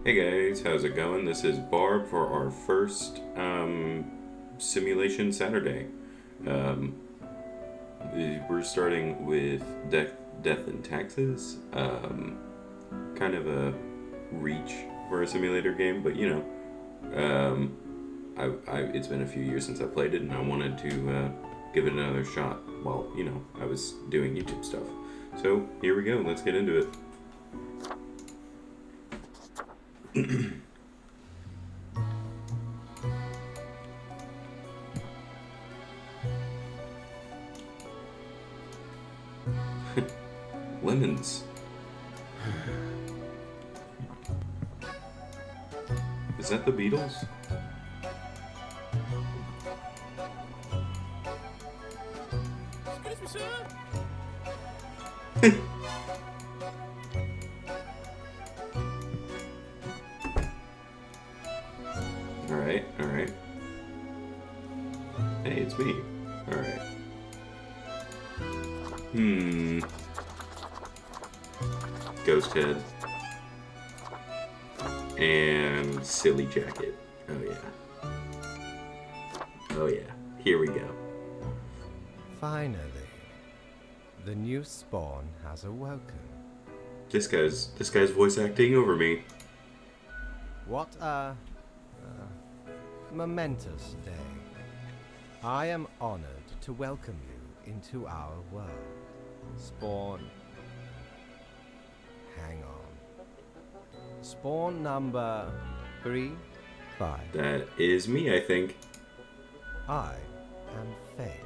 Hey guys, how's it going? This is Barb for our first simulation Saturday. Um, we're starting with death and taxes. Kind of a reach for a simulator game, but it's been a few years since I played it, and I wanted to give it another shot while I was doing YouTube stuff. So here we go. Let's get into it. Lemons. Is that the Beatles? Excuse me, sir. Alright. Hey, it's me. Alright. Ghost head. And silly jacket. Oh yeah. Here we go. Finally, the new spawn has awoken. This guy's voice acting over me. What a momentous day. I am honored to welcome you into our world. Spawn. Hang on. Spawn number 3, 5. That is me, I think. I am Fate.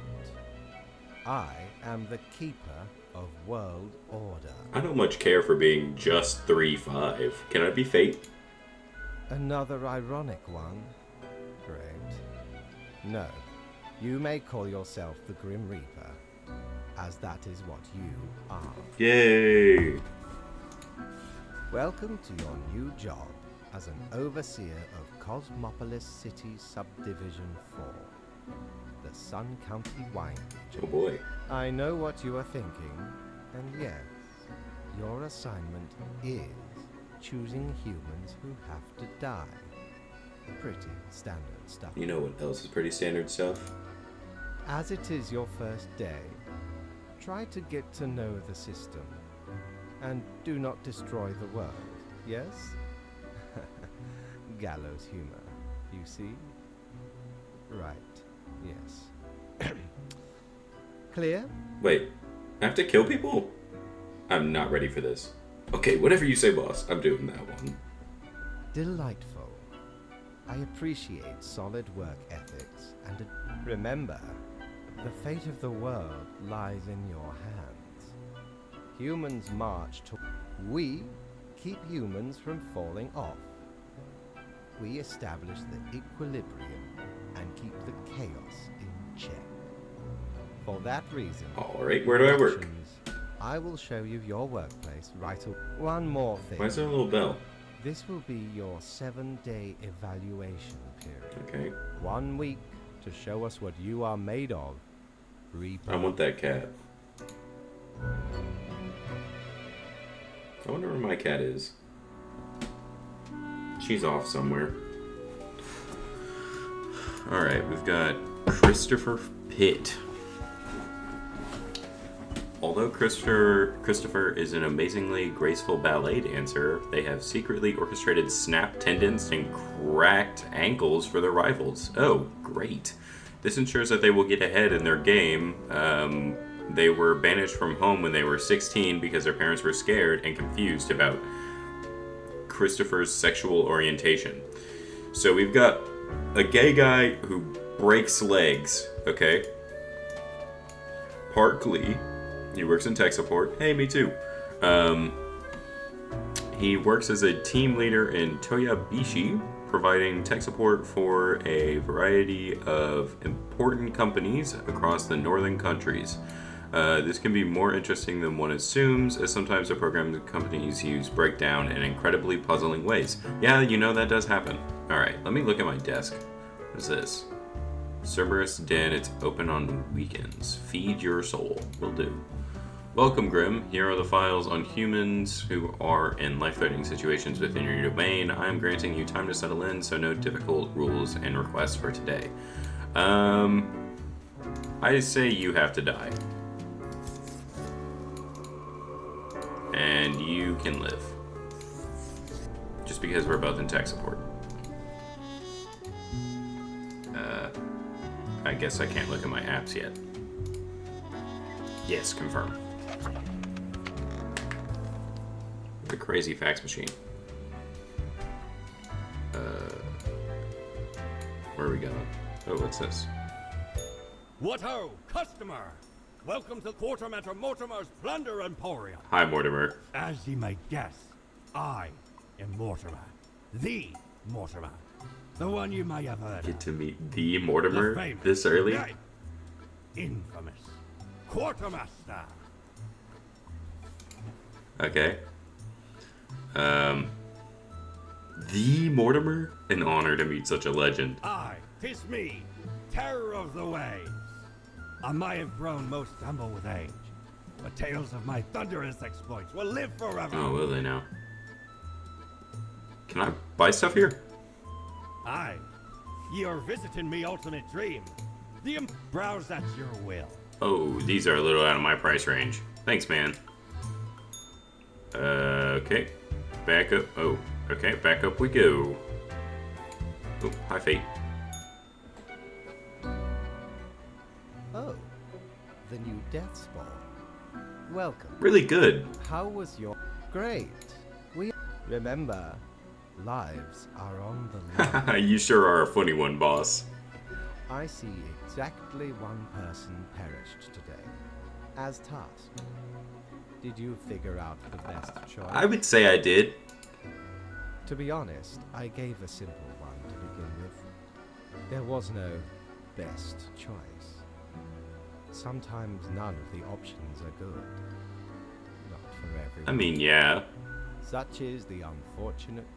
I am the keeper of world order. I don't much care for being just 3-5. Can I be Fate? Another ironic one. Great. No, you may call yourself the Grim Reaper, as that is what you are. Yay! Welcome to your new job as an overseer of Cosmopolis City Subdivision 4, the Sun County Wine Region. Oh boy. I know what you are thinking, and yes, your assignment is choosing humans who have to die. Pretty standard stuff. You know what else is pretty standard stuff? As it is your first day, try to get to know the system, and do not destroy the world, yes? Gallows humor, you see? Right, yes. Clear? Wait, I have to kill people? I'm not ready for this. Okay, whatever you say, boss. I'm doing that one. Delightful. I appreciate solid work ethics, and remember, the fate of the world lies in your hands. Humans march to... We keep humans from falling off. We establish the equilibrium and keep the chaos in check. For that reason... Alright, where do I work? I will show you your workplace right away. One more thing. Why is there a little bell? This will be your 7-day evaluation period. Okay. 1 week to show us what you are made of. I want that cat. I wonder where my cat is. She's off somewhere. Alright, we've got Christopher Pitt. Although Christopher is an amazingly graceful ballet dancer, they have secretly orchestrated snapped tendons and cracked ankles for their rivals. Oh, great. This ensures that they will get ahead in their game. They were banished from home when they were 16 because their parents were scared and confused about Christopher's sexual orientation. So we've got a gay guy who breaks legs, okay? Park Lee. He works in tech support. Hey, me too. He works as a team leader in Toyabishi, providing tech support for a variety of important companies across the northern countries. This can be more interesting than one assumes, as sometimes the program companies use breakdown in incredibly puzzling ways. Yeah, you know that does happen. Alright, let me look at my desk. What is this? Cerberus Den, it's open on weekends. Feed your soul. Will do. Welcome, Grim. Here are the files on humans who are in life-threatening situations within your domain. I am granting you time to settle in, so no difficult rules and requests for today. I say you have to die. And you can live. Just because we're both in tech support. I guess I can't look at my apps yet. Yes, confirm. The crazy fax machine. Where are we going? Oh, what's this? What ho, customer! Welcome to Quartermaster Mortimer's Plunder Emporium. Hi, Mortimer. As ye may guess, I am Mortimer. The Mortimer. The one you may have heard Get of. to meet the Mortimer The famous, this early? right, infamous Quartermaster. Okay. The Mortimer? An honor to meet such a legend. Aye, 'tis me, terror of the waves. I may have grown most humble with age, but tales of my thunderous exploits will live forever. Oh, will they now? Can I buy stuff here? Aye, ye are visiting me ultimate dream. The browse at your will. Oh, these are a little out of my price range. Thanks, man. Okay. Back up. Oh, okay, back up we go. Oh, hi, Fate. Oh, the new death spawn. Welcome. Really good. How was your... Great. We... Remember, lives are on the line. You sure are a funny one, boss. I see exactly one person perished today, as tasked. Did you figure out the best choice? I would say I did. To be honest, I gave a simple one to begin with. There was no best choice. Sometimes none of the options are good. Not for everyone. I mean, yeah. Such is the unfortunate,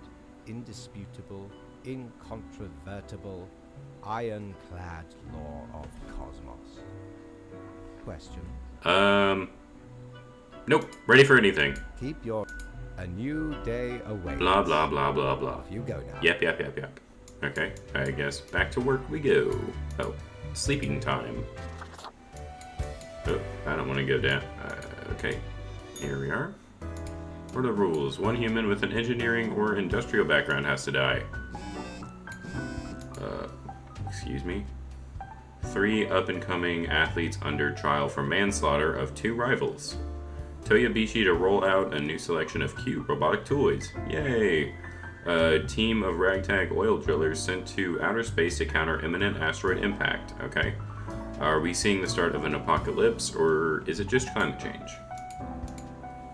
indisputable, incontrovertible, ironclad law of cosmos. Question. Nope. Ready for anything. Keep your... A new day awaits. Blah, blah, blah, blah, blah. Off you go now. Yep. Okay, I guess back to work we go. Oh, sleeping time. Oh, I don't want to go down. Okay, here we are. What are the rules? One human with an engineering or industrial background has to die. Excuse me. 3 up-and-coming athletes under trial for manslaughter of 2 rivals. Toyabishi to roll out a new selection of cute robotic toys. Yay! A team of ragtag oil drillers sent to outer space to counter imminent asteroid impact. Okay. Are we seeing the start of an apocalypse, or is it just climate change?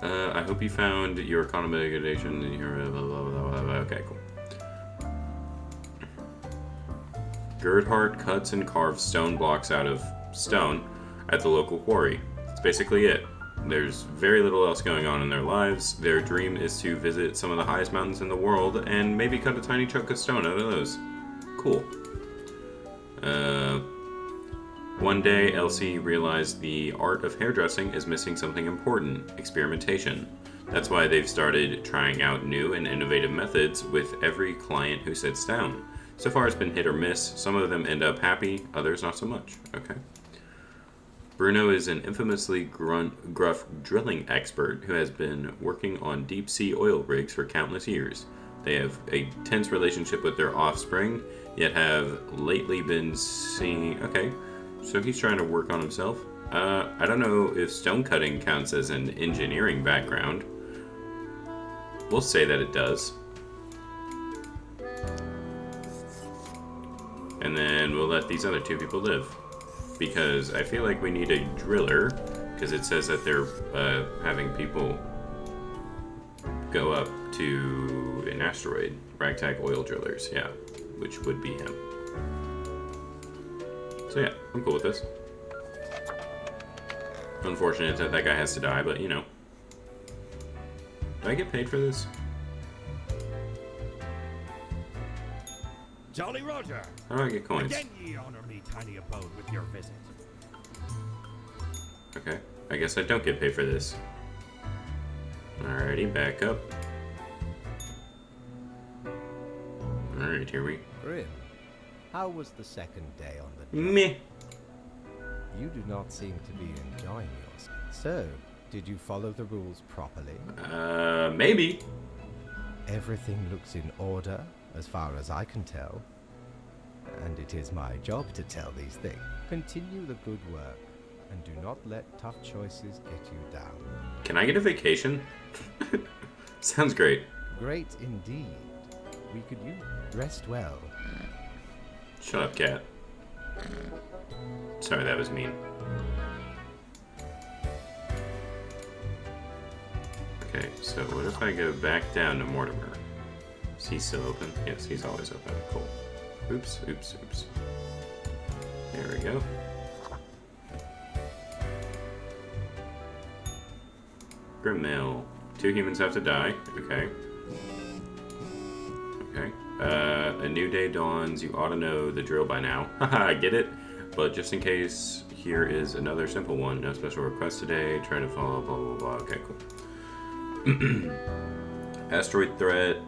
I hope you found your accommodation in your... Blah, blah, blah, blah. Okay, cool. Gerdhart cuts and carves stone blocks out of stone at the local quarry. That's basically it. There's very little else going on in their lives. Their dream is to visit some of the highest mountains in the world and maybe cut a tiny chunk of stone out of those. Cool. One day, Elsie realized the art of hairdressing is missing something important: experimentation. That's why they've started trying out new and innovative methods with every client who sits down. So far, it's been hit or miss. Some of them end up happy, others not so much. Okay. Bruno is an infamously gruff drilling expert who has been working on deep-sea oil rigs for countless years. They have a tense relationship with their offspring, yet have lately been seeing... Okay, so he's trying to work on himself. I don't know if stone cutting counts as an engineering background. We'll say that it does. And then we'll let these other 2 people live. Because I feel like we need a driller, because it says that they're having people go up to an asteroid. Ragtag oil drillers, yeah, which would be him. So yeah, I'm cool with this. Unfortunate that that guy has to die, but you know. Do I get paid for this? Jolly Roger! How do I get coins? Again ye honor me tiny abode with your visit. Okay. I guess I don't get paid for this. Alrighty, back up. Alright, here we... Grim, how was the second day on the job? Meh. You do not seem to be enjoying yourself. So, did you follow the rules properly? Maybe. Everything looks in order, as far as I can tell. And it is my job to tell these things. Continue the good work, and do not let tough choices get you down. Can I get a vacation? Sounds great. Great indeed. We could use... Rest well. Shut up, cat. Sorry, that was mean. Okay, so what if I go back down to Mortimer? Is he still open? Yes, he's always open. Cool. Oops, oops, oops. There we go. Grim Mill. 2 humans have to die. Okay. Okay. A new day dawns. You ought to know the drill by now. Haha, I get it. But just in case, here is another simple one. No special request today. Try to follow, blah, blah, blah. Okay, cool. Asteroid threat.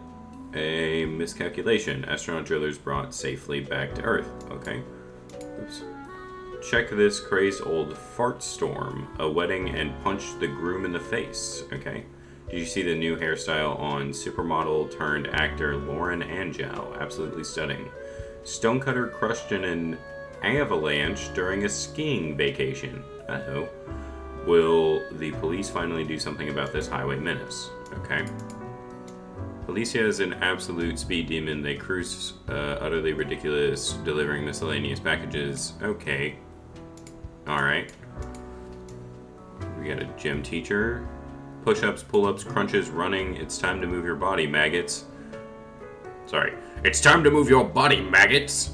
A miscalculation. Astronaut drillers brought safely back to Earth. Okay. Oops. Check this crazed old fart storm. A wedding and punch the groom in the face. Okay. Did you see the new hairstyle on supermodel turned actor Lauren Angel? Absolutely stunning. Stonecutter crushed in an avalanche during a skiing vacation. Uh-oh. Will the police finally do something about this highway menace? Okay. Alicia is an absolute speed demon. They cruise utterly ridiculous, delivering miscellaneous packages. Okay. Alright. We got a gym teacher. Push-ups, pull-ups, crunches, running. It's time to move your body, maggots. Sorry. It's time to move your body, maggots!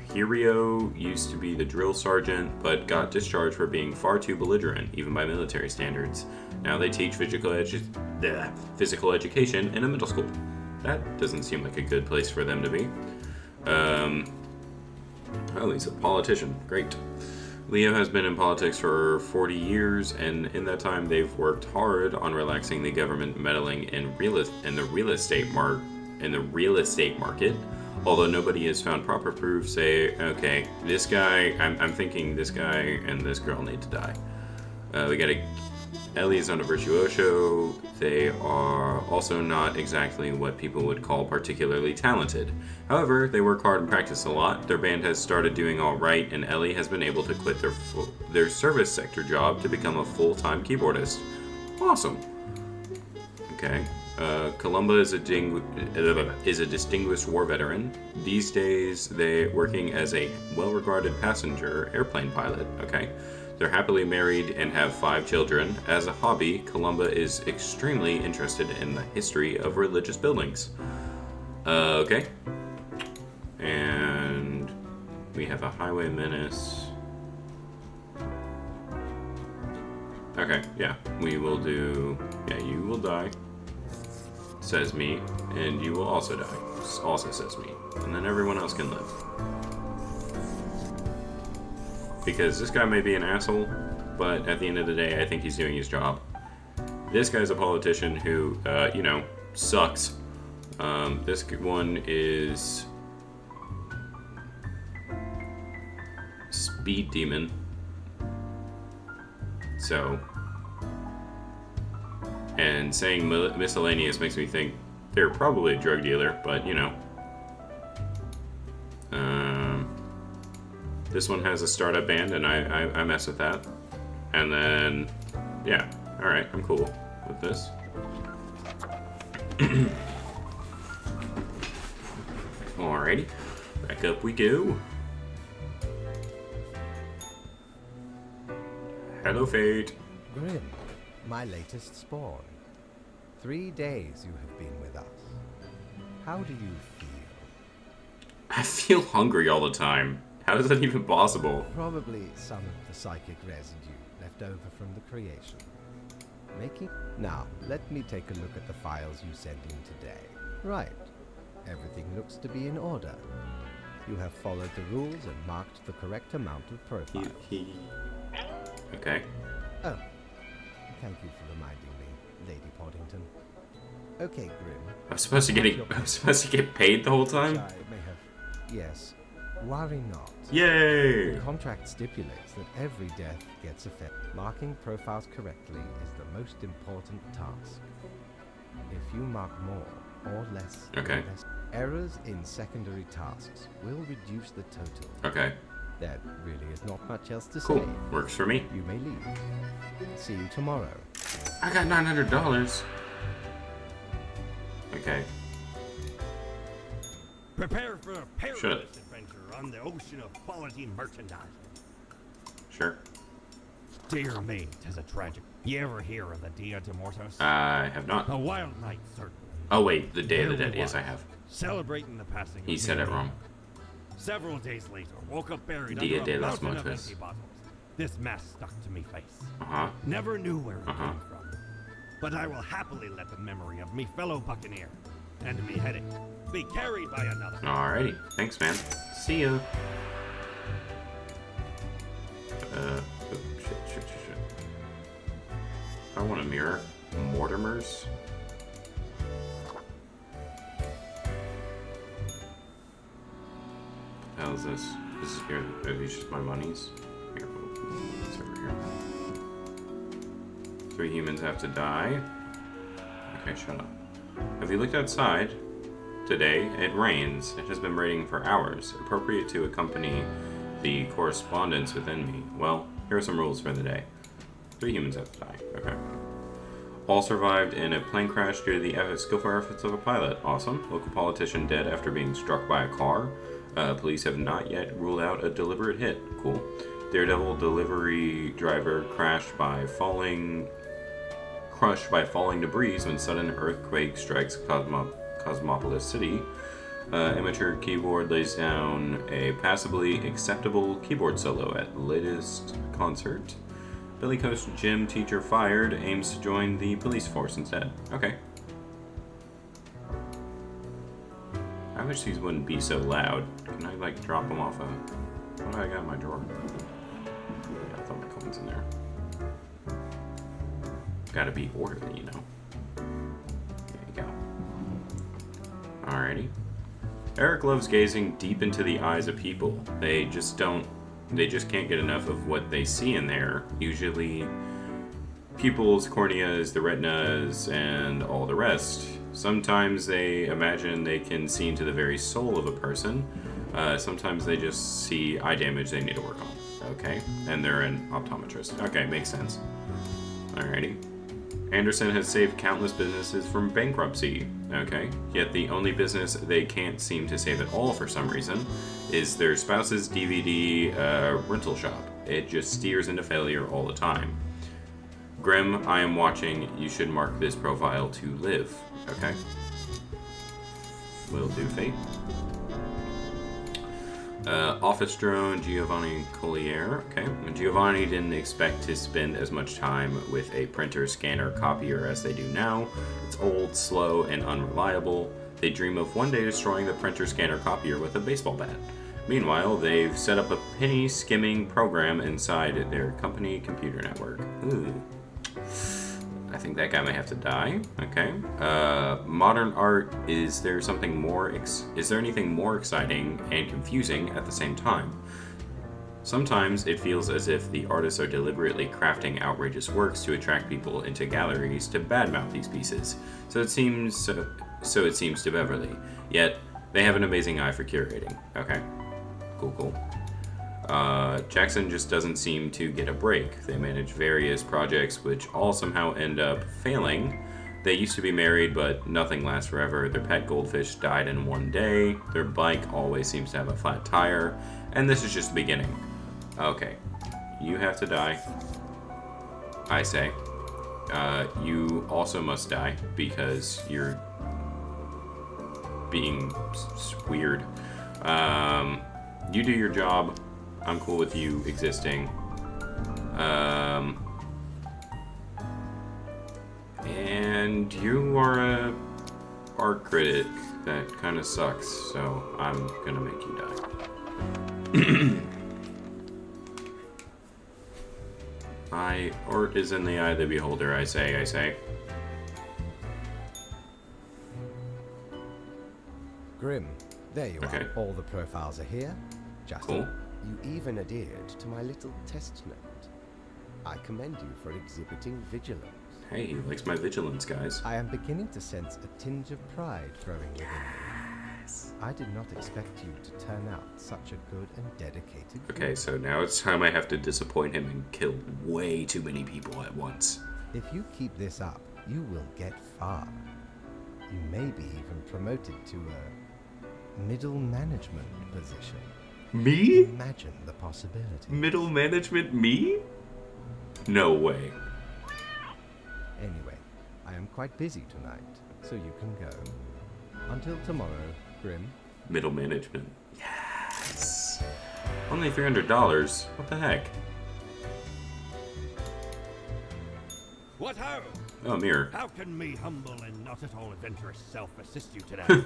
Hirio used to be the drill sergeant, but got discharged for being far too belligerent, even by military standards. Now they teach physical education in a middle school. That doesn't seem like a good place for them to be. Oh, he's a politician. Great. Leo has been in politics for 40 years, and in that time they've worked hard on relaxing the government meddling in the real estate market. Although nobody has found proper proof, say, okay, this guy, I'm thinking this guy and this girl need to die. We got Ellie is on a virtuoso. They are also not exactly what people would call particularly talented. However, they work hard and practice a lot. Their band has started doing all right, and Ellie has been able to quit their service sector job to become a full-time keyboardist. Awesome. Okay. Columba is a distinguished war veteran. These days, they're working as a well-regarded passenger airplane pilot. Okay. They're happily married and have 5 children. As a hobby, Columba is extremely interested in the history of religious buildings. Okay. And we have a highway menace. Okay, yeah. We will do... Yeah, you will die. Says me. And you will also die. Also says me. And then everyone else can live. Because this guy may be an asshole, but at the end of the day, I think he's doing his job. This guy's a politician who, sucks. This one is Speed Demon. So, and saying miscellaneous makes me think they're probably a drug dealer, but this one has a startup band, and I mess with that. And then, yeah, alright, I'm cool with this. Alrighty, back up we go. Hello, Fate. Grim, my latest spawn. 3 days you have been with us. How do you feel? I feel hungry all the time. How is that even possible? Probably some of the psychic residue left over from the creation. Now, let me take a look at the files you sent in today. Right. Everything looks to be in order. You have followed the rules and marked the correct amount of profiles. Okay. Oh, thank you for reminding me, Lady Poddington. Okay, Grim. I'm supposed to get paid the whole Which time? I may have. Yes. Worry not. Yay! The contract stipulates that every death gets effect. Marking profiles correctly is the most important task. If you mark more or less, Okay. errors in secondary tasks will reduce the total. Okay. There really is not much else to Cool. say. Works for me. You may leave. See you tomorrow. I got $900. Okay. Prepare for a perilous Shut up. adventure on the ocean of quality merchandise. Sure. Dear me, 'tis a tragic. You ever hear of the Dia de Muertos? I have not. A wild night, certainly. Oh wait, the Day of the There Dead. we Yes, I was, have. Celebrating the passing He of said it Mary. wrong. Several days later, woke up buried Dia under de a los mountain of Muertos. empty bottles. This mess stuck to me face. Uh-huh. Never knew where it Uh-huh. came from. But I will happily let the memory of me fellow buccaneer and me headache be carried by another. Alrighty. Thanks, man. See ya. Oh, shit. I want a mirror. Mortimer's. How is this? This is here. Are these just my monies? Here, it's over here. 3 humans have to die. Okay, shut up. Have you looked outside? Today, it rains. It has been raining for hours, appropriate to accompany the correspondence within me. Well, here are some rules for the day. 3 humans have to die. Okay. All survived in a plane crash due to the skillful efforts of a pilot. Awesome. Local politician dead after being struck by a car. Police have not yet ruled out a deliberate hit. Cool. Daredevil delivery driver crushed by falling debris when sudden earthquake strikes Cosmopolis City. Amateur keyboard lays down a passably acceptable keyboard solo at latest concert. Billy Coast gym teacher fired, aims to join the police force instead. Okay. I wish these wouldn't be so loud. Can I, like, drop them off what do I got in my drawer? Yeah, I thought my coins in there. Gotta be orderly, you know. There you go. Alrighty. Eric loves gazing deep into the eyes of people. They just can't get enough of what they see in there. Usually pupils, corneas, the retinas, and all the rest. Sometimes they imagine they can see into the very soul of a person. Sometimes they just see eye damage they need to work on. Okay, and they're an optometrist. Okay, makes sense. Alrighty. Anderson has saved countless businesses from bankruptcy. Okay, yet the only business they can't seem to save at all for some reason is their spouse's DVD rental shop. It just steers into failure all the time. Grim, I am watching. You should mark this profile to live. Okay. Will do, Fate. Office drone, Giovanni Collier. Okay. Giovanni didn't expect to spend as much time with a printer, scanner, copier as they do now. It's old, slow, and unreliable. They dream of one day destroying the printer, scanner, copier with a baseball bat. Meanwhile, they've set up a penny skimming program inside their company computer network. Ooh. I think that guy may have to die. Okay. Modern art. Is there anything more exciting and confusing at the same time? Sometimes it feels as if the artists are deliberately crafting outrageous works to attract people into galleries to badmouth these pieces. So it seems to Beverly. Yet they have an amazing eye for curating. Okay. Cool. Jackson just doesn't seem to get a break. They manage various projects which all somehow end up failing. They used to be married, but nothing lasts forever. Their pet goldfish died in one day. Their bike always seems to have a flat tire. And this is just the beginning. Okay. You have to die. I say. You also must die because you're being weird. You do your job. I'm cool with you existing. And you are a art critic. That kind of sucks, so I'm gonna make you die. Art is in the eye of the beholder, I say. Grim, there you Okay. are. All the profiles are here. Just Cool. You even adhered to my little test note. I commend you for exhibiting vigilance. Hey, he likes my vigilance, guys. I am beginning to sense a tinge of pride growing within me. I did not expect you to turn out such a good and dedicated Okay, so now it's time I have to disappoint him and kill way too many people at once. If you keep this up, you will get far. You may be even promoted to a middle management position. Me? Imagine the possibility. Middle management me? No way. Anyway, I am quite busy tonight, so you can go. Until tomorrow, Grim. Middle management. Yes. Only $300. What the heck? What ho? Oh, a mirror. How can me humble and not at all adventurous self assist you today?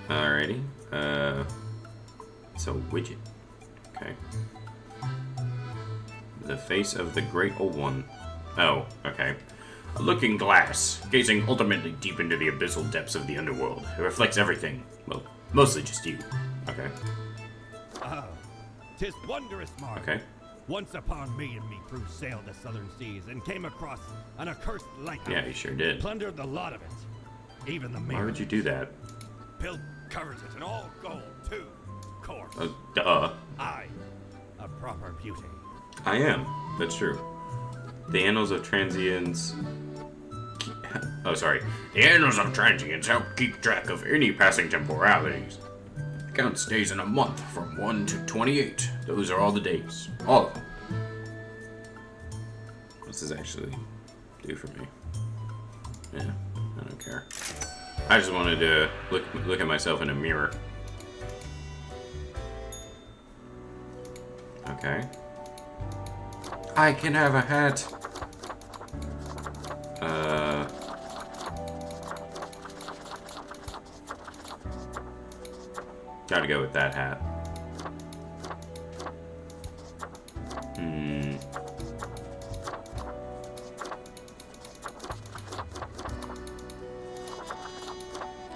Alrighty. It's a widget. Okay. The face of the great old one. Oh, okay. A looking glass, gazing ultimately deep into the abyssal depths of the underworld. It reflects everything. Well, mostly just you. Okay. Ah, 'tis wondrous, Mark. Okay. Once upon me and me crew sailed the southern seas and came across an accursed lighthouse. Yeah, you sure did. Plundered the lot of it. Even the mirror. Why would you do that? Built covers it in all gold, too. Of course. Duh. I, a proper beauty. I am. That's true. The annals of transients... Oh, sorry. The annals of transients help keep track of any passing temporalities. The count stays in a month from 1 to 28. Those are all the days. All of them. What's this actually do for me? Yeah, I don't care. I just wanted to look at myself in a mirror. Okay. I can have a hat. Gotta go with that hat.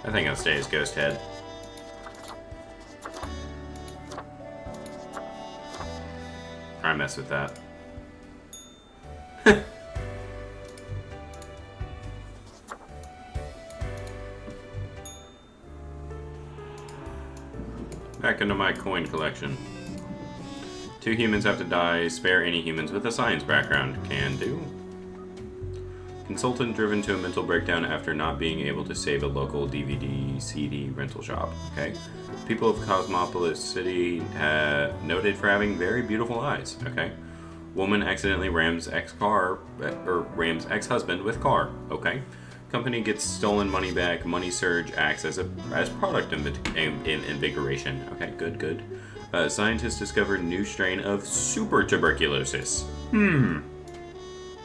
I think I'll stay as Ghost Head. I mess with that. Back into my coin collection. 2 humans have to die. Spare any humans with a science background. Can do. Consultant driven to a mental breakdown after not being able to save a local DVD CD rental shop. Okay. People of Cosmopolis City noted for having very beautiful eyes. Okay. Woman accidentally rams rams ex-husband with car. Okay. Company gets stolen money back. Money surge acts as product invigoration. Okay, good. Scientists discover new strain of super tuberculosis.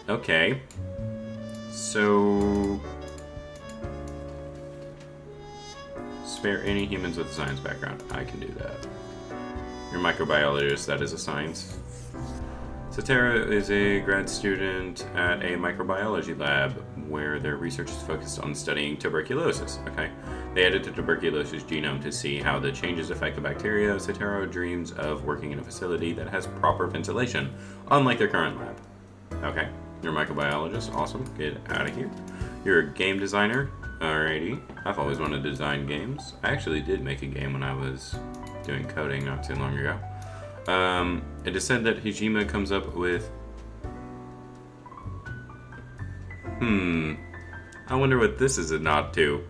Okay. So, spare any humans with a science background. I can do that. You're a microbiologist. That is a science. Satara is a grad student at a microbiology lab where their research is focused on studying tuberculosis. Okay. They edit the tuberculosis genome to see how the changes affect the bacteria. Satara dreams of working in a facility that has proper ventilation, unlike their current lab. Okay. You're a microbiologist. Awesome. Get out of here. You're a game designer. Alrighty. I've always wanted to design games. I actually did make a game when I was doing coding not too long ago. It is said that Hijima comes up with... I wonder what this is a nod to.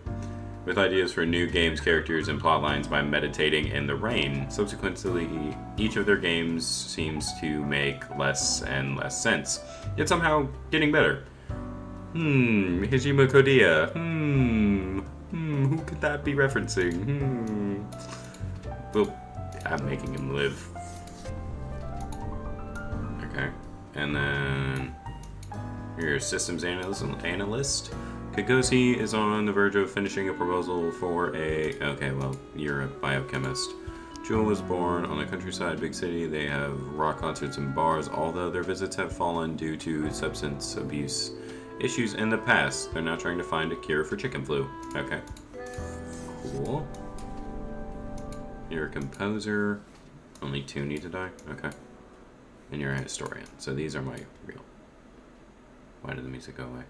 With ideas for new games, characters, and plotlines by meditating in the rain. Subsequently, each of their games seems to make less and less sense, yet somehow getting better. Hijima Kodiya. Who could that be referencing? Well, I'm making him live. Okay, and then your systems analyst. Kagosi is on the verge of finishing a proposal for a... Okay, well, you're a biochemist. Jewel was born on the countryside, big city. They have rock concerts and bars, although their visits have fallen due to substance abuse issues in the past. They're now trying to find a cure for chicken flu. Okay. Cool. You're a composer. Only 2 need to die? Okay. And you're a historian. So these are my real. Why did the music go away?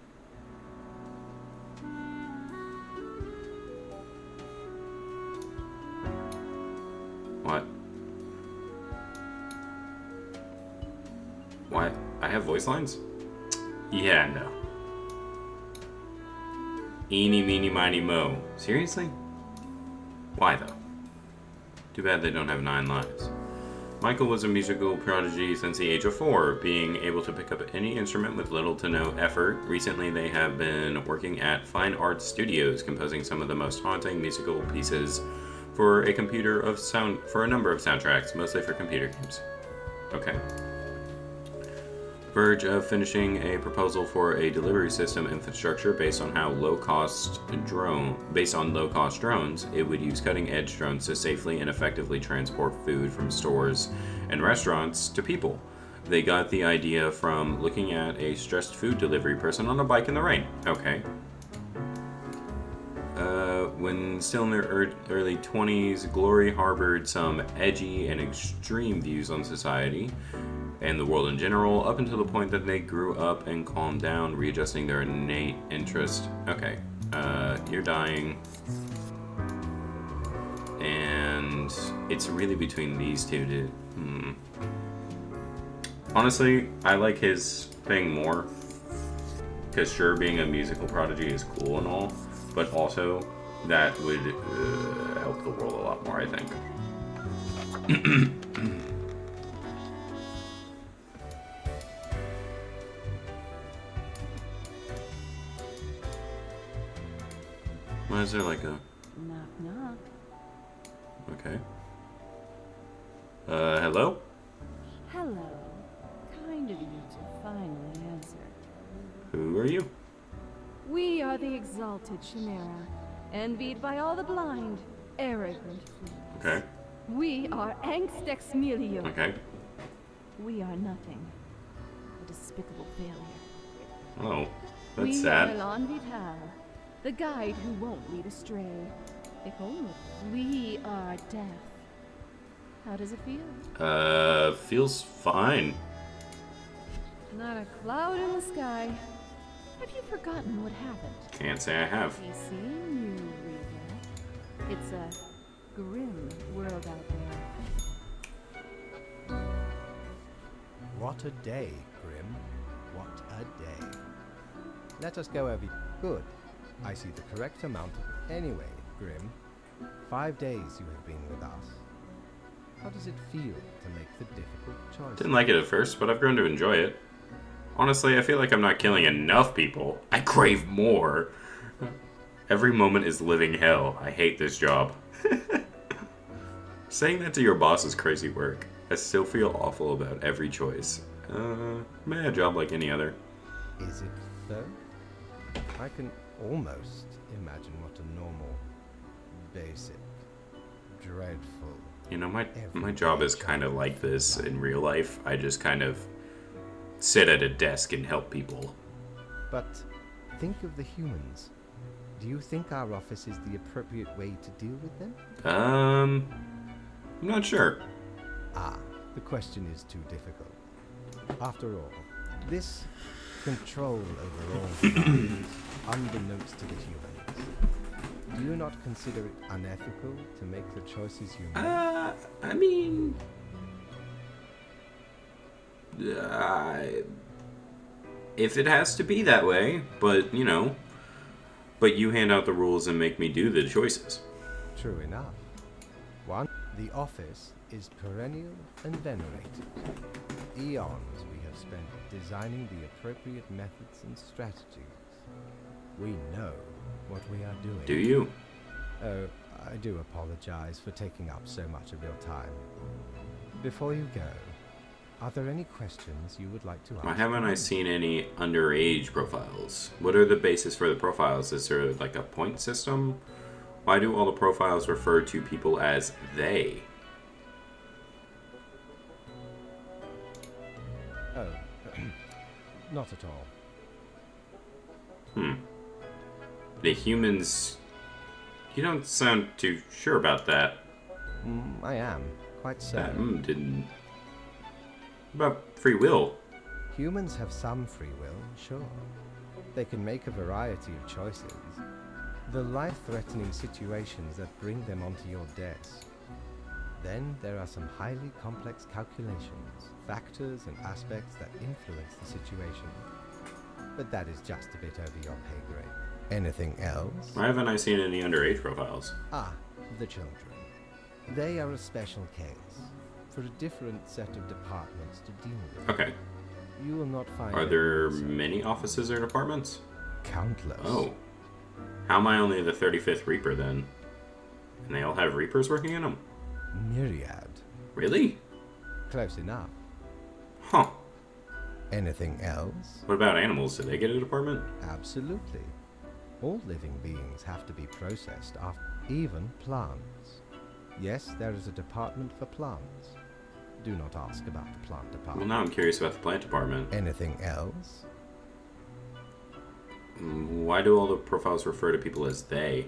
What? What? I have voice lines? Yeah, no. Eeny, meeny, miny, mo. Seriously? Why, though? Too bad they don't have 9 lives. Michael was a musical prodigy since the age of 4, being able to pick up any instrument with little to no effort. Recently, they have been working at fine arts studios, composing some of the most haunting musical pieces for a number of soundtracks, mostly for computer games. Okay. Verge of finishing a proposal for a delivery system infrastructure based on low-cost drones. It would use cutting-edge drones to safely and effectively transport food from stores and restaurants to people. They got the idea from looking at a stressed food delivery person on a bike in the rain. Okay. When still in their early 20s, Glory harbored some edgy and extreme views on society and the world in general, up until the point that they grew up and calmed down, readjusting their innate interest. Okay, you're dying. And it's really between these two Honestly, I like his thing more. Because sure, being a musical prodigy is cool and all, but also that would help the world a lot more, I think. Why is there like a... Knock, knock. Okay. Hello? Hello. Kind of you to finally answer. Who are you? We are the exalted Chimera, envied by all the blind, arrogant fools. Okay. We are Angst Ex Nihilo. Okay. We are nothing. A despicable failure. Oh, that's we sad. are L'An Vital, the guide who won't lead astray. If only we are death. How does it feel? Feels fine. Not a cloud in the sky. Have you forgotten what happened? Can't say I have. You see, you reader. It's a grim world out there. What a day, Grim. What a day. Let us go over... Good. I see the correct amount of... Anyway, Grim, 5 days you have been with us. How does it feel to make the difficult choice? Didn't like it at first, but I've grown to enjoy it. Honestly, I feel like I'm not killing enough people. I crave more. Every moment is living hell. I hate this job. Saying that to your boss is crazy work. I still feel awful about every choice. A job like any other. Is it, though? I can almost imagine what a normal, basic, dreadful... You know, my job is kind of like this in real life. I just kind of sit at a desk and help people. But think of the humans. Do you think our office is the appropriate way to deal with them? I'm not sure. The question is too difficult. After all, this control over all things, unbeknownst to the humans, do you not consider it unethical to make the choices you make? I mean... if it has to be that way, but, you know... But you hand out the rules and make me do the choices. True enough. The office is perennial and venerated. Eons we have spent designing the appropriate methods and strategies. We know what we are doing. Do you? Oh, I do apologize for taking up so much of your time. Before you go, are there any questions you would like to ask? Why haven't I seen any underage profiles? What are the basis for the profiles? Is there like a point system? Why do all the profiles refer to people as they? Not at all. The humans... You don't sound too sure about that. I am, quite so. That didn't... About free will. Humans have some free will, sure. They can make a variety of choices. The life-threatening situations that bring them onto your desk. Then there are some highly complex calculations, factors and aspects that influence the situation. But that is just a bit over your pay grade. Anything else? Why haven't I seen any underage profiles? Ah, the children. They are a special case, for a different set of departments to deal with. Okay. You will not find... Are there anyone so- many offices or departments? Countless. Oh. How am I only the 35th Reaper then? And they all have Reapers working in them? Myriad. Really? Close enough. Huh. Anything else? What about animals? Do they get a department? Absolutely. All living beings have to be processed, even plants. Yes, there is a department for plants. Do not ask about the plant Well, department. now I'm curious about the plant department. Anything else? Why do all the profiles refer to people as they?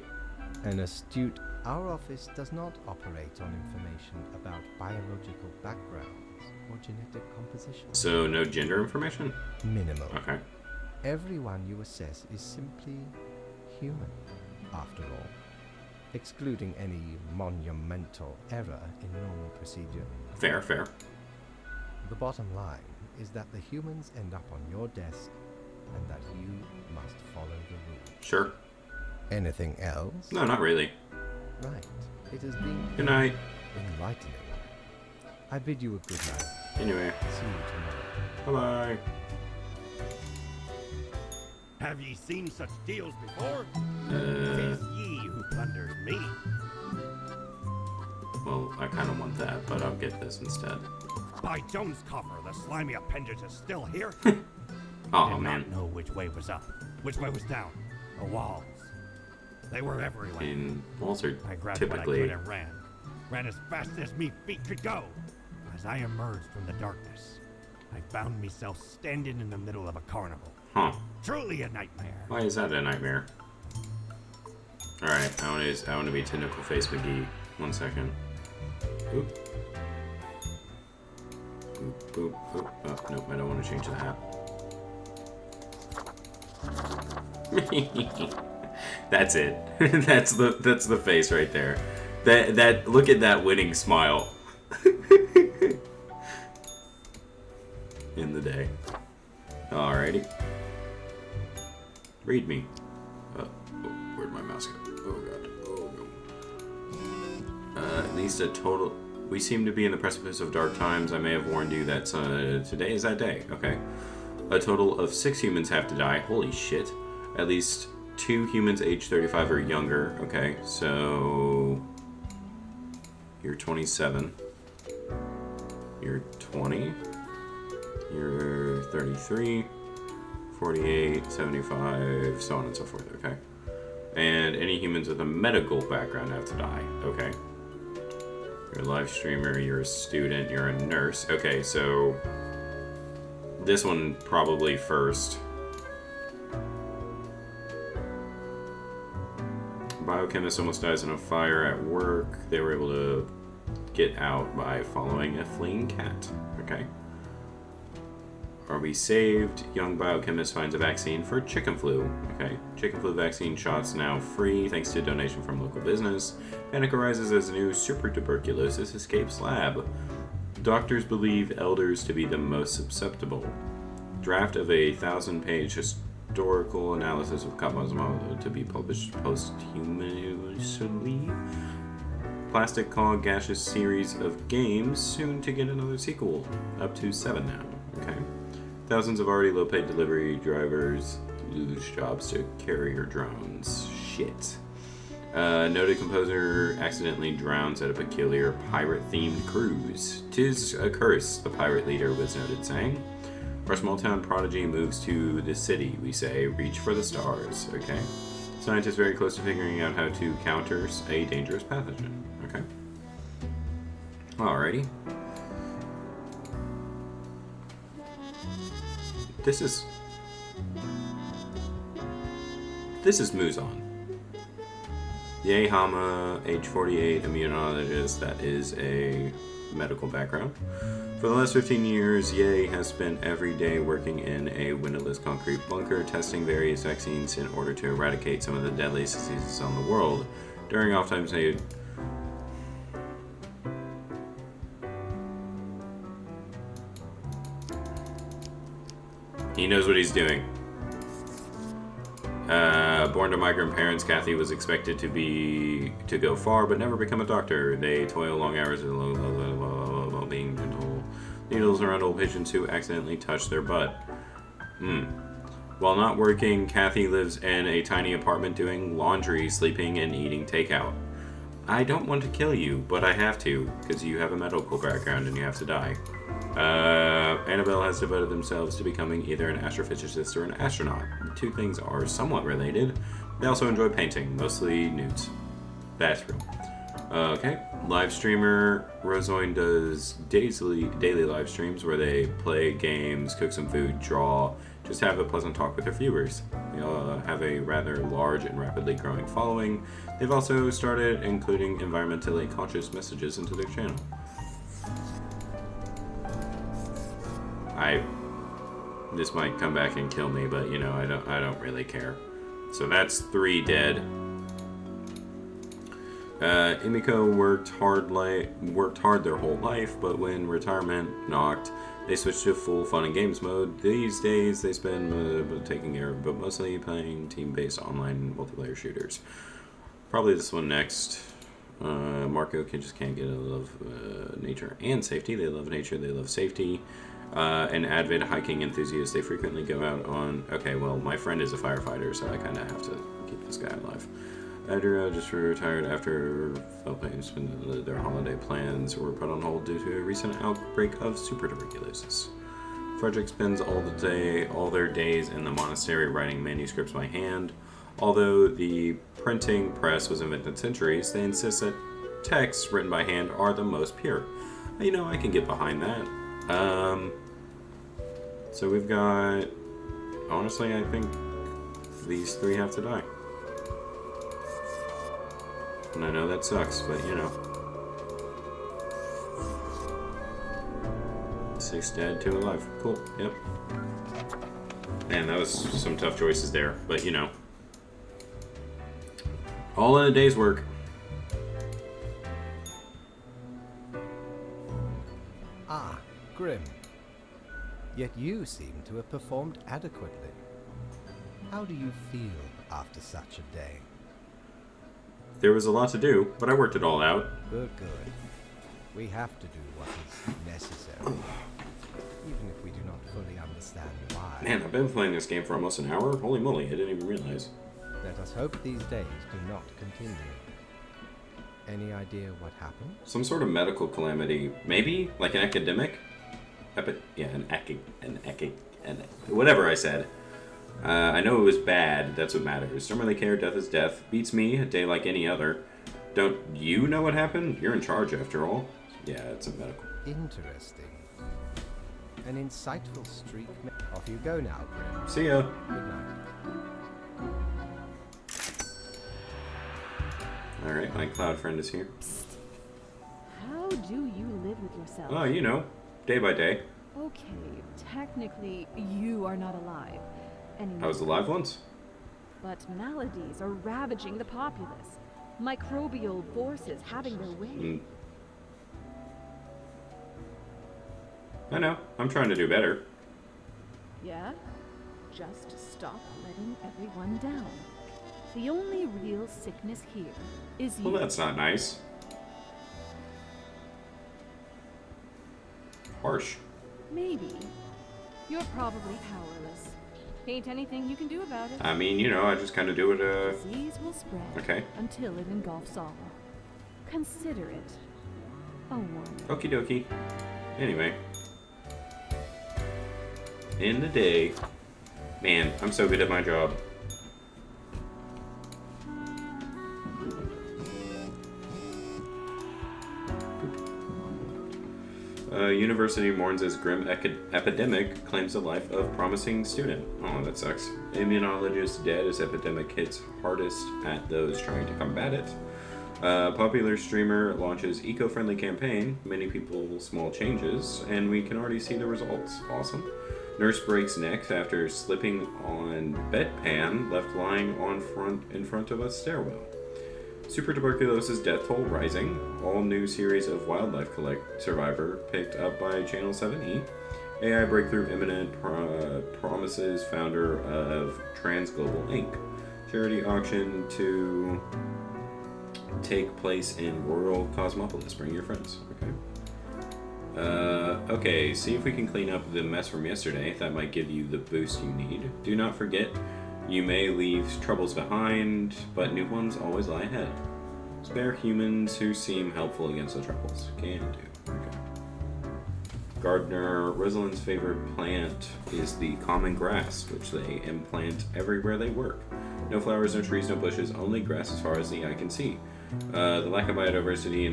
An astute... Our office does not operate on information about biological backgrounds or genetic composition. So, no gender information? Minimal. Okay. Everyone you assess is simply human, after all, excluding any monumental error in normal procedure. Fair, fair. The bottom line is that the humans end up on your desk and that you must follow the rules. Sure. Anything else? No, not really. Right. It has been Good night. enlightening. I bid you a good night. Anyway, See you tomorrow. bye-bye. Have ye seen such deals before? Uh, 'Tis ye who plunders me. well, I kind of want that, but I'll get this instead. By Jones' coffer, the slimy appendage is still here. Oh, Did man. not know which way was up, which way was down. The walls. They were everywhere. And walls are I grabbed what I typically... could and ran. Ran as fast as me feet could go. As I emerged from the darkness, I found myself standing in the middle of a carnival. Huh. Truly a nightmare. Why is that a nightmare? Alright, I want to be Tentacle Face McGee. 1 second. Oop. Boop, boop, boop. Oh, nope, I don't want to change the hat. That's it. that's the face right there. That look at that winning smile. In the day. Alrighty. Read me. Oh, where'd my mouse go? Oh god. Oh no. At least a total... We seem to be in the precipice of dark times. I may have warned you that today is that day. Okay. A total of 6 humans have to die. Holy shit. At least 2 humans age 35 or younger. Okay, so... You're 27. You're 20. You're 33. 48, 75, so on and so forth. Okay. And any humans with a medical background have to die. Okay. You're a live streamer, you're a student, you're a nurse. Okay, so... This one probably first. Biochemist almost dies in a fire at work. They were able to get out by following a fleeing cat. Okay. Are we saved? Young biochemist finds a vaccine for chicken flu. Okay. Chicken flu vaccine shots now free thanks to a donation from local business. Panic arises as new super tuberculosis escapes lab. Doctors believe elders to be the most susceptible. Draft of a 1,000-page historical analysis of Kamasmo to be published posthumously. Plastic Cog gaseous series of games soon to get another sequel. Up to 7 now. Okay. Thousands of already low-paid delivery drivers lose jobs to carrier drones. Shit. Noted composer accidentally drowns at a peculiar pirate-themed cruise. 'Tis a curse, the pirate leader was noted saying. Our small-town prodigy moves to the city, we say. Reach for the stars. Okay. Scientists very close to figuring out how to counter a dangerous pathogen. Okay. Alrighty. This is This is Muzan. Yay Hama, age 48, immunologist. That is a medical background. For the last 15 years, Ye has spent every day working in a windowless concrete bunker, testing various vaccines in order to eradicate some of the deadliest diseases on the world. During off times, he knows what he's doing. Born to migrant parents, Kathy was expected to go far, but never become a doctor. They toil long hours while being gentle needles around old patients who accidentally touch their butt. While not working, Kathy lives in a tiny apartment doing laundry, sleeping, and eating takeout. I don't want to kill you, but I have to, because you have a medical background and you have to die. Annabelle has devoted themselves to becoming either an astrophysicist or an astronaut. The two things are somewhat related. They also enjoy painting, mostly nudes. That's real. Okay. Live streamer Rosoin does daily live streams where they play games, cook some food, draw, just have a pleasant talk with their viewers. They have a rather large and rapidly growing following. They've also started including environmentally conscious messages into their channel. This might come back and kill me, but you know, I don't really care. So that's 3 dead. Emiko worked hard their whole life, but when retirement knocked, they switched to full fun and games mode. These days, they spend taking care of, but mostly playing team-based online multiplayer shooters. Probably this one next. Marco can't get enough of nature and safety. They love nature, they love safety. An avid hiking enthusiast, they frequently go out on... Okay, well, my friend is a firefighter, so I kind of have to keep this guy alive. Adria just retired after Philippines when their holiday plans were put on hold due to a recent outbreak of super tuberculosis. Frederick spends all their days in the monastery writing manuscripts by hand. Although the printing press was invented centuries, they insist that texts written by hand are the most pure. You know, I can get behind that. So we've got... Honestly, I think these 3 have to die. And I know that sucks, but you know. 6 dead, 2 alive. Cool, yep. Man, that was some tough choices there, but you know. All in a day's work. Ah, Grim. Yet you seem to have performed adequately. How do you feel after such a day? There was a lot to do, but I worked it all out. Good. We have to do what is necessary, even if we do not fully understand why. Man, I've been playing this game for almost an hour. Holy moly, I didn't even realize. Let us hope these days do not continue. Any idea what happened? Some sort of medical calamity. Maybe? Like an academic? Whatever I said. I know it was bad. That's what matters. Don't really care. Death is death. Beats me. A day like any other. Don't you know what happened? You're in charge after all. Yeah, it's a medical. Interesting. An insightful streak. Off you go now, Grim. See ya. Good night. Alright, my cloud friend is here. Psst. How do you live with yourself? Oh, you know. Day by day. Okay, technically, you are not alive anymore. I was alive once. But maladies are ravaging the populace. Microbial forces having their way. I know. I'm trying to do better. Yeah? Just stop letting everyone down. The only real sickness here is you. Well, that's not nice. Harsh. Maybe. You're probably powerless. Ain't anything you can do about it. I mean, you know, I just kind of do it, Disease will spread Okay. until it engulfs all. Consider it a warning. Okie dokie. Anyway. In the day. Man, I'm so good at my job. University mourns as grim epidemic claims the life of promising student. Oh, that sucks. Immunologist dead as epidemic hits hardest at those trying to combat it. Popular streamer launches eco-friendly campaign. Many people, small changes, and we can already see the results. Awesome. Nurse breaks neck after slipping on bedpan left lying in front of a stairwell. Super tuberculosis death toll rising. All new series of wildlife survivor picked up by Channel 7E. AI breakthrough imminent promises founder of Trans Global Inc. Charity auction to take place in rural Cosmopolis. Bring your friends. Okay, see if we can clean up the mess from yesterday. That might give you the boost you need. Do not forget, you may leave troubles behind, but new ones always lie ahead. Spare humans who seem helpful against the troubles. Can do. Okay. Gardener Rosalind's favorite plant is the common grass, which they implant everywhere they work. No flowers, no trees, no bushes, only grass as far as the eye can see. The lack of biodiversity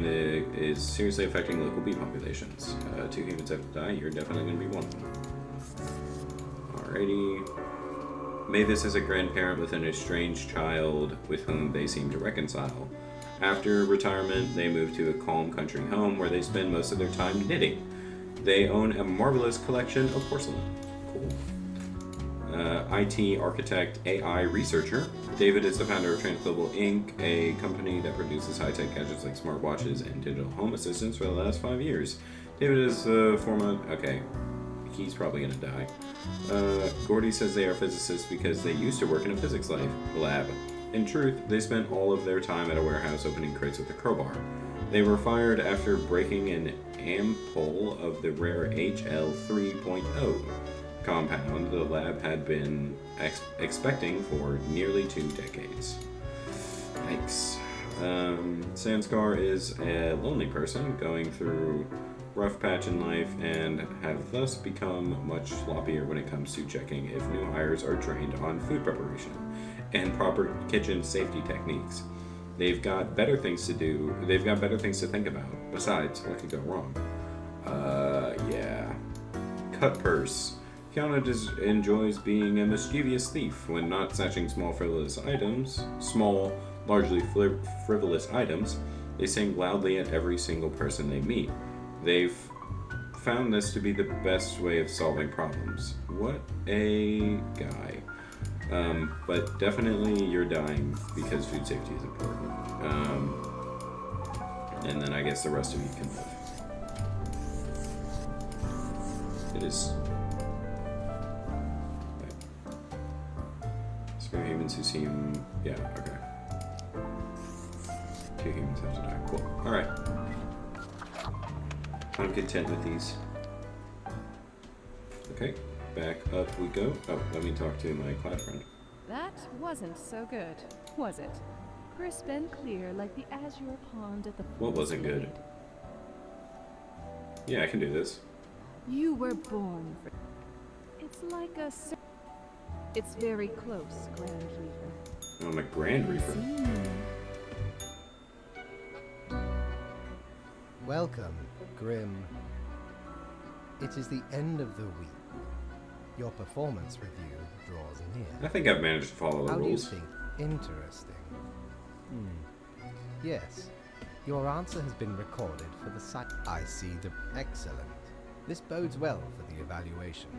is seriously affecting local bee populations. 2 humans have to die, you're definitely going to be one of them. Alrighty. Mavis is a grandparent with an estranged child with whom they seem to reconcile. After retirement, they move to a calm country home where they spend most of their time knitting. They own a marvelous collection of porcelain. Cool. IT architect, AI researcher. David is the founder of Trans Global Inc., a company that produces high-tech gadgets like smartwatches and digital home assistants for the last 5 years. David is okay, he's probably gonna die. Gordy says they are physicists because they used to work in a physics lab. In truth, they spent all of their time at a warehouse opening crates with a crowbar. They were fired after breaking an ampoule of the rare HL 3.0 compound the lab had been expecting for nearly 2 decades. Yikes. Sanskar is a lonely person going through rough patch in life and have thus become much sloppier when it comes to checking if new hires are trained on food preparation and proper kitchen safety techniques. They've got better things to do. They've got better things to think about. Besides, what could go wrong? Yeah. Cut purse. Kiana enjoys being a mischievous thief when not snatching small, largely frivolous items. They sing loudly at every single person they meet. They've found this to be the best way of solving problems. What a guy. But definitely you're dying because food safety is important. And then I guess the rest of you can live. It is... Spare humans who seem... Yeah, okay. 2 humans have to die. Cool. Alright. I'm content with these. Okay, back up we go. Oh, let me talk to my cloud friend. That wasn't so good, was it? Crisp and clear like the azure pond at the... What wasn't good? Glade. Yeah, I can do this. You were born for... It's like a... It's very close, Grand Reaper. Oh, I'm a Grand Reaper. Welcome, Grim. It is the end of the week. Your performance review draws near. I think I've managed to follow the How rules. do you think? Interesting. Yes. Your answer has been recorded for the site. I see the... Excellent. This bodes well for the evaluation.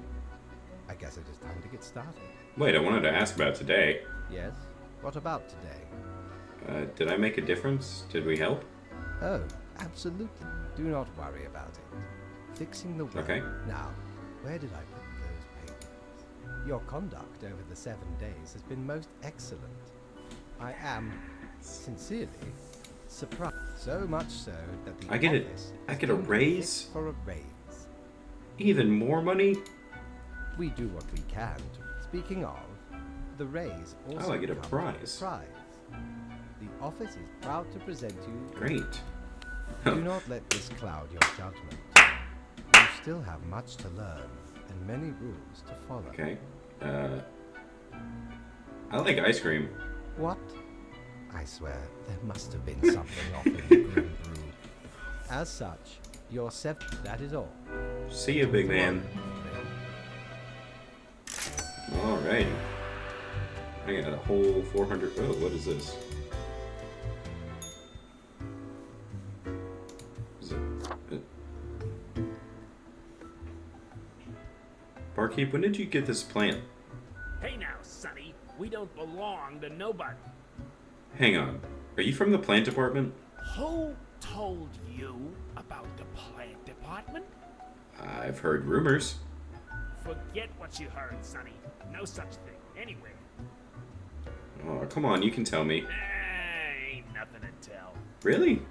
I guess it is time to get started. Wait, I wanted to ask about today. Yes? What about today? Did I make a difference? Did we help? Oh, absolutely. Do not worry about it. Fixing the well. Okay. Now, where did I put those papers? Your conduct over the 7 days has been most excellent. I am, sincerely, surprised. So much so that the I get a raise? For a raise. Even more money? We do what we can to... Speaking of, the raise also Oh, I get a comes with prize. prize. The office is proud to present you... Great. Do not let this cloud your judgment. You still have much to learn and many rules to follow. Okay. I like ice cream. What? I swear, there must have been something off in the Grim Brew. As such, Your that is all. See you, big man. Alrighty. I got a whole 400. Oh, what is this? Is it? Barkeep, when did you get this plant? Hey now, Sonny, we don't belong to nobody. Hang on. Are you from the plant department? Who told you about the plant department? I've heard rumors. Forget what you heard, Sonny. No such thing. Anyway. Oh, come on, you can tell me. Ain't nothing to tell. Really?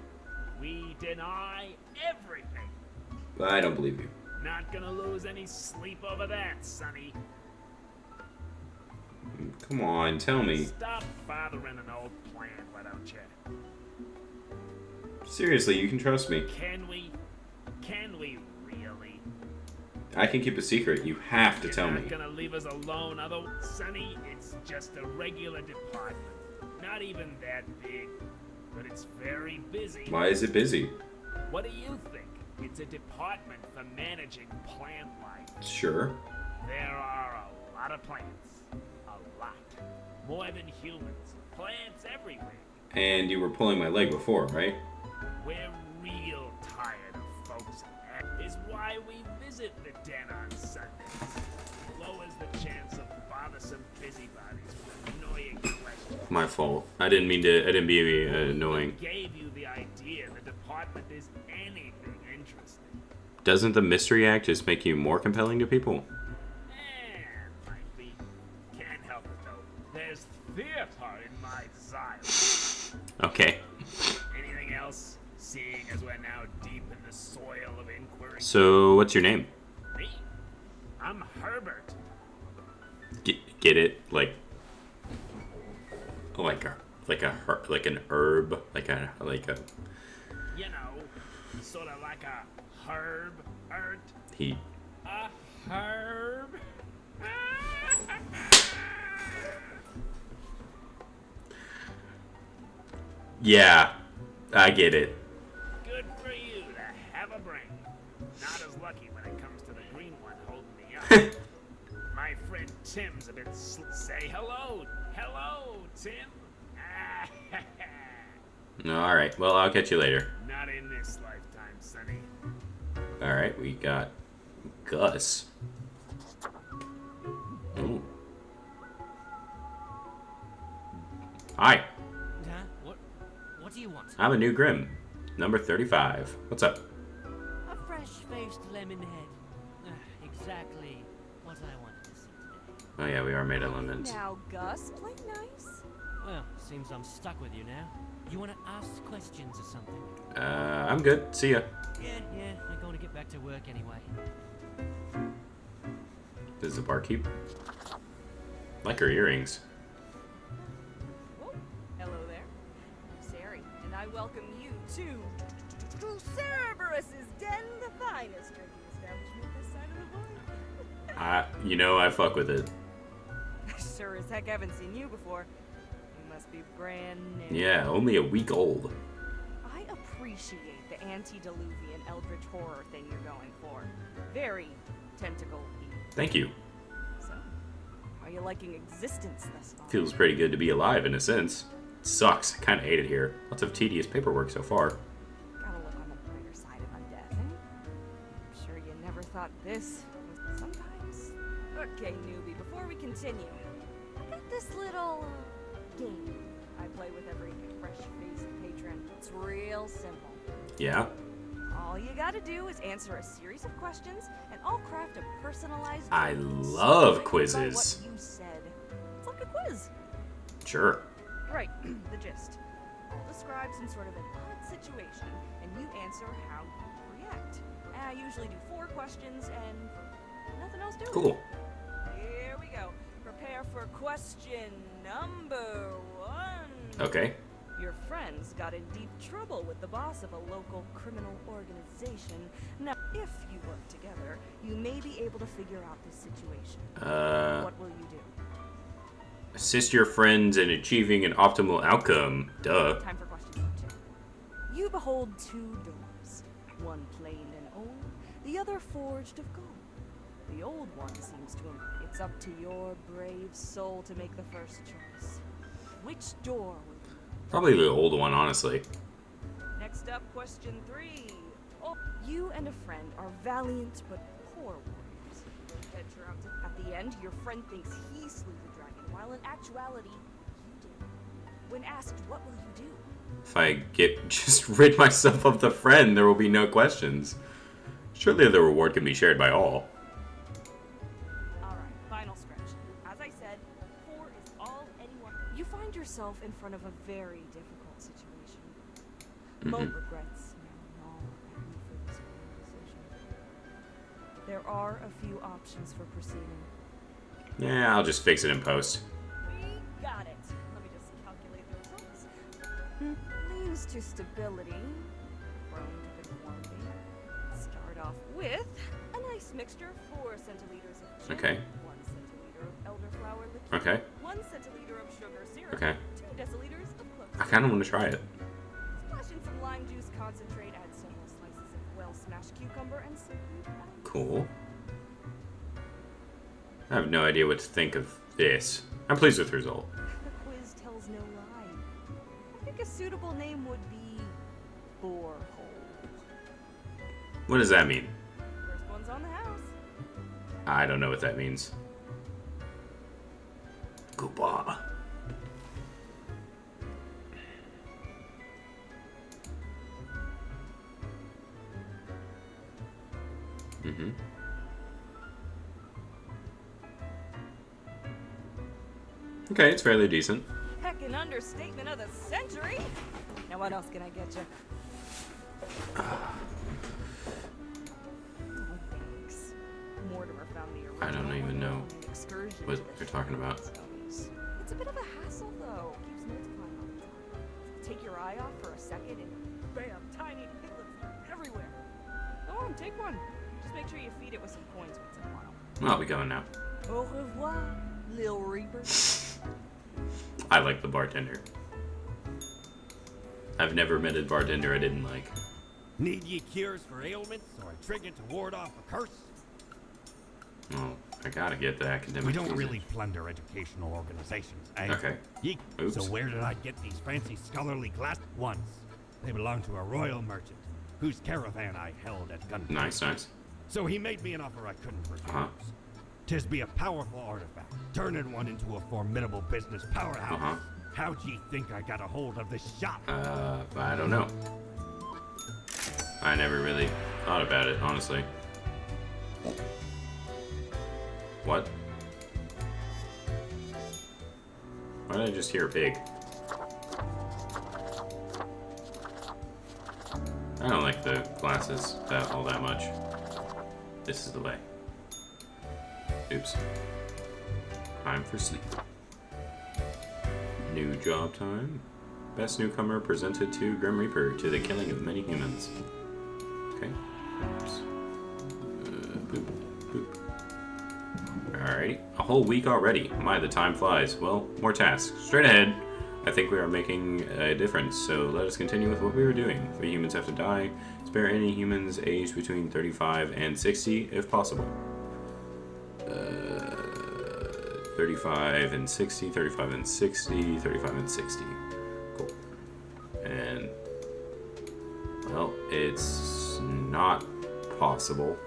We deny everything. I don't believe you. Not gonna lose any sleep over that, Sonny. Come on, tell me. Stop bothering an old plant, why don't you? Seriously, you can trust me. Can we? Can we really? I can keep a secret. You have to You're tell not me. gonna leave us alone, otherwise, Sonny, it's just a regular department. Not even that big, but it's very busy. Why is it busy? What do you think? It's a department for managing plant life. Sure. There are a lot of plants. A lot. More than humans. Plants everywhere. And you were pulling my leg before, right? We're real tired of folks. Is why we visit the den on Sundays. Lowers the chance of bothersome busybodies with annoying questions. My fault. I didn't be annoying. Gave you the idea the department is anything interesting. Doesn't the Mystery Act just make you more compelling to people? Might be. Can't help it though. There's theater in my desire. Okay. Anything else? Seeing as we're now deep in the soil of inquiry. So, what's your name? Me? I'm Herbert. Get it? Like an herb, like a. You know, sort of like a herb. He. A herb. Yeah, I get it. Good for you to have a brain. Not as lucky when it comes to the green one holding me up. My friend Tim's a bit say hello. Hello, Tim. All right. Well, I'll catch you later. Not in this lifetime, Sonny. All right. We got Gus. Ooh. Hi. Huh? What do you want? I'm a new Grim, number 35. What's up? A fresh-faced lemon head. Exactly what I wanted to see today. Oh yeah, we are made of lemons. Now, Gus, play nice. Well, seems I'm stuck with you now. You want to ask questions or something? I'm good. See ya. Yeah, I'm going to get back to work anyway. This is the barkeep. Like her earrings. Oh, hello there. I'm Sari, and I welcome you to Cerberus's Den, the finest drinking establishment this side of the world. I fuck with it. Sure as heck haven't seen you before. You must be brand new. Yeah, only a week old. I appreciate the antediluvian eldritch horror thing you're going for. Very tentacle-y. Thank you. So, are you liking existence thus far? Feels pretty good to be alive in a sense. It sucks. I kind of hate it here. Lots of tedious paperwork so far. Gotta look on the brighter side of undeath, eh? I'm sure you never thought this was sometimes. Okay, newbie, before we continue, I got this little game I play with every fresh-faced patron. It's real simple. Yeah? All you gotta do is answer a series of questions, and I'll craft a personalized I game love straight by quizzes. What you said. It's like a quiz. Sure. Right, the gist. I'll describe some sort of an odd situation, and you answer how you react. I usually do 4 questions and nothing else to it. Cool. Here we go. Prepare for question number 1. Okay. Your friends got in deep trouble with the boss of a local criminal organization. Now, if you work together, you may be able to figure out this situation. What will you do? Assist your friends in achieving an optimal outcome. Duh. Time for question number 2. You behold 2 doors. One planed and old, the other forged of gold. The old one seems to him. It's up to your brave soul to make the first choice. Which door will you? Probably the old one, honestly. Next up, question 3. Oh, you and a friend are valiant but poor warriors. Venture out to... At the end, your friend thinks he slew the dragon, while in actuality, you did. When asked, what will you do? If I just rid myself of the friend, there will be no questions. Surely the reward can be shared by all. Alright, final stretch. As I said, 4 is all anyone... You find yourself in front of a very difficult situation. No regrets, no agony for this decision. There are a few options for proceeding. Yeah, I'll just fix it in post. We got it. Let me just calculate the results. Leans to stability, prone to conformity. Start off with a nice mixture: 4 centiliters of gin, Okay. 1 centiliter of elderflower liqueur, Okay. 1 centiliter of sugar syrup, Okay. 2 deciliters of clove I syrup. kind of want to try it. Splash in some lime juice concentrate, add several slices of well-smashed cucumber, and simply balance. Cool. I have no idea what to think of this. I'm pleased with the result. The quiz tells no lie. I think a suitable name would be Borehole. What does that mean? First one's on the house. I don't know what that means. Goodbye. Mm-hmm. Okay, it's fairly decent. Heck, an understatement of the century. Now what else can I get you? Oh, thanks. Mortimer found the original. I don't even know on an excursion what to the you're talking about. Zones. It's a bit of a hassle, though. Keeps multiplying all the time. Take your eye off for a second and bam, tiny piglets everywhere. Go on, take one. Just make sure you feed it with some coins once in a while. Well, we going now. Au revoir, Lil Reaper. I like the bartender. I've never met a bartender I didn't like. Need ye cures for ailments or a trigger to ward off a curse? Well, I gotta get the academic. We don't visa. really plunder educational organizations, eh? Okay. Yeek. Oops. So where did I get these fancy scholarly glass? Once. They belonged to a royal merchant, whose caravan I held at gunpoint. Nice, nice. So he made me an offer I couldn't refuse. Uh-huh. 'Tis be a powerful artifact, turning one into a formidable business powerhouse. Uh-huh. How'd ye think I got a hold of this shop? I don't know. I never really thought about it, honestly. What? Why did I just hear a pig? I don't like the glasses all that much. This is the way. Oops. Time for sleep. New job time. Best newcomer presented to Grim Reaper to the killing of many humans. Okay. Oops. Boop. Boop. Alrighty. A whole week already. My, the time flies. Well, more tasks. Straight ahead. I think we are making a difference, so let us continue with what we were doing. 3 humans have to die. Spare any humans aged between 35 and 60, if possible. 35 and 60, 35 and 60, 35 and 60. Cool. And, well, it's not possible.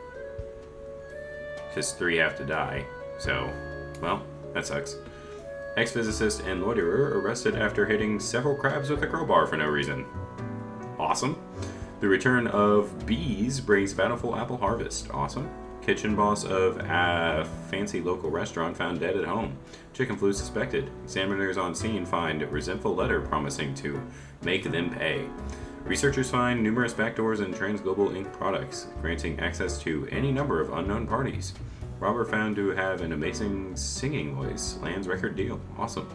Because 3 have to die. So, well, that sucks. Ex-physicist and loiterer arrested after hitting several crabs with a crowbar for no reason. Awesome. The return of bees brings bountiful apple harvest. Awesome. Kitchen boss of a fancy local restaurant found dead at home. Chicken flu suspected. Examiners on scene find resentful letter promising to make them pay. Researchers find numerous backdoors in Transglobal Inc. products, granting access to any number of unknown parties. Robber found to have an amazing singing voice. Lands record deal. Awesome.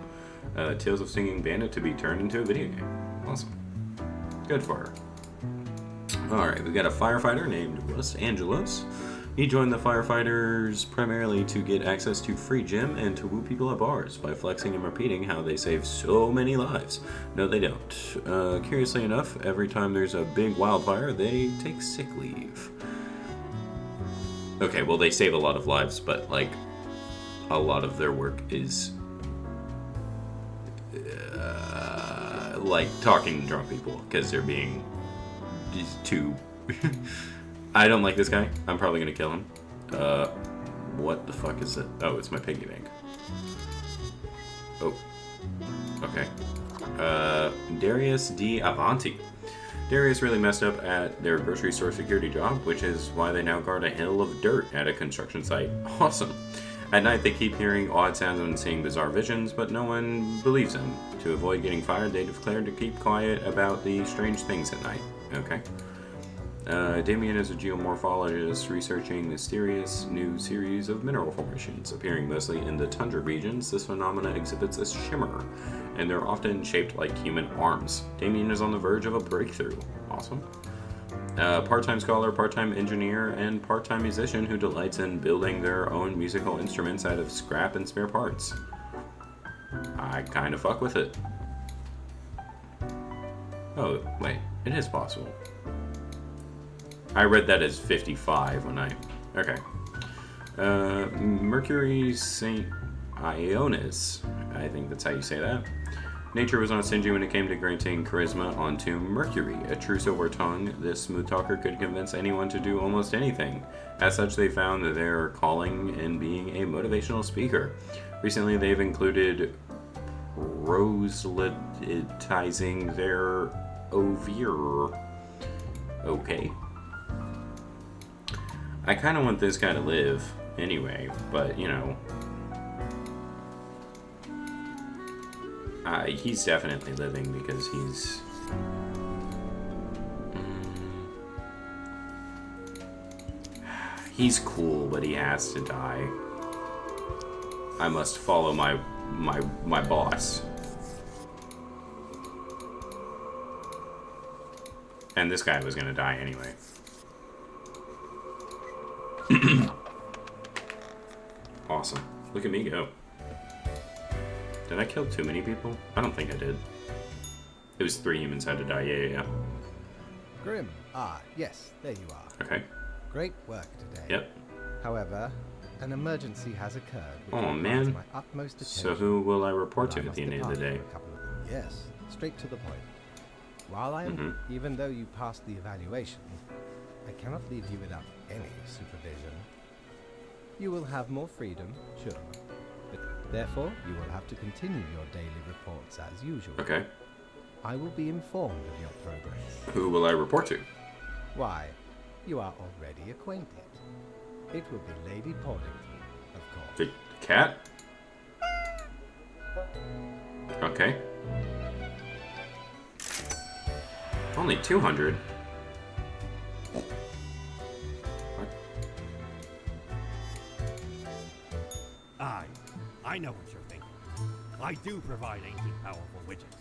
Tales of Singing Bandit to be turned into a video game. Awesome. Good for her. Alright, we got a firefighter named Los Angeles. He joined the firefighters primarily to get access to free gym and to woo people at bars by flexing and repeating how they save so many lives. No, they don't. Curiously enough, every time there's a big wildfire, they take sick leave. Okay, well, they save a lot of lives, but, like, a lot of their work is, like, talking to drunk people, because they're being just too... I don't like this guy. I'm probably gonna kill him. What the fuck is it? Oh, it's my piggy bank. Oh. Okay. Darius D. Avanti. Darius really messed up at their grocery store security job, which is why they now guard a hill of dirt at a construction site. Awesome. At night, they keep hearing odd sounds and seeing bizarre visions, but no one believes them. To avoid getting fired, they declared to keep quiet about the strange things at night. Okay. Damien is a geomorphologist researching a mysterious new series of mineral formations. Appearing mostly in the tundra regions, this phenomena exhibits a shimmer, and they're often shaped like human arms. Damien is on the verge of a breakthrough. Awesome. Part-time scholar, part-time engineer, and part-time musician who delights in building their own musical instruments out of scrap and spare parts. I kind of fuck with it. Oh, wait. It is possible. I read that as 55 when I... Okay. Mercury St. Ionis. I think that's how you say that. Nature was not stingy when it came to granting charisma onto Mercury. A true silver tongue, this smooth talker could convince anyone to do almost anything. As such, they found their calling in being a motivational speaker. Recently, they've included proselytizing their oeuvre. Okay. I kind of want this guy to live anyway, but, you know. He's definitely living because he's... He's cool, but he has to die. I must follow my boss. And this guy was gonna die anyway. Awesome. Look at me go. Did I kill too many people? I don't think I did. It was 3 humans had to die. Yeah. Grim. Ah, yes, there you are. Okay. Great work today. Yep. However, an emergency has occurred. Which Oh, requires man. My utmost attention. So who will I report to I at must the end of the depart day? for a couple of them. Yes, straight to the point. While I am, even though you passed the evaluation, I cannot leave you without any supervision. You will have more freedom, sure. But therefore, you will have to continue your daily reports as usual. Okay. I will be informed of your progress. Who will I report to? Why, you are already acquainted. It will be Lady Portington, of course. The cat? Okay. Only 200. What? I know what you're thinking. I do provide ancient powerful widgets.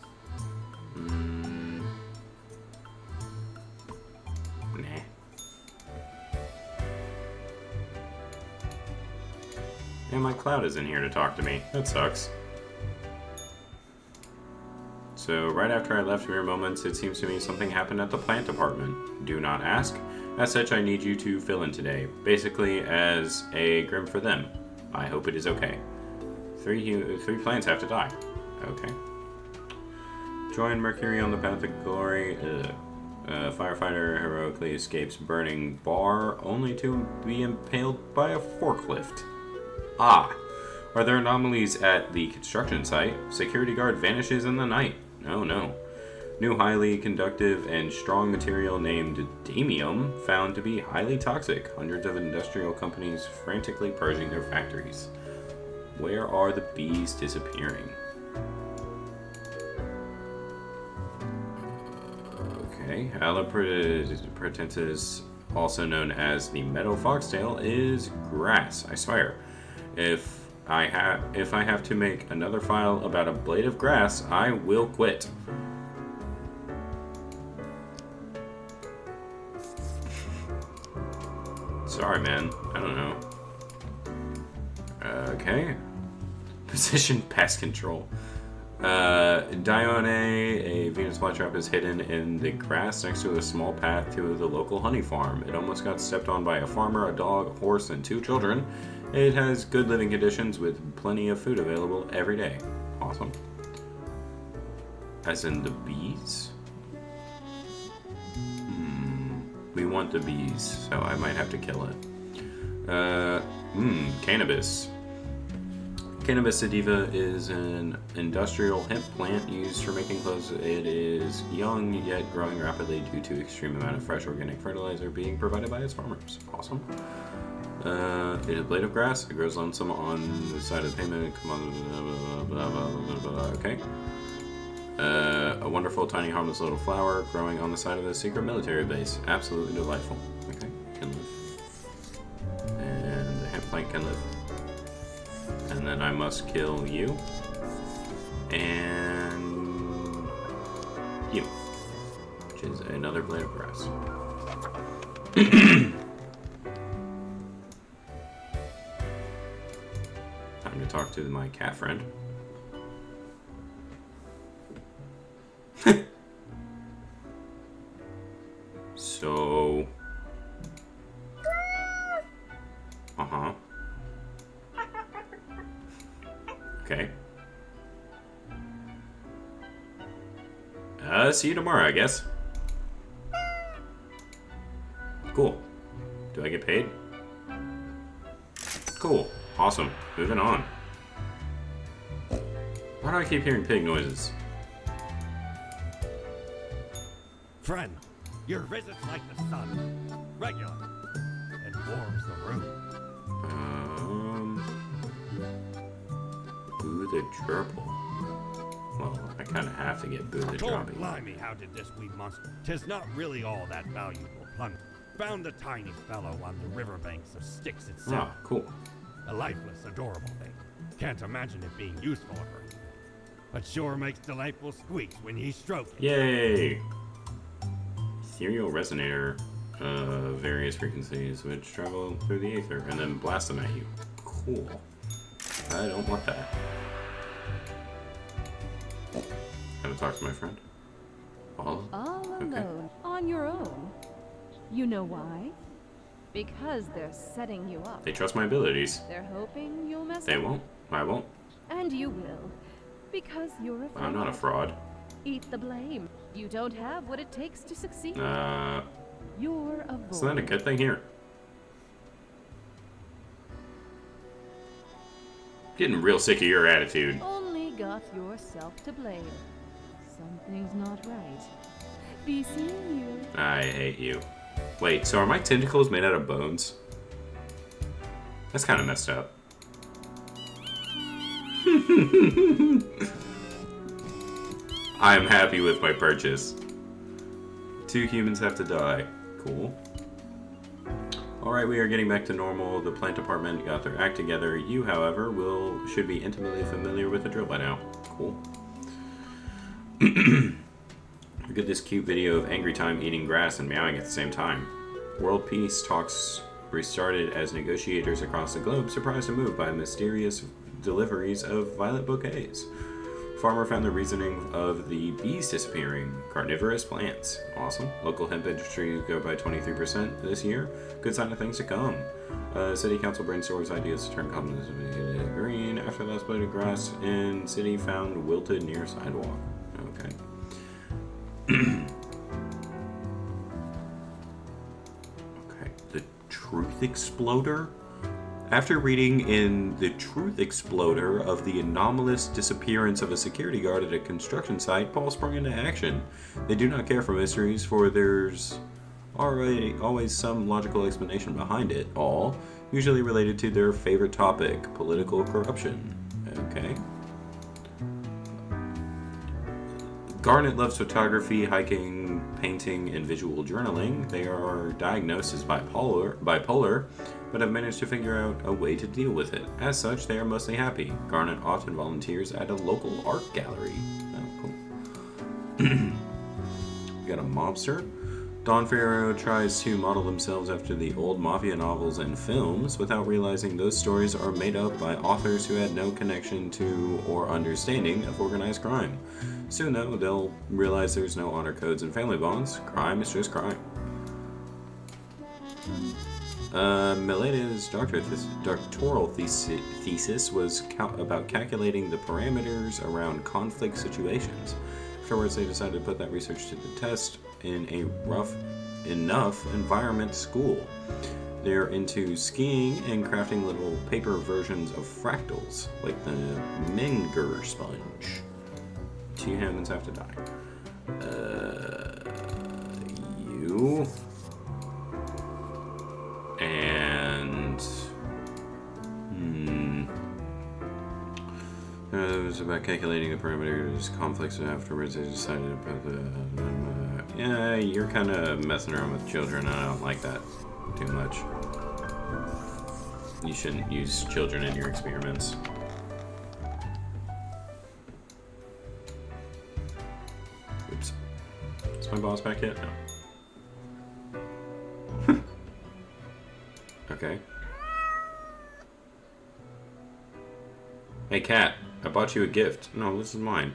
Nah. And my cloud isn't here to talk to me. That sucks. So, right after I left Mere Moments, it seems to me something happened at the plant department. Do not ask. As such, I need you to fill in today. Basically, as a grim for them. I hope it is okay. 3 plants have to die. Okay. Join Mercury on the path of glory. Firefighter heroically escapes burning bar, only to be impaled by a forklift. Ah. Are there anomalies at the construction site? Security guard vanishes in the night. Oh no. New highly conductive and strong material named damium found to be highly toxic. Hundreds of industrial companies frantically purging their factories. Where are the bees disappearing? Okay, Allopretensis, also known as the meadow foxtail, is grass. I swear. If I have to make another file about a blade of grass, I will quit. Sorry, man. I don't know. Okay. Position pest control. Dione, a Venus flytrap, is hidden in the grass next to a small path to the local honey farm. It almost got stepped on by a farmer, a dog, a horse, and 2 children. It has good living conditions with plenty of food available every day. Awesome. As in the bees? We want the bees, so I might have to kill it. Cannabis. Cannabis sativa is an industrial hemp plant used for making clothes. It is young yet growing rapidly due to extreme amount of fresh organic fertilizer being provided by its farmers. Awesome. It is a blade of grass. It grows lonesome on the side of the pavement. Come on, blah, blah, blah, blah, blah. Okay. A wonderful, tiny, harmless little flower growing on the side of a secret military base. Absolutely delightful. Okay, can live. And the hemp plant can live. And then I must kill you. And you. Which is another blade of grass. Time to talk to my cat friend. So... Uh-huh. Okay. See you tomorrow, I guess. Cool. Do I get paid? Cool. Awesome. Moving on. Why do I keep hearing pig noises? Friend, your visit's like the sun. Regular. It warms the room. Boo the gerbil. Well, I kind of have to get Boo the Lord Droppy. blimey, how did this wee monster? 'Tis not really all that valuable plunder. Found the tiny fellow on the riverbanks of Styx itself. Ah, cool. A lifeless, adorable thing. Can't imagine it being useful of her. But sure makes delightful squeaks when ye stroke it. Yay! Ethereal resonator of various frequencies which travel through the ether and then blast them at you. Cool. I don't want that. Haven't talked to my friend. All alone, on your own. You know why? Because they're setting you up. They trust my abilities. They're hoping you'll mess They up. won't. I won't. And you will. Because you're a fraud. I'm not a fraud. Eat the blame. You don't have what it takes to succeed. Isn't You're a void. that a good thing here? Getting real sick of your attitude. Only got yourself to blame. Something's not right. Be seeing you. I hate you. Wait, so are my tentacles made out of bones? That's kind of messed up. I am happy with my purchase. 2 humans have to die. Cool. Alright, we are getting back to normal. The plant department got their act together. You, however, should be intimately familiar with the drill by now. Cool. Look at this cute video of Angry Time eating grass and meowing at the same time. World peace talks restarted as negotiators across the globe surprised and moved by mysterious deliveries of violet bouquets. Farmer found the reasoning of the bees disappearing. Carnivorous plants. Awesome. Local hemp industry go by 23% this year. Good sign of things to come. City council brainstorms ideas to turn commons green. After last blade of grass in city found wilted near sidewalk. Okay. Okay. The Truth Exploder? After reading in The Truth Exploder of the anomalous disappearance of a security guard at a construction site, Paul sprung into action. They do not care for mysteries, for there's always some logical explanation behind it all, usually related to their favorite topic, political corruption. Okay. Garnet loves photography, hiking, painting, and visual journaling. They are diagnosed as bipolar, but have managed to figure out a way to deal with it. As such, they are mostly happy. Garnet often volunteers at a local art gallery. Oh, cool. We got a mobster. Don Farrow tries to model themselves after the old mafia novels and films without realizing those stories are made up by authors who had no connection to or understanding of organized crime. Soon, though, they'll realize there's no honor codes and family bonds. Crime is just crime. Milena's doctoral thesis was about calculating the parameters around conflict situations. Afterwards, they decided to put that research to the test in a rough enough environment school. They're into skiing and crafting little paper versions of fractals, like the Menger sponge. 2 humans have to die. You... And... it was about calculating the parameters, conflicts, and afterwards they decided to put the... yeah, you're kind of messing around with children, and I don't like that too much. You shouldn't use children in your experiments. Oops. Is my boss back yet? No. Okay. Hey, cat. I bought you a gift. No, this is mine.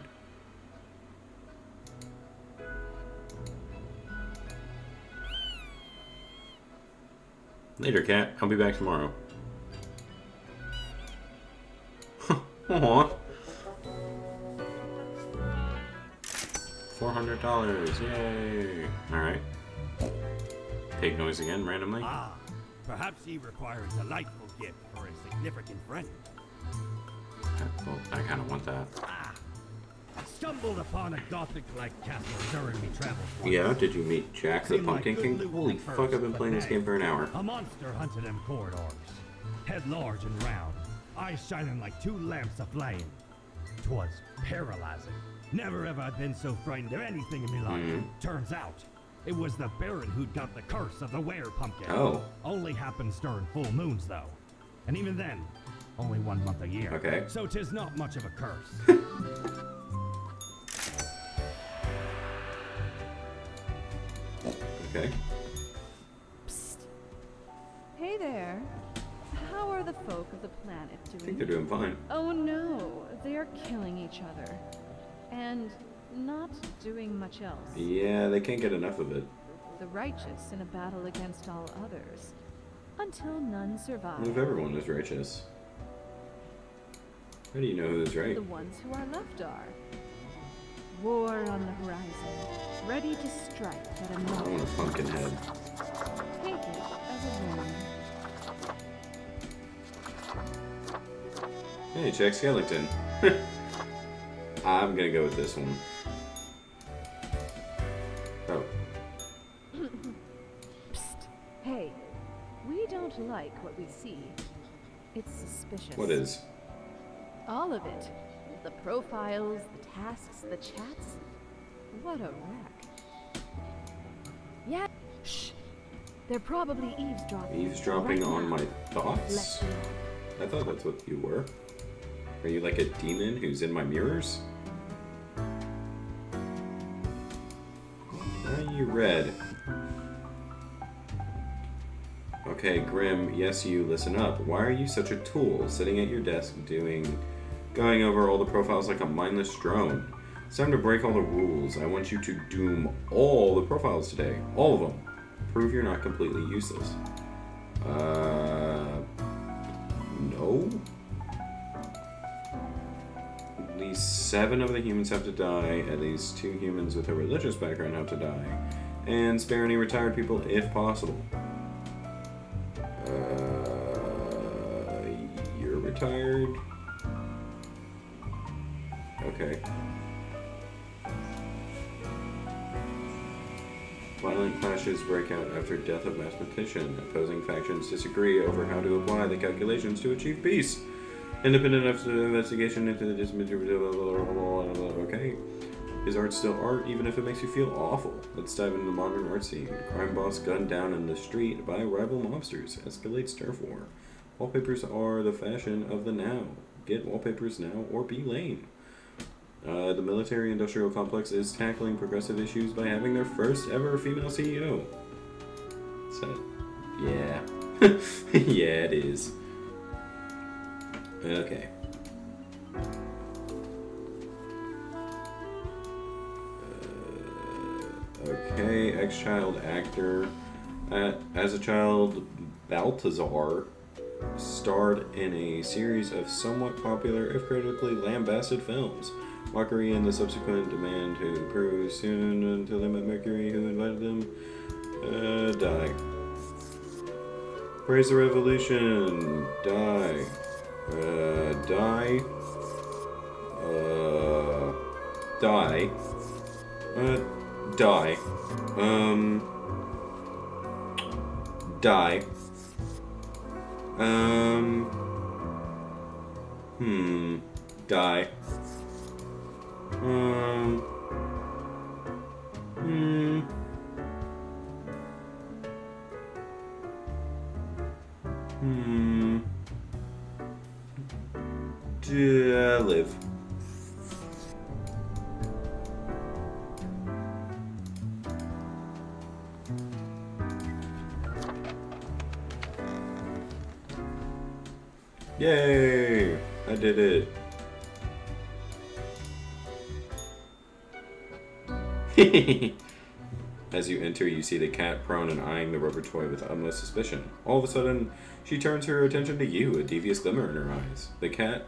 Later, cat. I'll be back tomorrow. Aww. $400. Yay. Alright. Pig noise again, randomly. Ah, perhaps he requires a delightful gift for a significant friend. Well, I kind of want that. Ah, I stumbled upon a Gothic-like castle during me travels. once. Yeah, did you meet Jack the Seemed like Pumpkin good King? loot Holy at fuck, first, I've been but playing this hey, game for an hour. A monster hunted them corridors. Head large and round, eyes shining like 2 lamps aflame. 'Twas paralyzing. Never have I been so frightened of anything in my life. Turns out, it was the Baron who'd got the curse of the were-pumpkin. Oh. Only happens during full moons, though. And even then, only 1 month a year. Okay. So 'tis not much of a curse. Okay. Hey there. How are the folk of the planet I think doing? they're doing fine. Oh no, they are killing each other. And not doing much else. Yeah, they can't get enough of it. The righteous in a battle against all others. Until none survive. If everyone is righteous. How do you know who's right? The ones who are left are. War on the horizon. Ready to strike at a I want moment. a pumpkin head. Take it as a warning. Hey, Jack Skellington. I'm gonna go with this one. Oh. Psst. Hey, we don't like what we see. It's suspicious. What is? All of it. The profiles, the tasks, the chats. What a wreck. Yeah. Shh. They're probably eavesdropping. Eavesdropping right on now. my Let's thoughts? be on. I thought that's what you were. Are you like a demon who's in my mirrors? Why are you red? Okay, Grim, yes you, listen up. Why are you such a tool, sitting at your desk going over all the profiles like a mindless drone? It's time to break all the rules. I want you to doom all the profiles today. All of them. Prove you're not completely useless. No? At least 7 of the humans have to die. At least 2 humans with a religious background have to die. And spare any retired people if possible. You're retired? Okay. Violent clashes break out after death of mathematician. Opposing factions disagree over how to apply the calculations to achieve peace. Independent investigation into the okay. Is art still art, even if it makes you feel awful? Let's dive into the modern art scene. Crime boss gunned down in the street by rival mobsters. Escalates turf war. Wallpapers are the fashion of the now. Get wallpapers now or be lame. The military-industrial complex is tackling progressive issues by having their first ever female CEO. So, yeah. Yeah, it is. Okay. Okay, ex-child actor. As a child, Balthazar starred in a series of somewhat popular, if critically lambasted films. Mockery and the subsequent demand to prove soon until they met Mercury, who invited them, die. Praise the Revolution, die. Die. Die. Die. Die. Die. Live. Yay! I did it. As you enter, you see the cat prone and eyeing the rubber toy with utmost suspicion. All of a sudden, she turns her attention to you, a devious glimmer in her eyes. The cat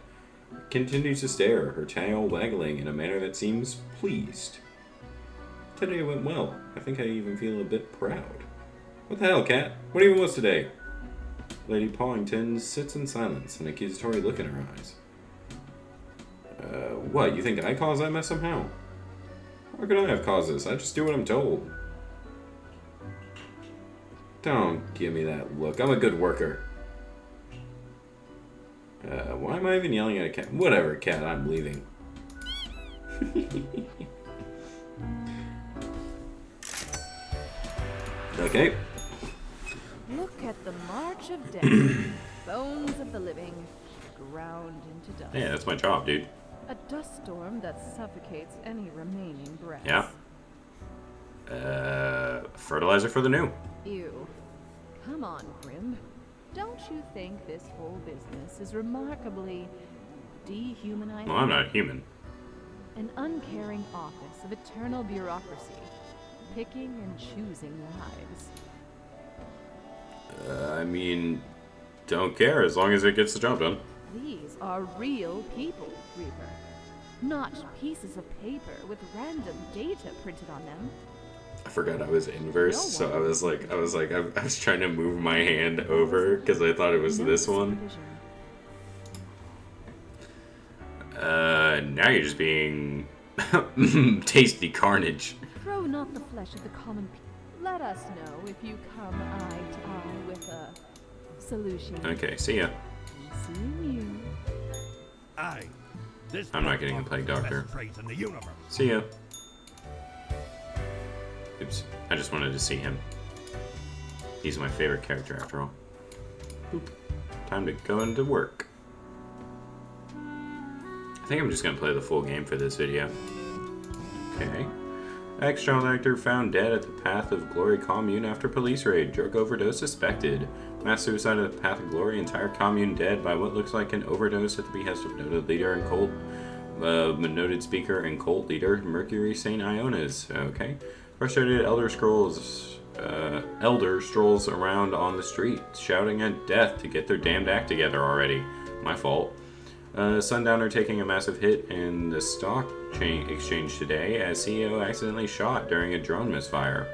continues to stare, her tail waggling in a manner that seems pleased. Today went well. I think I even feel a bit proud. What the hell, cat? What even was today? Lady Pawington sits in silence, an accusatory look in her eyes. What, you think I caused that mess somehow? How could I have caused this? I just do what I'm told. Don't give me that look. I'm a good worker. Why am I even yelling at a cat? Whatever, cat, I'm leaving. Okay. Look at the march of death. Bones of the living, ground into dust. Yeah, that's my job, dude. A dust storm that suffocates any remaining breath. Yeah. Fertilizer for the new. Ew. Come on, Grim. Don't you think this whole business is remarkably dehumanizing? Well, I'm not human. An uncaring office of eternal bureaucracy, picking and choosing lives. I mean, don't care as long as it gets the job done. These are real people, Reaper. Not pieces of paper with random data printed on them. I forgot I was inverse, so I was trying to move my hand over because I thought it was this one. Now you're just being tasty carnage. Throw not the flesh of the common people. Let us know if you come eye to eye with a solution. Okay, see ya. Seeing you. Aye. This I'm not getting a plague doctor. best traits in the universe. See ya. Oops, I just wanted to see him. He's my favorite character after all. Boop. Time to go into work. I think I'm just gonna play the full game for this video. Okay. Ex-child actor found dead at the Path of Glory commune after police raid. Drug overdose suspected. Mass suicide at the Path of Glory. Entire commune dead by what looks like an overdose at the behest of noted leader and cult, noted speaker and cult leader Mercury St. Ionas. Okay. Frustrated elder strolls around on the street, shouting at death to get their damned act together already. My fault. Sundowner taking a massive hit in the stock exchange today as CEO accidentally shot during a drone misfire.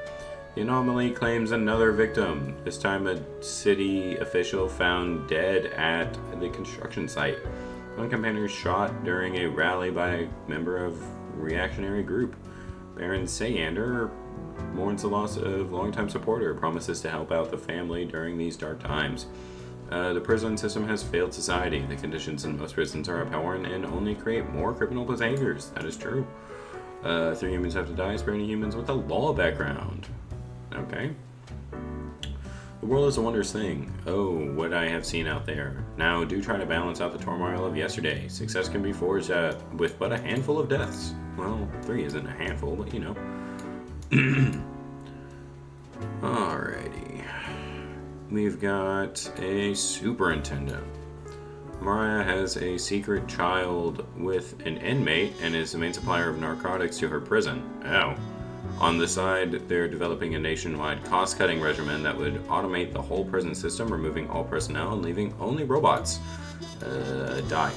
The anomaly claims another victim, this time a city official found dead at the construction site. One companion shot during a rally by a member of reactionary group. Baron Sayander mourns the loss of longtime supporter, promises to help out the family during these dark times. The prison system has failed society. The conditions in most prisons are abhorrent and only create more criminal behaviors. That is true. 3 humans have to die, sparing humans with a law background. Okay. The world is a wondrous thing. Oh, what I have seen out there. Now, do try to balance out the turmoil of yesterday. Success can be forged with but a handful of deaths. Well, 3 isn't a handful, but you know. Alrighty. We've got a superintendent. Mariah has a secret child with an inmate and is the main supplier of narcotics to her prison. Oh. On the side, they're developing a nationwide cost-cutting regimen that would automate the whole prison system, removing all personnel and leaving only robots. Die.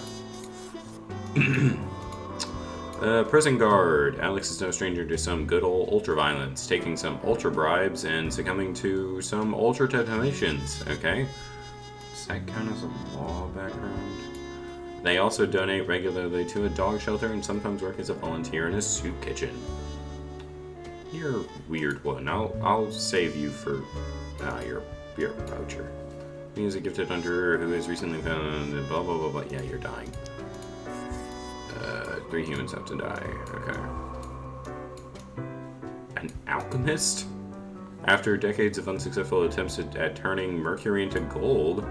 Prison guard. Alex is no stranger to some good old ultra-violence, taking some ultra-bribes and succumbing to some ultra-detonations. Okay. Does that count as a law background? They also donate regularly to a dog shelter and sometimes work as a volunteer in a soup kitchen. You're a weird one. I'll save you for... you're a poacher. He is a gifted hunter who has recently found... blah, blah, blah, blah. Yeah, you're dying. 3 humans have to die. Okay. An alchemist? After decades of unsuccessful attempts at turning mercury into gold,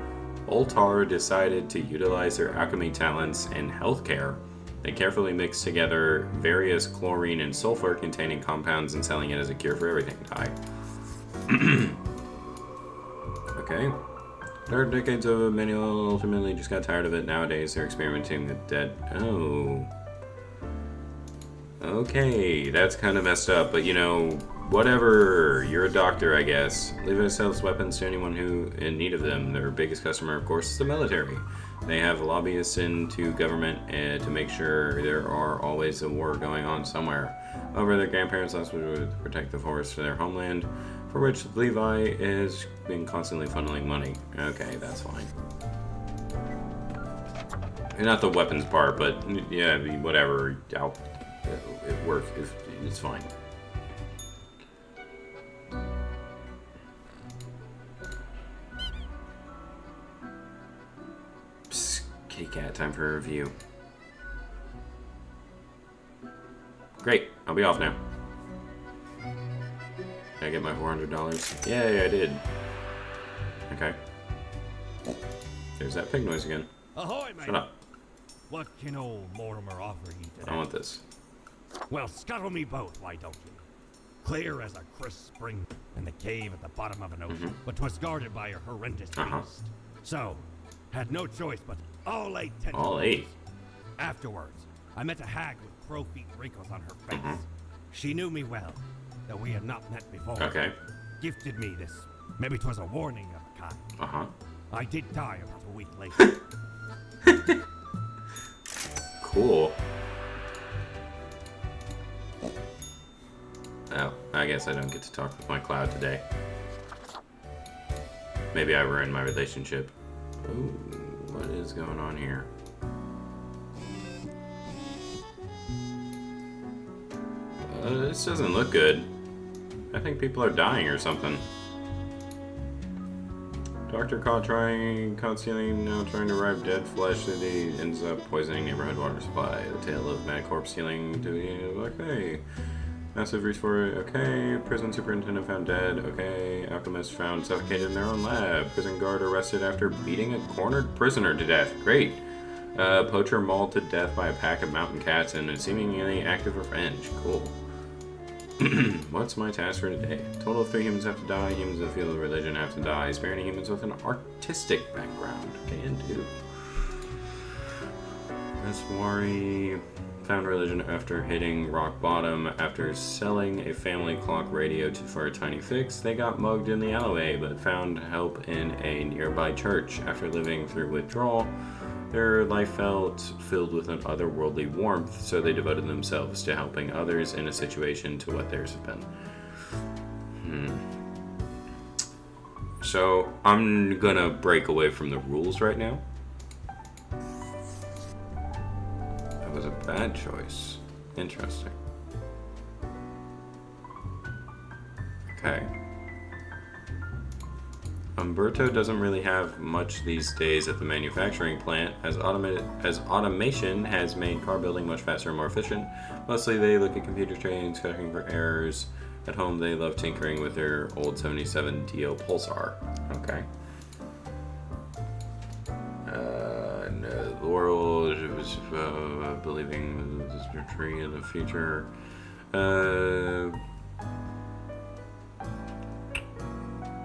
Ultar decided to utilize their alchemy talents in healthcare. They carefully mixed together various chlorine and sulfur containing compounds and selling it as a cure for everything. Die. Okay. After decades of manual, ultimately just got tired of it. Nowadays, they're experimenting with dead. Oh. Okay, that's kind of messed up, but you know, whatever. You're a doctor, I guess. Levi sells weapons to anyone who in need of them. Their biggest customer, of course, is the military. They have lobbyists into government to make sure there are always a war going on somewhere. However, their grandparents last would protect the forest for their homeland, for which Levi has been constantly funneling money. Okay, that's fine. And not the weapons part, but yeah, whatever. It works. It's fine. Psst, kitty cat, time for a review. Great, I'll be off now. Did I get my $400? Yay, I did. Okay. There's that pig noise again. Ahoy, mate! Shut up. What can old Mortimer offer you today? I want this. Well, scuttle me both, why don't you? Clear as a crisp spring in the cave at the bottom of an ocean, but 'twas guarded by a horrendous beast. So, had no choice but all 8 tentacles. All 8? Afterwards, I met a hag with crow feet wrinkles on her face. She knew me well, though we had not met before. Okay. Gifted me this. Maybe 'twas a warning of a kind. Uh-huh. I did die about a week later. Cool. Oh, I guess I don't get to talk with my cloud today. Maybe I ruined my relationship. Ooh, what is going on here? This doesn't look good. I think people are dying or something. Doctor caught stealing, now trying to arrive dead flesh that he ends up poisoning neighborhood water supply. The tale of mad corpse stealing to okay. Massive reach for it, okay. Prison superintendent found dead, okay. Alchemist found suffocated in their own lab. Prison guard arrested after beating a cornered prisoner to death. Great. Poacher mauled to death by a pack of mountain cats in a seemingly active revenge. Cool. What's my task for today? Total of 3 humans have to die. Humans in the field of religion have to die. Spare any humans with an artistic background. Can do. Miss Wari found religion after hitting rock bottom. After selling a family clock radio for a tiny fix, they got mugged in the alleyway, but found help in a nearby church. After living through withdrawal, their life felt filled with an otherworldly warmth, so they devoted themselves to helping others in a situation to what theirs had been. So, I'm gonna break away from the rules right now. That was a bad choice. Interesting. Okay. Umberto doesn't really have much these days at the manufacturing plant, as automation has made car building much faster and more efficient. Mostly they look at computer trains, checking for errors. At home, they love tinkering with their old 77 DO Pulsar. Okay. No, Laurel was believing this tree in the future.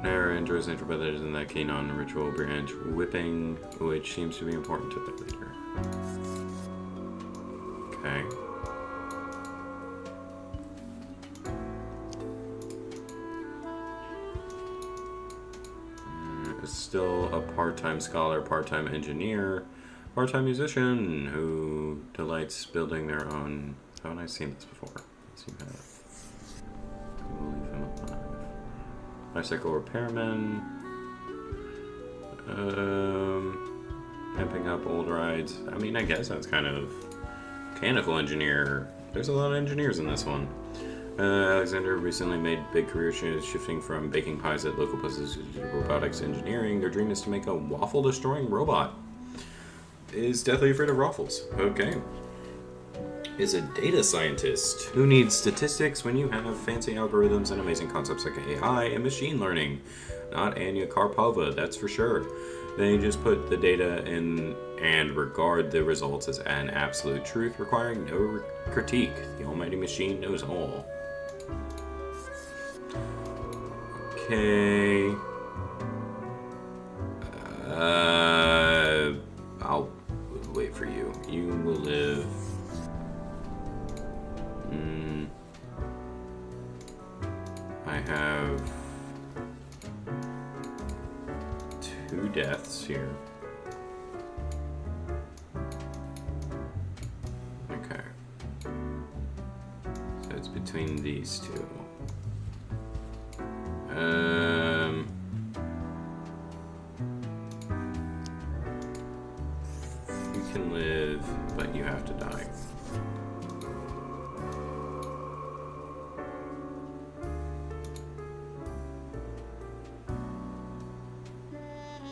Nara enjoys nature, but isn't that keen on ritual branch whipping, which seems to be important to the leader. Okay. Still a part-time scholar, part-time engineer, part-time musician who delights building their own. Haven't I seen this before? Yes, you have. We'll leave him alive. Bicycle repairman. Pimping up old rides. I mean, I guess that's kind of mechanical engineer. There's a lot of engineers in this one. Alexander recently made big career changes, shifting from baking pies at local places to robotics engineering. Their dream is to make a waffle-destroying robot. Is deathly afraid of waffles. Okay. Is a data scientist. Who needs statistics when you have fancy algorithms and amazing concepts like AI and machine learning? Not Anya Karpova, that's for sure. They just put the data in and regard the results as an absolute truth, requiring no critique. The almighty machine knows all. Okay. I'll wait for you. You will live. I have 2 deaths here. Okay. So it's between these 2. You can live, but you have to die.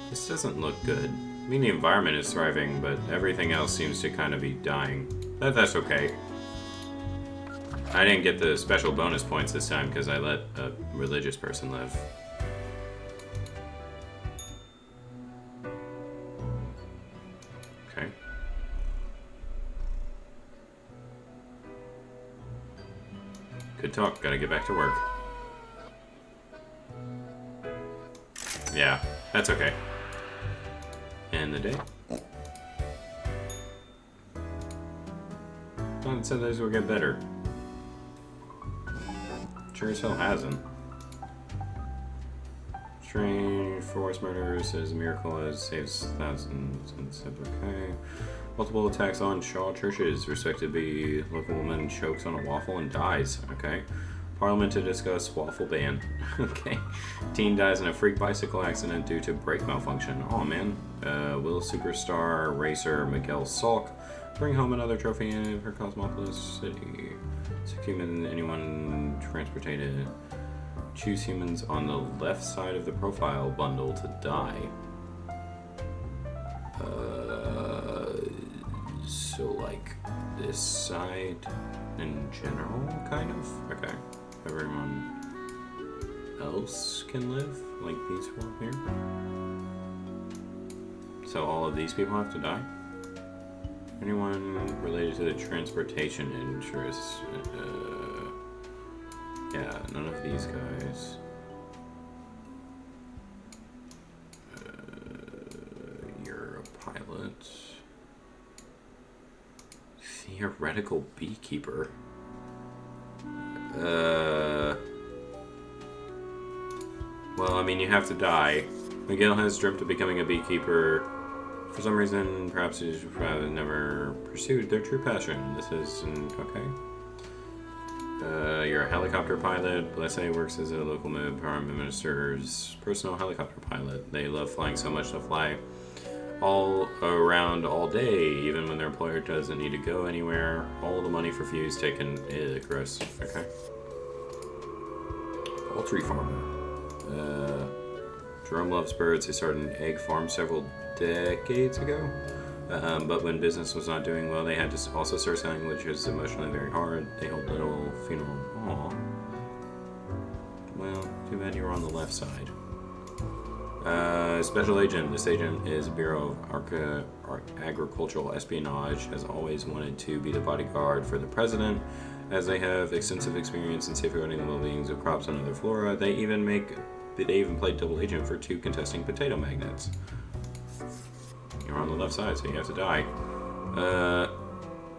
This doesn't look good. I mean, the environment is thriving, but everything else seems to kind of be dying. That's okay. I didn't get the special bonus points this time because I let a religious person live. Okay. Good talk. Gotta get back to work. Yeah, that's okay. End the day. Thought it said those will get better. Sure as hell hasn't. Strange forced murder says miracle as saves thousands and said okay. Multiple attacks on Shaw churches. Respected be local woman chokes on a waffle and dies. Okay. Parliament to discuss waffle ban. Okay. Teen dies in a freak bicycle accident due to brake malfunction. Oh man. Will superstar racer Miguel Salk bring home another trophy in her Cosmopolis city? 6 human, anyone transported. Choose humans on the left side of the profile bundle to die. So like this side in general, kind of? Okay. Everyone else can live, like these 4 here. So all of these people have to die? Anyone related to the transportation interests? Yeah, none of these guys. You're a pilot. Theoretical beekeeper. Well, I mean, you have to die. Miguel has dreamt of becoming a beekeeper. For some reason, perhaps he's never pursued their true passion. This is okay. You're a helicopter pilot. Blesse works as a local prime minister's personal helicopter pilot. They love flying so much they'll fly all around all day, even when their employer doesn't need to go anywhere. All the money for fuse taken. Gross. Okay. Poultry farmer. Jerome loves birds. He started an egg farm several decades ago. But when business was not doing well, they had to also start selling, which is emotionally very hard. They hold little funeral. Aww. and you're on the left side. Special agent. This agent is Bureau of Agricultural Espionage. Has always wanted to be the bodyguard for the president, as they have extensive experience in safeguarding the well-being of crops and other flora. They even played double agent for 2 contesting potato magnates. You're on the left side, so you have to die.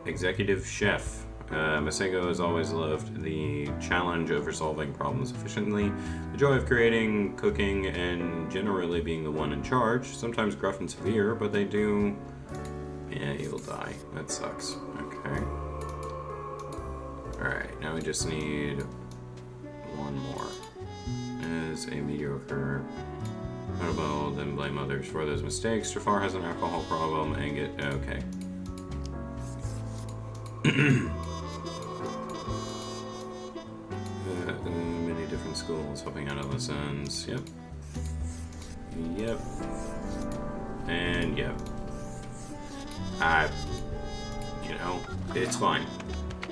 Executive chef. Masengo has always loved the challenge of resolving problems efficiently, the joy of creating, cooking, and generally being the one in charge. Sometimes gruff and severe, but they do... Yeah, you'll die. That sucks. Okay. Alright, now we just need one more. As a mediocre... Notable, then blame others for those mistakes. Jafar has an alcohol problem and get... Okay. Many different schools helping adolescents. Yep. Yep. And yep. You know, it's fine.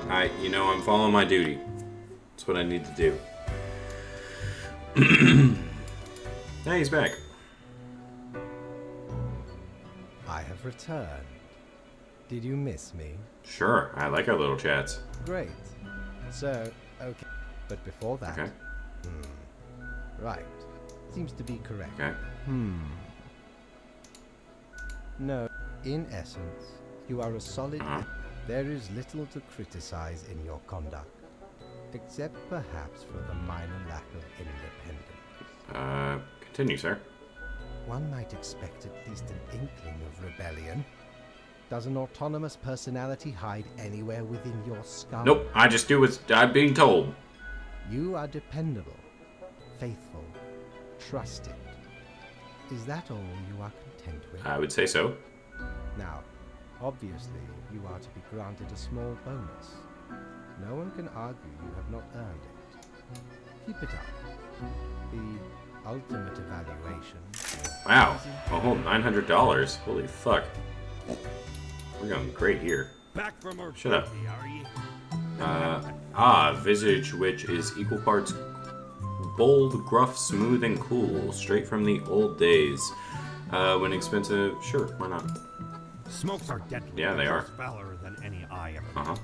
I'm following my duty. That's what I need to do. Hey, he's back. I have returned. Did you miss me? Sure, I like our little chats. Great. So, okay. But before that... Okay. Right. Seems to be correct. Okay. No. In essence, you are a solid... There is little to criticize in your conduct, except perhaps for the minor lack of independence. Continue, sir. One might expect at least an inkling of rebellion. Does an autonomous personality hide anywhere within your skull? Nope, I just do what I'm being told. You are dependable, faithful, trusted. Is that all you are content with? I would say so. Now, obviously, you are to be granted a small bonus. No one can argue you have not earned it. Keep it up. The ultimate evaluation. Wow, a whole $900. Holy fuck. We're going great here. Back from our Shut up. party, are ye? Visage, which is equal parts bold, gruff, smooth, and cool, straight from the old days. When expensive, sure, why not? Smokes are deadly. Yeah, they are. Fouler than any eye ever. Uh-huh.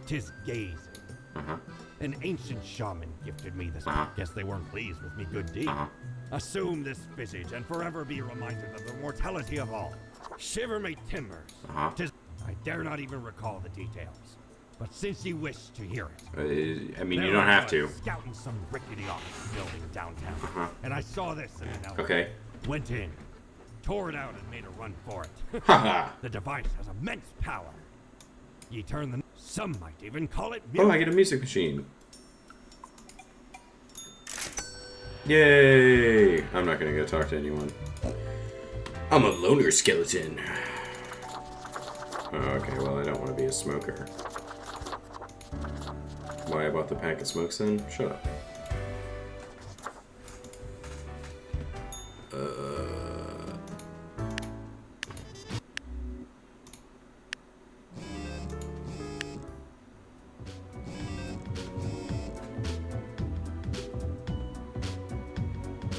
'Tis gazing. Uh-huh. An ancient shaman gifted me this. Guess they weren't pleased with me good deed. Assume this visage and forever be reminded of the mortality of all. Shiver me timbers. 'Tis. I dare not even recall the details. But since you wish to hear it, I mean, you don't have to. Scouting some rickety office building downtown, and I saw this in an elevator. Okay. Went in, tore it out, and made a run for it. Haha. The device has immense power. Ye turn the... Some might even call it Oh, I get a music machine. Yay! I'm not gonna go talk to anyone. I'm a loner skeleton. Okay, well, I don't want to be a smoker. Why I bought the pack of smokes then? Shut up.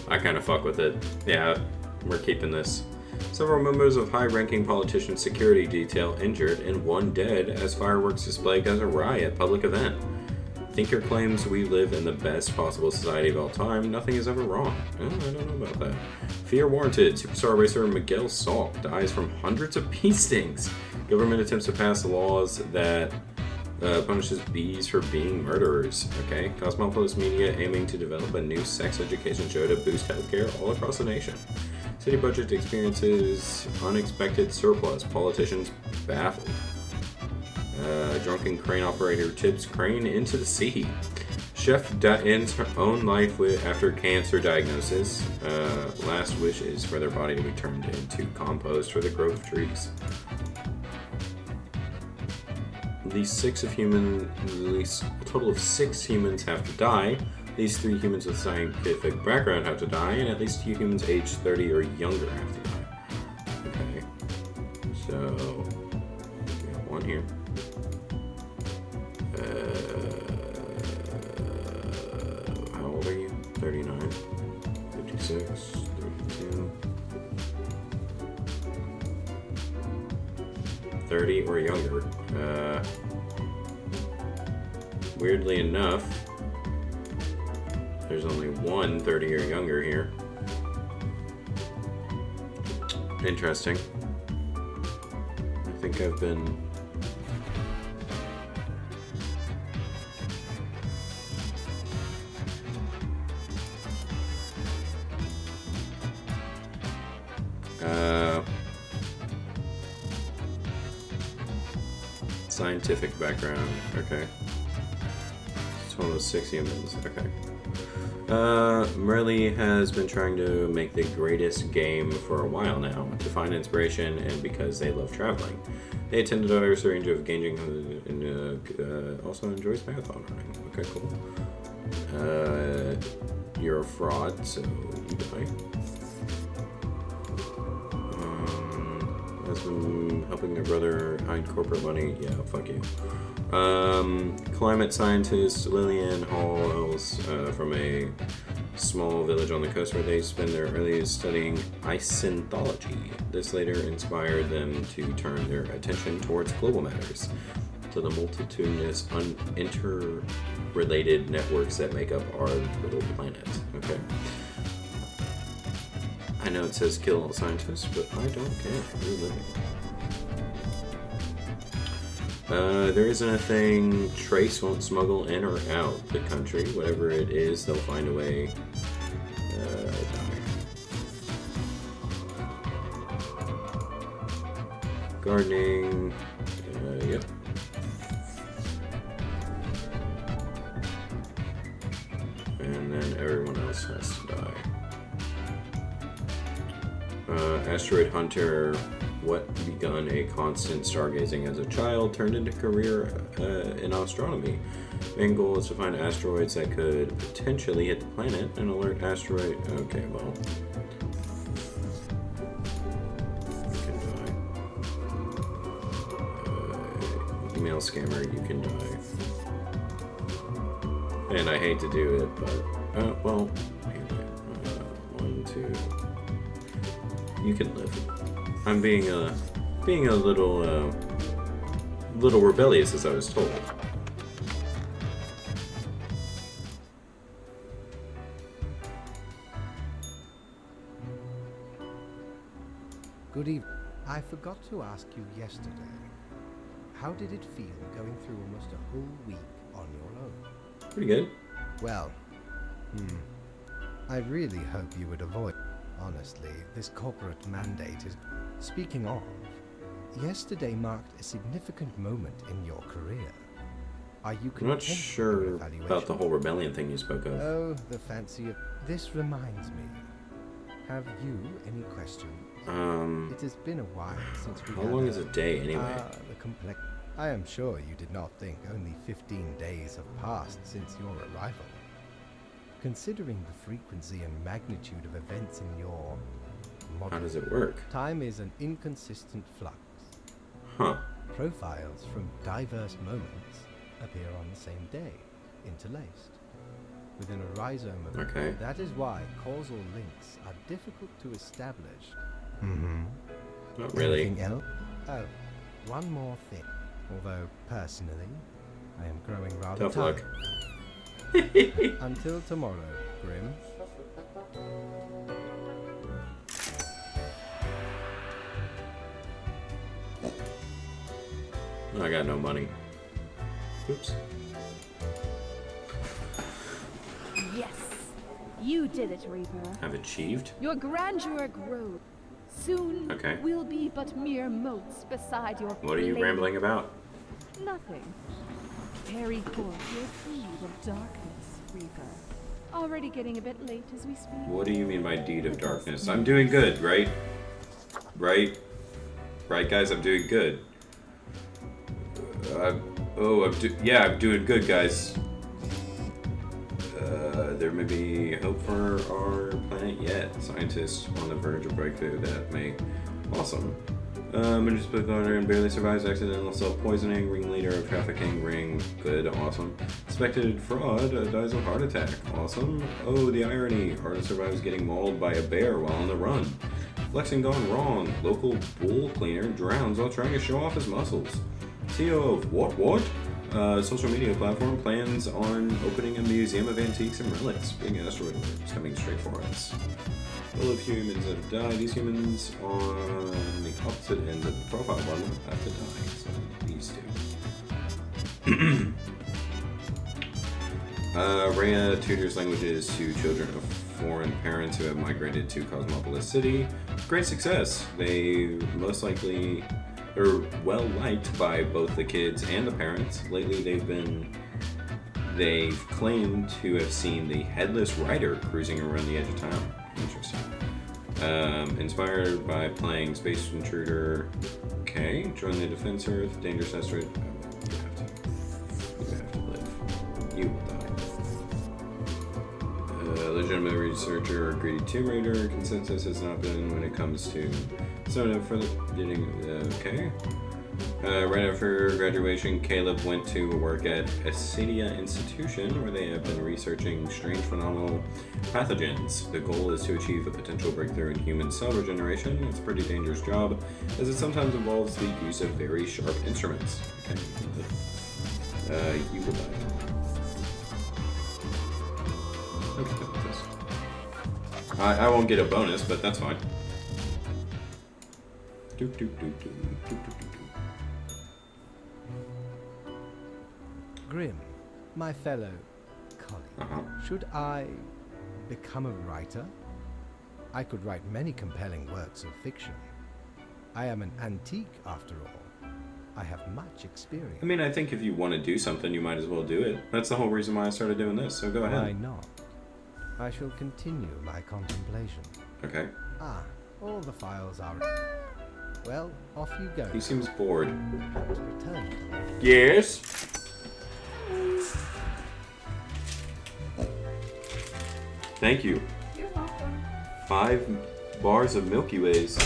I kind of fuck with it. Yeah, we're keeping this. Several members of high-ranking politician security detail injured and 1 dead as fireworks displayed as a riot public event. Thinker claims we live in the best possible society of all time. Nothing is ever wrong. Oh, I don't know about that. Fear warranted. Superstar racer Miguel Salk dies from hundreds of bee stings. Government attempts to pass laws that punishes bees for being murderers. Okay. Cosmopolis Media aiming to develop a new sex education show to boost healthcare all across the nation. City budget experiences unexpected surplus. Politicians baffled. Drunken crane operator tips crane into the sea. Chef ends her own life after cancer diagnosis. Last wish is for their body to be turned into compost for the growth of trees. At least a total of 6 humans have to die. At least 3 humans with scientific background have to die, and at least 2 humans aged 30 or younger have to die. Okay. So we have 1 here. How old are you? 39. 26, 32, 30 or younger. Weirdly enough, there's only one 30 or younger here. Interesting. I think I've been... scientific background, okay. Total of 6 humans, okay. Merle has been trying to make the greatest game for a while now, to find inspiration and because they love traveling. They attended a range of gauging and also enjoys marathon running. Okay, cool. You're a fraud, so you die. Has been helping their brother hide corporate money. Yeah, fuck you. Climate scientist Lillian Halls from a small village on the coast where they spend their early years studying isynthology. This later inspired them to turn their attention towards global matters, to the multitudinous, interrelated networks that make up our little planet. Okay. I know it says kill all scientists, but I don't care. We're living. There isn't a thing Trace won't smuggle in or out the country. Whatever it is, they'll find a way. Gardening. Yep. And then everyone else has to die. Asteroid Hunter, what begun a constant stargazing as a child, turned into a career in astronomy. Main goal is to find asteroids that could potentially hit the planet and alert asteroid. Okay, well. You can die. Email scammer, you can die. And I hate to do it, but, well, anyway. 1, 2. You can live. I'm being a little rebellious, as I was told. Good evening. I forgot to ask you yesterday. How did it feel going through almost a whole week on your own? Pretty good. Well, I really hope you would avoid. Honestly, this corporate mandate is... Speaking of, yesterday marked a significant moment in your career. Are you I'm not content with your sure evaluation? about the whole rebellion thing you spoke of. Oh, the fancy of... This reminds me. Have you any questions? It has been a while since we How had long is a day anyway? the complex... I am sure you did not think only 15 days have passed since your arrival. Considering the frequency and magnitude of events in your model, How does it work? time is an inconsistent flux. Huh. Profiles from diverse moments appear on the same day, interlaced, within a rhizome of... Okay. That is why causal links are difficult to establish. Not really. Anything else? Oh, one more thing. Although, personally, I am growing rather Tough luck. tired. Until tomorrow, Grim. I got no money. Oops. Yes, you did it, Reaper. I've achieved? Your grandeur grows. Soon Okay. we'll be but mere motes beside your What are you flaming- rambling about? Nothing. Carry forth your deed of darkness, Reaper. Already getting a bit late as we speak. What do you mean by deed of darkness? I'm doing good, right? Right? Right, guys? I'm doing good. I'm doing good, guys. There may be hope for our planet yet. Scientists on the verge of breakthrough that may... Awesome. Municipal guardian barely survives accidental self-poisoning. Ringleader of trafficking ring. Good, awesome. Suspected fraud dies of heart attack. Awesome. Oh, the irony. Artist survives getting mauled by a bear while on the run. Flexing gone wrong. Local bull cleaner drowns while trying to show off his muscles. CEO of what? Social media platform plans on opening a museum of antiques and relics. Big asteroid is coming straight for us. Well, a few humans have died. These humans on the opposite end of the profile button have to die. So these two. Rhea tutors languages to children of foreign parents who have migrated to Cosmopolis City. Great success. They most likely are well liked by both the kids and the parents. Lately, they've claimed to have seen the headless rider cruising around the edge of town. Interesting. Inspired by playing Space Intruder. Okay, join the Defense Earth, Dangerous Asteroid. Oh, you have to live. You will die. Legitimate researcher, greedy Tomb Raider. Consensus has not been when it comes to. So for the getting okay. Right after graduation, Caleb went to work at Acedia Institution, where they have been researching strange phenomenal pathogens. The goal is to achieve a potential breakthrough in human cell regeneration. It's a pretty dangerous job, as it sometimes involves the use of very sharp instruments. Okay. You will die. Okay, this. I won't get a bonus, but that's fine. Grim, my fellow colleague, should I become a writer? I could write many compelling works of fiction. I am an antique, after all. I have much experience. I mean, I think if you want to do something, you might as well do it. That's the whole reason why I started doing this, so go ahead. Why not? I shall continue my contemplation. Okay. All the files are... Well, off you go. He seems bored. Return. Yes? Thank you. You're welcome. 5 bars of Milky Ways.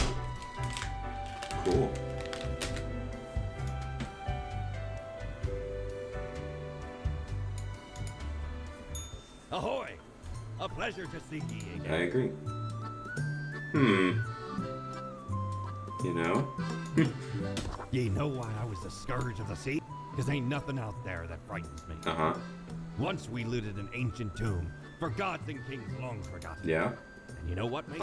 Cool. Ahoy! A pleasure to see ye again. I agree. You know? Ye know why I was the scourge of the sea? Because ain't nothing out there that frightens me. Once we looted an ancient tomb, for gods and kings long forgotten. Yeah? And you know what, mate?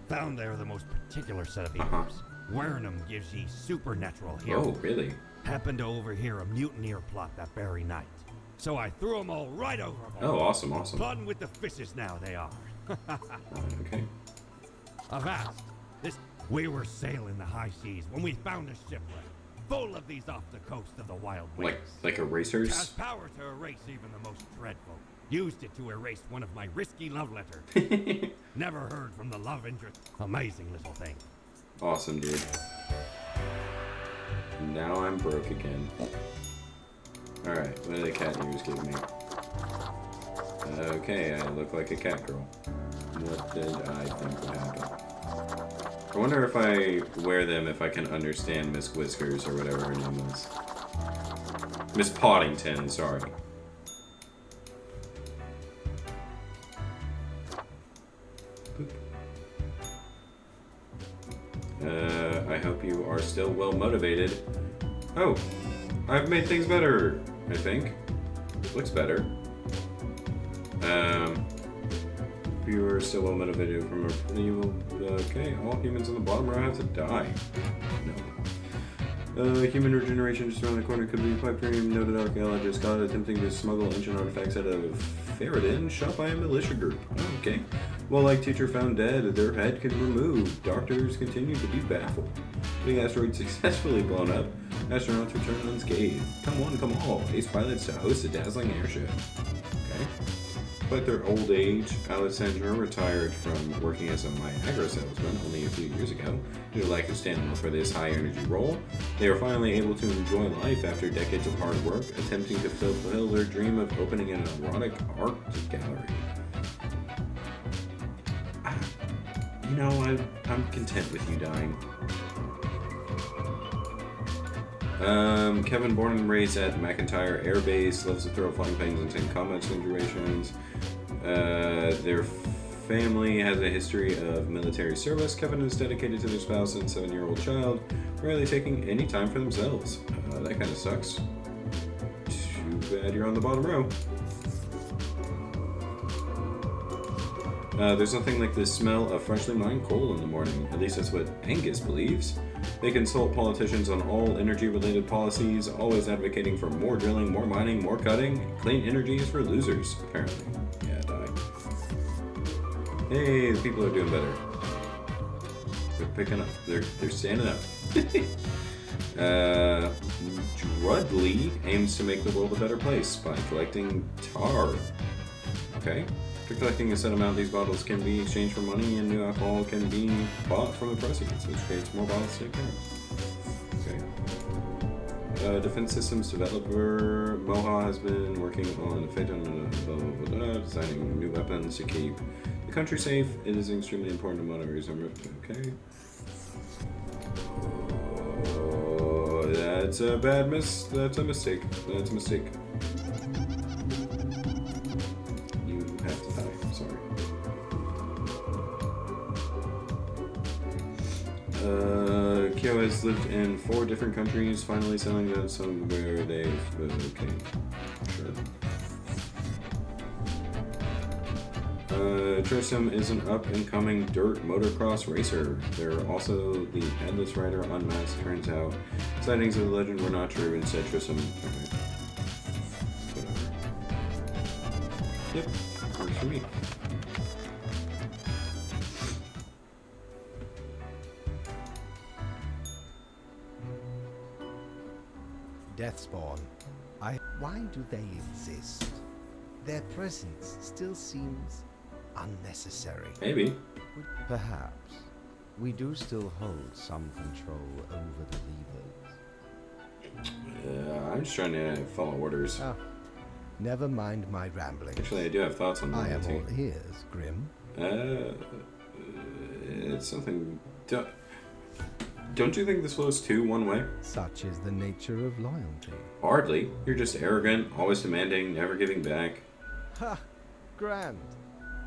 Found there the most particular set of heroes. Wearing them gives ye supernatural heroes. Oh, really? Happened to overhear a mutineer plot that very night. So I threw them all right overboard. Oh, awesome, awesome. Plotting with the fishes now they are. Okay. Avast! We were sailing the high seas when we found a shipwreck full of these off the coast of the wild winds. Like erasers? Has power to erase even the most dreadful. Used it to erase one of my risky love letters. Never heard from the love interest. Amazing little thing. Awesome, dude. Now I'm broke again. Alright, what do the cat ears give me? Okay, I look like a cat girl. What did I think would happen? I wonder if I wear them if I can understand Miss Whiskers or whatever her name is. Miss Poddington, sorry. I hope you are still well motivated. Oh, I've made things better, I think. Looks better. If you are still well motivated from a okay, all humans on the bottom row have to die. No. Human regeneration just around the corner could be a pipe dream. Noted archaeologist caught attempting to smuggle ancient artifacts out of Ferrodin, shot by a militia group. Oh, okay. While like teacher found dead, their head could removed. Doctors continue to be baffled. The asteroid successfully blown up. Astronauts return unscathed. Come on, come all. Ace pilots to host a dazzling airship. Okay. Despite their old age, Alessandra retired from working as a Viagra salesman only a few years ago due to lack of stamina for this high-energy role. They are finally able to enjoy life after decades of hard work, attempting to fulfill their dream of opening an erotic art gallery. You know, I'm content with you dying. Kevin, born and raised at McIntyre Air Base, loves to throw flying planes into combat situations. Their family has a history of military service. Kevin is dedicated to their spouse and 7-year-old child, rarely taking any time for themselves. That kind of sucks. Too bad you're on the bottom row. There's nothing like the smell of freshly mined coal in the morning. At least that's what Angus believes. They consult politicians on all energy-related policies, always advocating for more drilling, more mining, more cutting. Clean energy is for losers, apparently. Yeah, die. Hey, the people are doing better. They're picking up. They're standing up. Drudley aims to make the world a better place by collecting tar. Okay. After collecting a set amount, these bottles can be exchanged for money, and new alcohol can be bought from the proceeds, which creates more bottles to take care of. Okay. Defense systems developer Moha has been working on designing new weapons to keep the country safe. It is extremely important to monitor some. Okay. That's a bad That's a mistake. That's a mistake. You have to die. I'm sorry. Kyo has lived in 4 different countries, finally settling down somewhere they've... Okay. Sure. Tristam is an up-and-coming dirt motocross racer. They're also the headless rider unmasked, turns out. Sightings of the legend were not true, instead Tristam... Okay. Whatever. Yep, works for me. Deathspawn. Why do they exist? Their presence still seems unnecessary. Maybe. Perhaps. We do still hold some control over the levers. I'm just trying to follow orders. Ah, never mind my ramblings. Actually, I do have thoughts on I am loyalty. all ears, Grim. It's something... Don't you think this flows too one way? Such is the nature of loyalty. Hardly. You're just arrogant, always demanding, never giving back. Ha! Grand.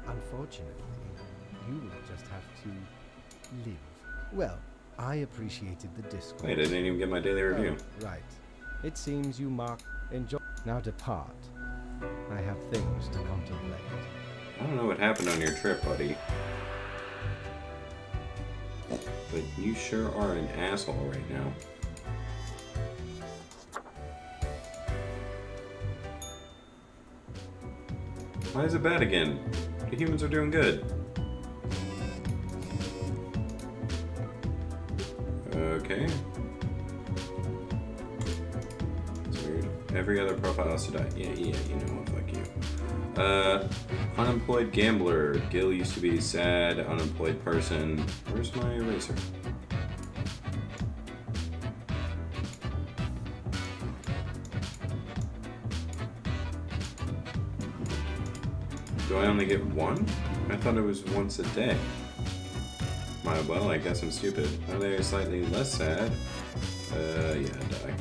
Unfortunately, you will just have to live. Well, I appreciated the discourse. Wait, I didn't even get my daily review. Oh, right. It seems you enjoy. Now depart. I have things to contemplate. I don't know what happened on your trip, buddy. But you sure are an asshole right now. Why is it bad again? The humans are doing good. Okay. It's weird. Every other profile has to die. Yeah, you know what, fuck you. Unemployed gambler. Gil used to be sad, unemployed person. Where's my eraser? Do I only get one? I thought it was once a day. Well, I guess I'm stupid. Are they slightly less sad? Yeah, die.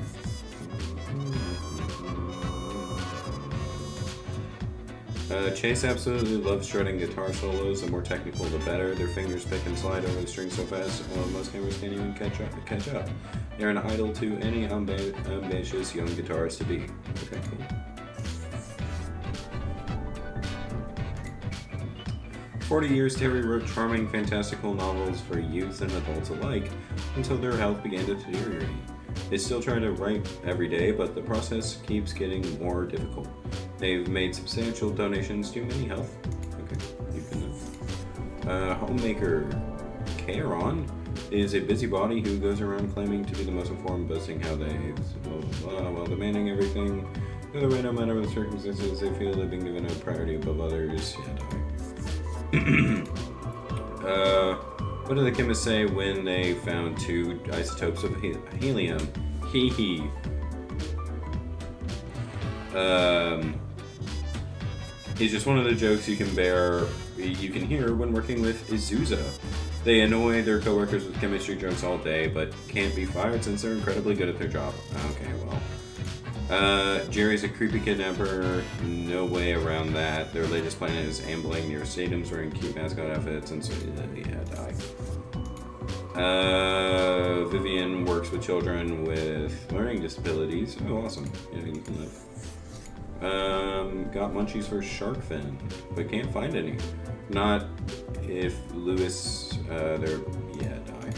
Chase absolutely loves shredding guitar solos. The more technical, the better. Their fingers pick and slide over the strings so fast, most gamers can't even catch up. They're an idol to any ambitious young guitarist to be. Okay, cool. 40 years, Terry wrote charming, fantastical novels for youth and adults alike until their health began to deteriorate. They still try to write every day, but the process keeps getting more difficult. They've made substantial donations to many health. Okay, you can know. Homemaker Charon is a busybody who goes around claiming to be the most informed, boasting how they, while demanding everything the way, no matter what the circumstances. They feel they've been given a priority above others. What did the chemists say when they found 2 isotopes of helium? Hee. It's just one of the jokes you can hear when working with Azusa. They annoy their coworkers with chemistry jokes all day, but can't be fired since they're incredibly good at their job. Okay, well. Jerry's a creepy kidnapper. No way around that. Their latest plan is ambling near stadiums wearing cute mascot outfits, and so yeah, die. Vivian works with children with learning disabilities. Oh, awesome. Yeah, you can live. Got munchies for shark fin, but can't find any. Not if Lewis, they're, yeah, die.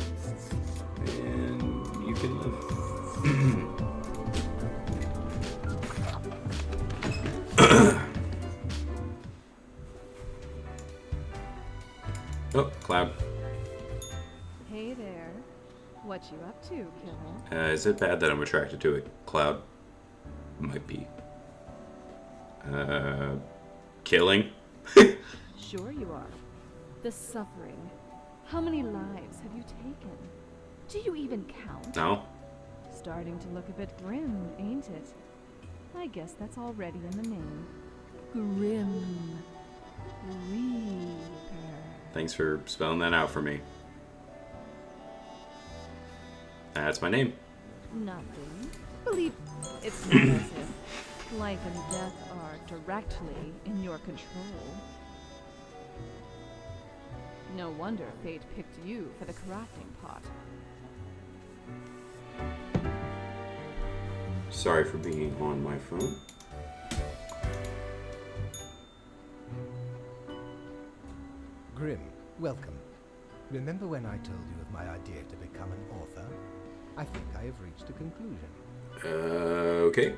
And you can live. Oh, Cloud. Hey there. What you up to, killer? Is it bad that I'm attracted to it? Cloud? Might be. Killing? Sure you are. The suffering. How many lives have you taken? Do you even count? No? Starting to look a bit grim, ain't it? I guess that's already in the name. Grim Reaper. Thanks for spelling that out for me. That's my name. Nothing. Believe it's not as if life and death are directly in your control. No wonder fate picked you for the crafting pot. Sorry for being on my phone. Grim, welcome. Remember when I told you of my idea to become an author? I think I have reached a conclusion. Okay.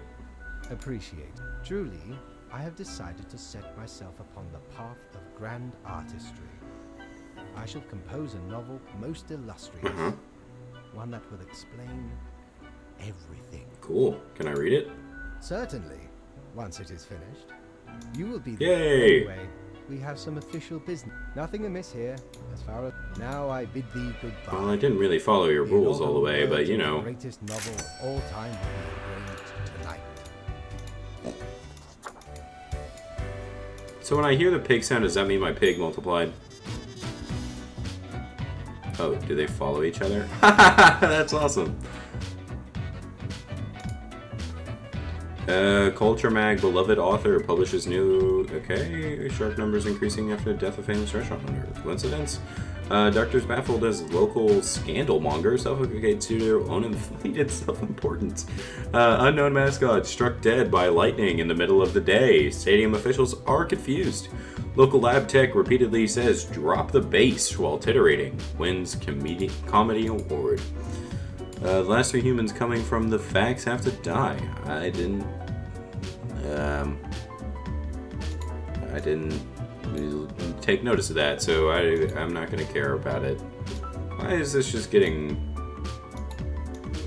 Appreciate. Truly, I have decided to set myself upon the path of grand artistry. I shall compose a novel most illustrious. One that will explain everything. Cool. Can I read it? Certainly. Once it is finished, you will be there. there. Yay! Anyway, we have some official business. Nothing amiss here, as far as... Now I bid thee goodbye. Well, I didn't really follow your rules all the way, but you know. The greatest novel of all time will be engraved tonight. So when I hear the pig sound, does that mean my pig multiplied? Oh, do they follow each other? That's awesome. Culture Mag, beloved author, publishes new... Okay, shark numbers increasing after the death of famous restaurant owner. Coincidence? Doctors baffled as local scandal monger suffocates due to their own inflated self-importance. Unknown mascot struck dead by lightning in the middle of the day. Stadium officials are confused. Local lab tech repeatedly says drop the bass while titerating. Wins comedy award. The last 3 humans coming from the facts have to die. I didn't take notice of that, so I'm not going to care about it. Why is this just getting...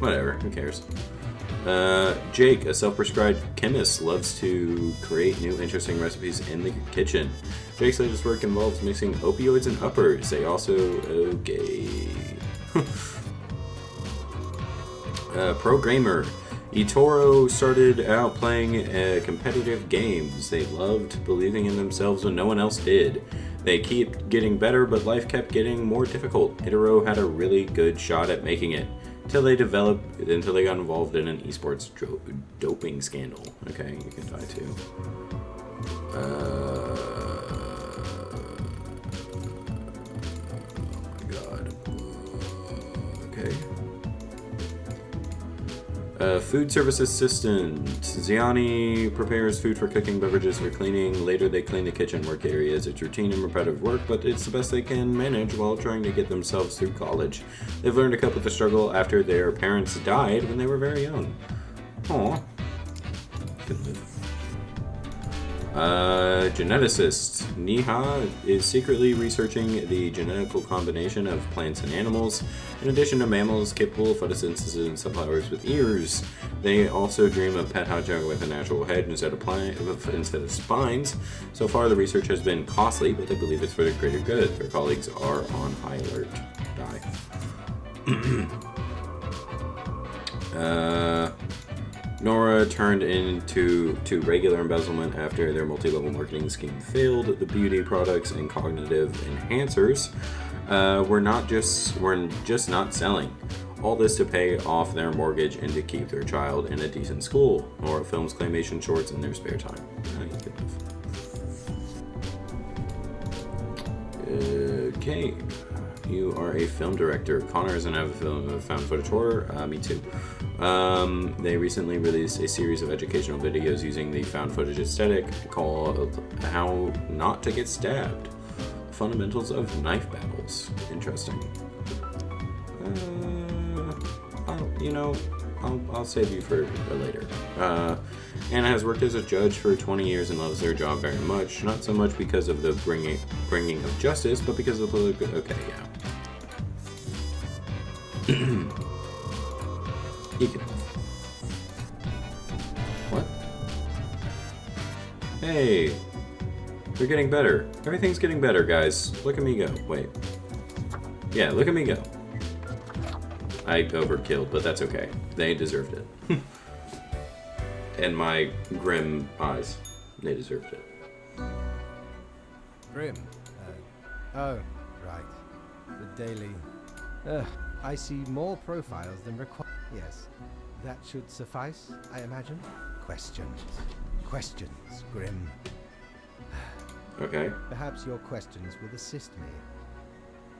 Whatever, who cares? Jake, a self-prescribed chemist, loves to create new interesting recipes in the kitchen. Jake's latest work involves mixing opioids and uppers. They also... Okay... Pro gamer. eToro started out playing competitive games. They loved believing in themselves when no one else did. They keep getting better, but life kept getting more difficult. eToro had a really good shot at making it until they got involved in an esports doping scandal. Okay, you can die too. Oh my god. Okay. Food service assistant. Ziani prepares food for cooking, beverages for cleaning. Later they clean the kitchen work areas. It's routine and repetitive work, but it's the best they can manage while trying to get themselves through college. They've learned to cope with the struggle after their parents died when they were very young. Aww. Good live. Geneticist. Neha is secretly researching the genetical combination of plants and animals. In addition to mammals capable of photosynthesis and sunflowers with ears, they also dream of pet hedgehog with a natural head instead of spines. So far, the research has been costly, but they believe it's for the greater good. Their colleagues are on high alert. Die. Nora turned into regular embezzlement after their multi-level marketing scheme failed. The beauty products and cognitive enhancers We're just not selling. All this to pay off their mortgage and to keep their child in a decent school. Or films claymation shorts in their spare time. Okay. You are a film director. Connor is an avid found footage horror. Me too. They recently released a series of educational videos using the found footage aesthetic called How Not to Get Stabbed. Fundamentals of Knife Battles. Interesting. I'll save you for later. Anna has worked as a judge for 20 years and loves her job very much. Not so much because of the bringing of justice, but because of the... Okay, yeah. You can... What? Hey! They're getting better. Everything's getting better, guys. Look at me go. Wait. Yeah, look at me go. I overkilled, but that's okay. They deserved it. And my grim eyes. They deserved it. Grim? Oh, right. The daily... I see more profiles than required. Yes, that should suffice, I imagine. Questions. Questions, Grim. Okay. Perhaps your questions will assist me.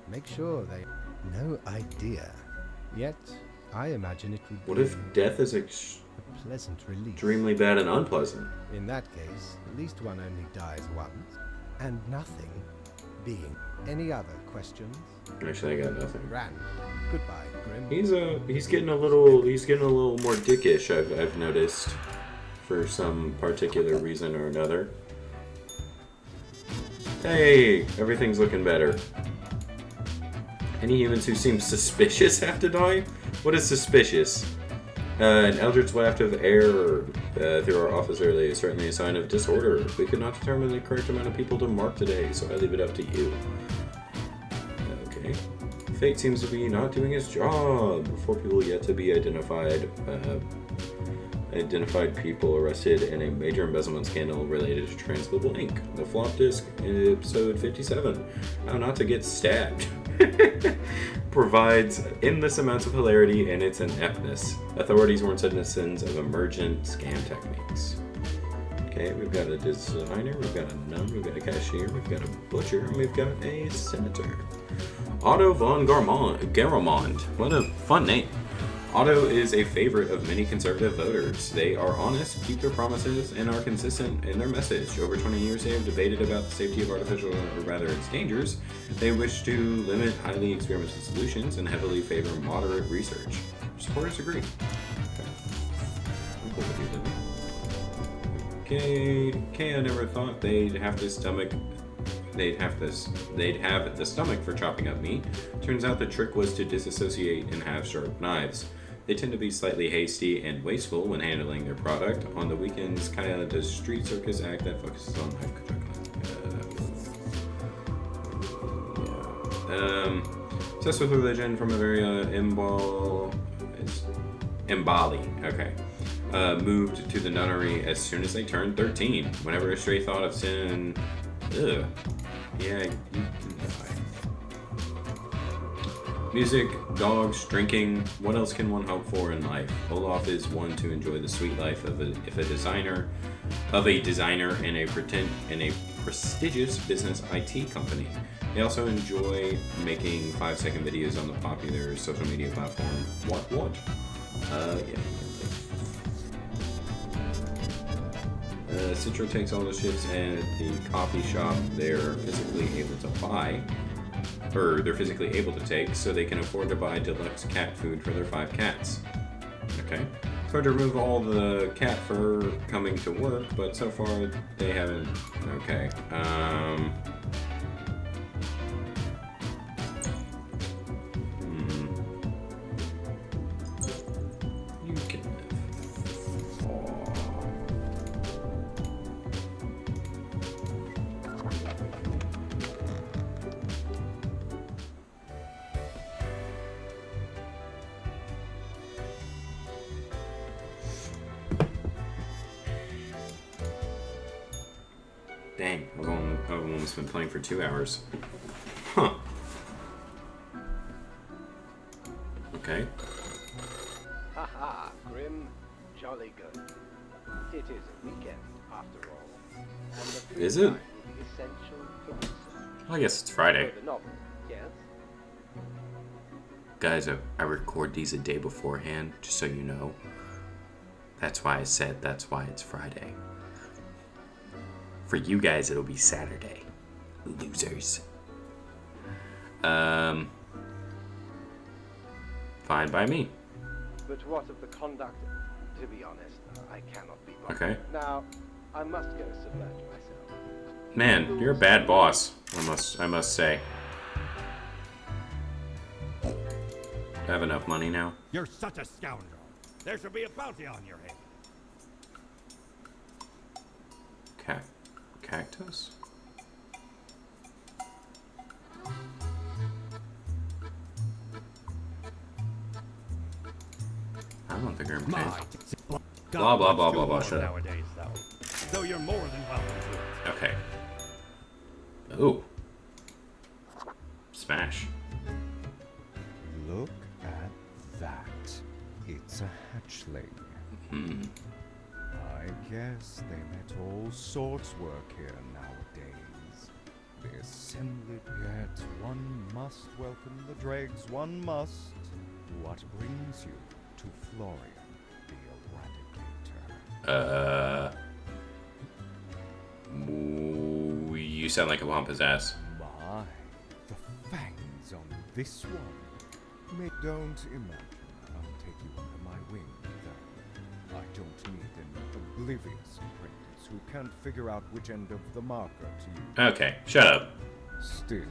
Make sure they... No idea. Yet, I imagine it would be... What if death is a pleasant release? Extremely bad and unpleasant? In that case, at least one only dies once, and nothing being. Any other questions? Actually, I got nothing. Ran. Goodbye, Grim. He's getting a little more dickish. I've noticed, for some particular reason or another. Hey, everything's looking better. Any humans who seem suspicious have to die? What is suspicious? An eldritch waft of air through our office early is certainly a sign of disorder. We could not determine the correct amount of people to mark today, so I leave it up to you. Okay. Fate seems to be not doing its job. 4 people yet to be identified. Identified people arrested in a major embezzlement scandal related to transferable ink. The flop disc in episode 57. How not to get stabbed. Provides endless amounts of hilarity and its ineptness. Authorities warn citizens of emergent scam techniques. Okay, we've got a designer, we've got a nun, we've got a cashier, we've got a butcher, and we've got a senator. Otto von Garamond. What a fun name. Otto is a favorite of many conservative voters. They are honest, keep their promises, and are consistent in their message. Over 20 years, they have debated about the safety of artificial, or rather its dangers. They wish to limit highly experimental solutions and heavily favor moderate research. Supporters agree. Okay. I'm cool with you, Libby. Okay, I never thought they'd have the stomach for chopping up meat. Turns out the trick was to disassociate and have sharp knives. They tend to be slightly hasty and wasteful when handling their product. On the weekends, Kaya does street circus act that focuses on knife obsessed with religion from a very Mbali. Okay. Moved to the nunnery as soon as they turned 13. Whenever a stray thought of sin... Ugh. Yeah, you can die. Music, dogs, drinking. What else can one hope for in life? Olaf is one to enjoy the sweet life of a designer in a prestigious business IT company. They also enjoy making 5-second videos on the popular social media platform. What? Yeah. Citra takes all the shifts at the coffee shop they're physically able to take, so they can afford to buy deluxe cat food for their 5 cats. Okay. It's hard to remove all the cat fur coming to work, but so far they haven't. Okay. You can live. Dang, I've almost been playing for 2 hours. Huh. Okay. Haha, Grim. Jolly good. It is a weekend, after all. And the free Is it? time will be essential for research. Well, I guess it's Friday. For the novel, yes? Guys, I record these a day beforehand, just so you know. That's why I said that's why it's Friday. For you guys, it'll be Saturday. Losers. Fine by me. But what of the conduct? To be honest, I cannot be bothered. Okay. Now, I must go submerge myself. Man, you're a bad boss. I must say. Do I have enough money now? You're such a scoundrel. There should be a bounty on your head. Cactus? I don't think I'm My okay. Blah, blah, blah, blah, blah, shut up. Nowadays, though. So you're more than welcome to it. Okay. Ooh. Smash. Look at that. It's a hatchling. Hmm. I guess they let all sorts work here nowadays. The assembly pit, one must welcome the dregs, one must. What brings you to Florian, the Eradicator? Ooh, you sound like a pompous ass. My, the fangs on this one. Don't imagine I'll take you under my wing, though. I don't need an oblivious apprentice who can't figure out which end of the marker to use. Okay, shut up. Still,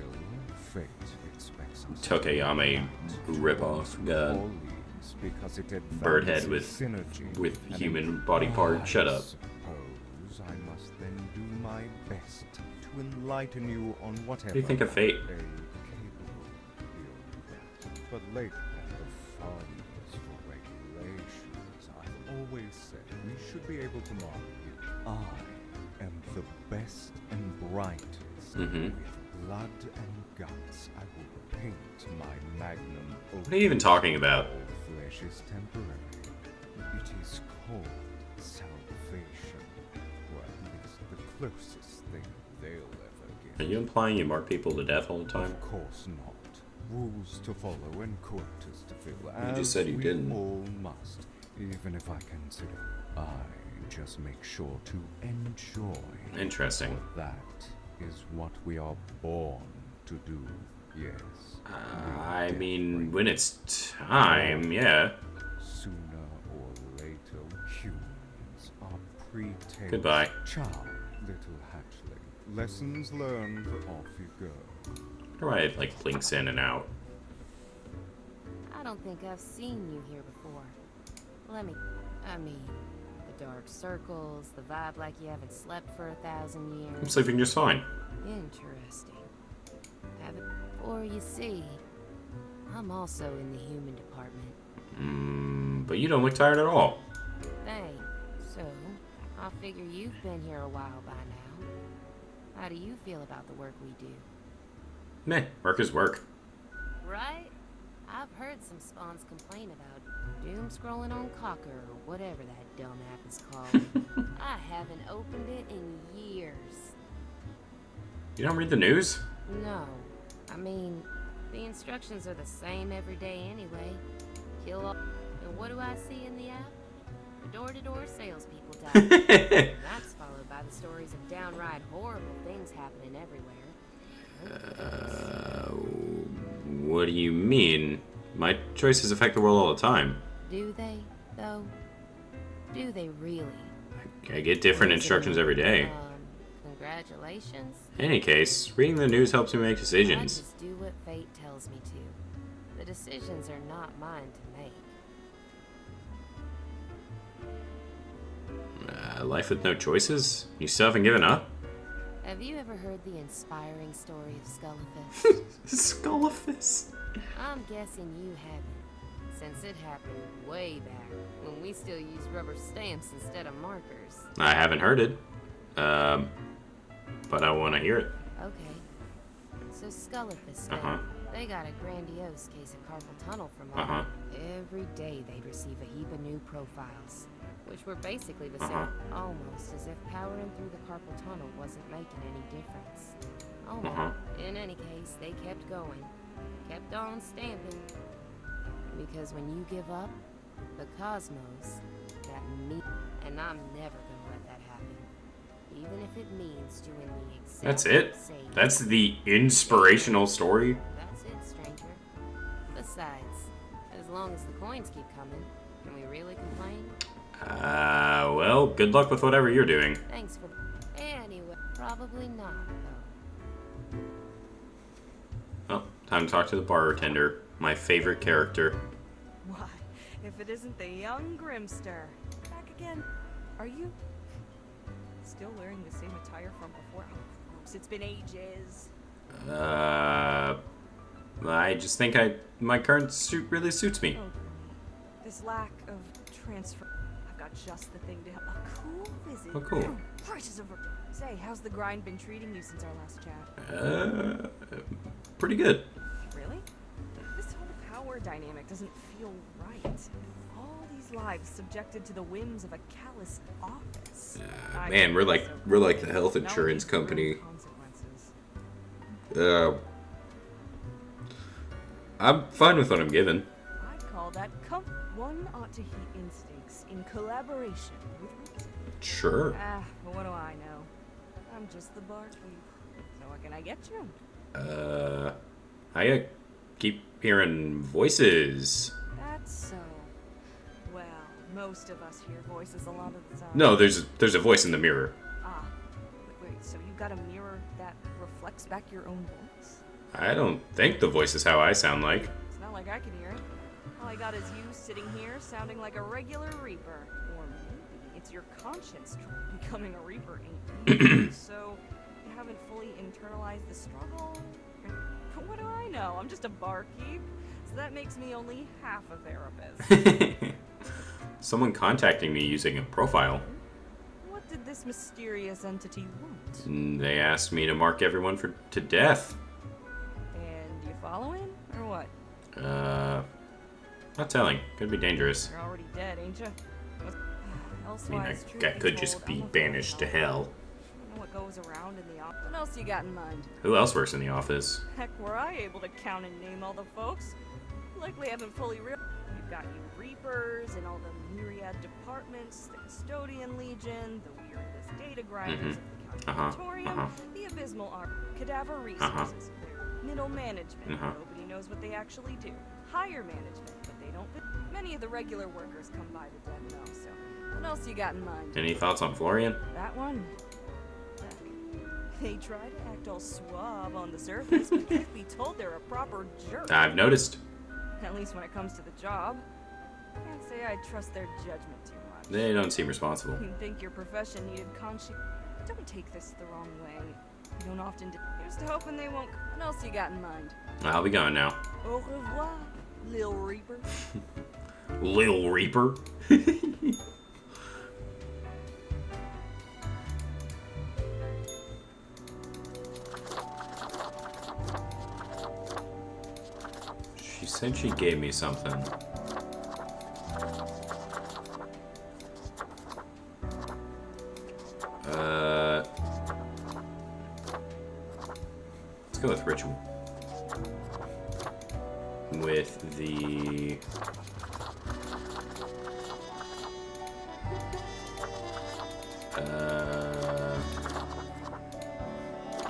fate expects us Tokeyami ripoff. God. all leaves because it Bird head advances with synergy and human body part. Shut up. I suppose I must then do my best to enlighten you on whatever. What do you think of Fate? a capable bureaucrat. But lately, the fondness for regulations. I've always said we should be able to mark you. I am the best and brightest. Mhm. With blood and guts, I will paint my magnum opus. What are you even talking about? All flesh is temporary. It is called salvation, or at least the closest thing they'll ever Are get. you implying you mark people to death all the time? Of course not. Rules to follow and quotas to fill. You just said you we didn't. all must, even if I consider. I just make sure to enjoy. Interesting. For that is what we are born to do. Yes. I mean, when it's time, yeah. Sooner or later, humans are pre-tamed. Goodbye. Ciao, little hatchling. Lessons learned, off you go. How do I, like, blinks in and out? I don't think I've seen you here before. I mean, the dark circles, the vibe like you haven't slept for 1,000 years. I'm sleeping just fine. Interesting. Or you see, I'm also in the human department. But you don't look tired at all. Thanks. So, I figure you've been here a while by now. How do you feel about the work we do? Meh, work is work. Right? I've heard some spawns complain about doom scrolling on Cocker or whatever that dumb app is called. I haven't opened it in years. You don't read the news? No. I mean, the instructions are the same every day anyway. Kill all. And what do I see in the app? The door-to-door salespeople die. That's followed by the stories of downright horrible things happening everywhere. What do you mean? My choices affect the world all the time. Do they, though? Do they really? I get different instructions every day. Congratulations. In any case, reading the news helps me make I decisions. just do what fate tells me to. The decisions are not mine to make. Life with no choices? You still haven't given up? Have you ever heard the inspiring story of Skullifist? Skullifist. I'm guessing you haven't, since it happened way back when we still used rubber stamps instead of markers. I haven't heard it. But I want to hear it. Okay. So Skullifist, Uh-huh. They got a grandiose case of carpal tunnel from Uh-huh. Every day they'd receive a heap of new profiles, which were basically the Uh-huh. same. Almost as if powering through the carpal tunnel wasn't making any difference. Almost. Uh-huh. In any case, they kept going. Kept on stamping. Because when you give up, the cosmos, that me, and I'm never gonna let that happen. Even if it means doing the exact That's it? same. That's the inspirational story? That's it, stranger. Besides, as long as the coins keep coming, can we really complain? Well, good luck with whatever you're doing. Thanks for Anyway, probably not, though. Oh, time to talk to the bartender. My favorite character. Why, if it isn't the young Grimster. Back again. Are you still wearing the same attire from before? Oh, gross. It's been ages. I just think my current suit really suits me. Oh, this lack of transfer. I've got just the thing to help. A cool visit. Oh, cool. Prices over. Say, how's the grind been treating you since our last chat? Pretty good. Really? This whole power dynamic doesn't feel right. All these lives subjected to the whims of a callous office. Man, we're like the health insurance company. I'm fine with what I'm given. I'd call that one ought to heat instincts in collaboration with reason. Sure. But what do I know? I'm just the barkeep. So what can I get you? I keep hearing voices. That's so. Well, most of us hear voices a lot of the time. No, there's a voice in the mirror. Wait, so you got a mirror that reflects back your own voice? I don't think the voice is how I sound like. It's not like I can hear it. All I got is you sitting here sounding like a regular Reaper. Or maybe it's your conscience becoming a Reaper ain't you. So you haven't fully internalized the struggle? What do I know? I'm just a barkeep. So that makes me only half a therapist. Someone contacting me using a profile. What did this mysterious entity want? They asked me to mark everyone to death. And you following? Or what? Not telling. Could be dangerous. You're already dead, ain't you? I mean, that could just be banished to hell. I don't know what goes around in the office. What else you got in mind? Who else works in the office? Heck, were I able to count and name all the folks? Likely haven't fully realized. You've got you Reapers and all the myriad departments, the Custodian Legion, the weirdest data grinders of the Calculatorium, the abysmal art, cadaver resources, middle management. Nobody knows what they actually do. Higher management, but they don't. Many of the regular workers come by the dead know, so what else you got in mind? Any thoughts on Florian? That one? Heck, they try to act all suave on the surface, but can't be told they're a proper jerk. I've noticed. At least when it comes to the job. Can't say I trust their judgment too much. They don't seem responsible. You'd think your profession needed conscience. Don't take this the wrong way. You don't often do. Just hoping they won't. What else you got in mind? I'll be going now. Au revoir, Lil Reaper. Lil Reaper. She said she gave me something. Let's go with ritual. With the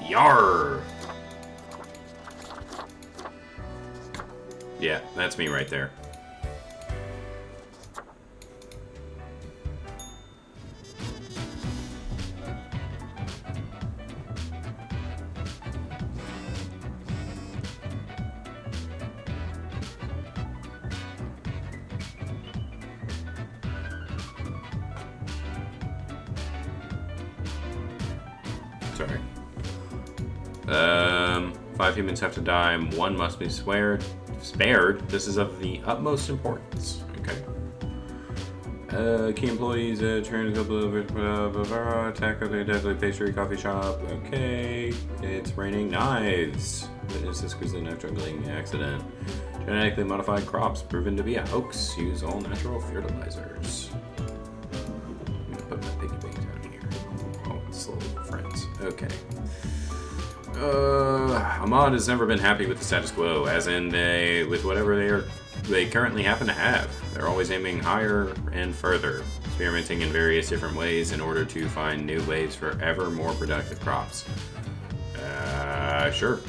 Yar. Yeah, that's me right there. Sorry. 5 humans have to die, 1 must be spared. This is of the utmost importance. Okay. Key employees, attack of the deadly pastry coffee shop. Okay. It's raining knives. Witness this grizzly knife juggling accident. Genetically modified crops proven to be a hoax. Use all natural fertilizers. Let me put my piggy bank down here. Oh, it's little friends. Okay. Ahmad has never been happy with the status quo, as in with whatever they currently happen to have. They're always aiming higher and further, experimenting in various different ways in order to find new ways for ever more productive crops. Sure.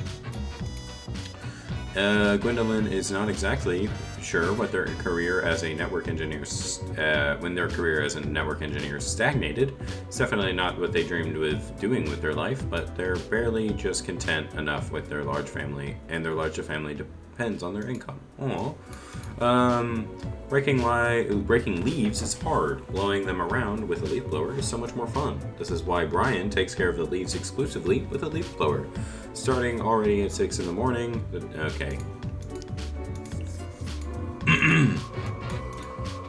Gwendolyn is not exactly sure what their career as a network engineer, when their career as a network engineer stagnated. It's definitely not what they dreamed of doing with their life, but they're barely just content enough with their large family, and their larger family depends on their income. Aww. Breaking leaves is hard. Blowing them around with a leaf blower is so much more fun. This is why Brian takes care of the leaves exclusively with a leaf blower. Starting already at 6 in the morning. Okay.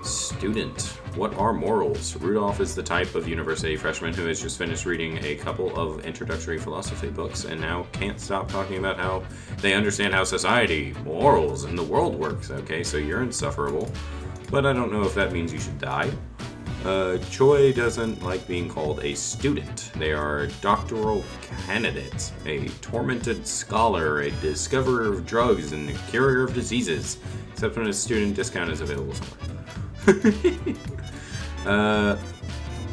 Student. What are morals? Rudolph is the type of university freshman who has just finished reading a couple of introductory philosophy books and now can't stop talking about how they understand how society, morals, and the world works. Okay, so you're insufferable. But I don't know if that means you should die. Choi doesn't like being called a student. They are doctoral candidates, a tormented scholar, a discoverer of drugs, and a curer of diseases, except when a student discount is available somewhere.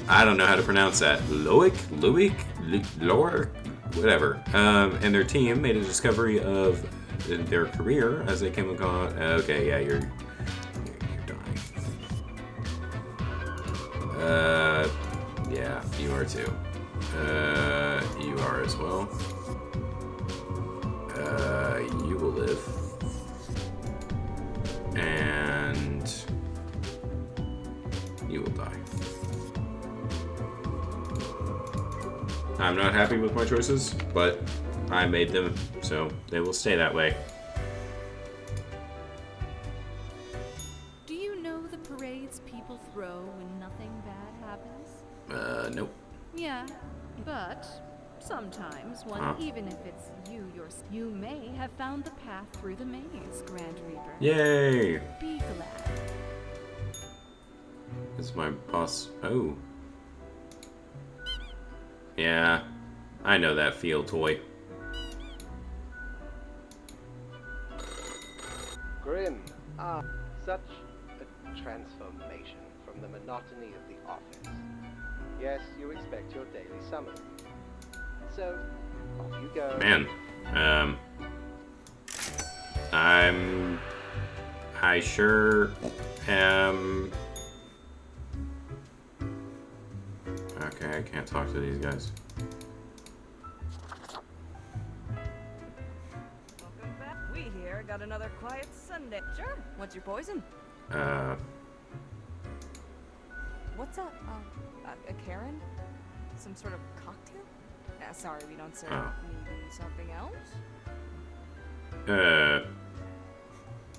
I don't know how to pronounce that. Loic, Lor, whatever. And their team made a discovery of their career as they came across. Okay, yeah, you're dying. Yeah, you are too. You are as well. You will live. And you will die. I'm not happy with my choices, but I made them, so they will stay that way. Do you know the parades people throw when nothing bad happens? Nope. Yeah, but sometimes one, even if it's you may have found the path through the maze, Grand Reaper. Yay! Be glad. It's my boss. Oh. Yeah, I know that feel, toy. Grim. Such a transformation from the monotony of the office. Yes, you expect your daily summon. So, off you go. Man, I sure am. Okay, I can't talk to these guys. Welcome back. We here got another quiet Sunday. Sure. What's your poison? What's a Karen? Some sort of cocktail? Sorry, we don't serve. Maybe something else?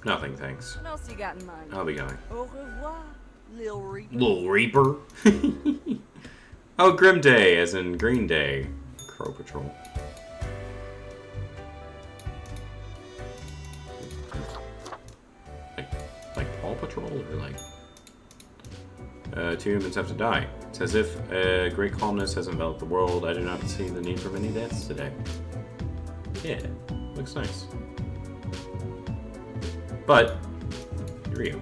Nothing, thanks. What else you got in mind? I'll be going. Au revoir, Lil Reaper. Lil Reaper? Oh, Grim Day, as in Green Day. Crow Patrol. Like Paw Patrol, or like... two humans have to die. It's as if great calmness has enveloped the world. I do not see the need for many deaths today. Yeah, looks nice. But, here we go.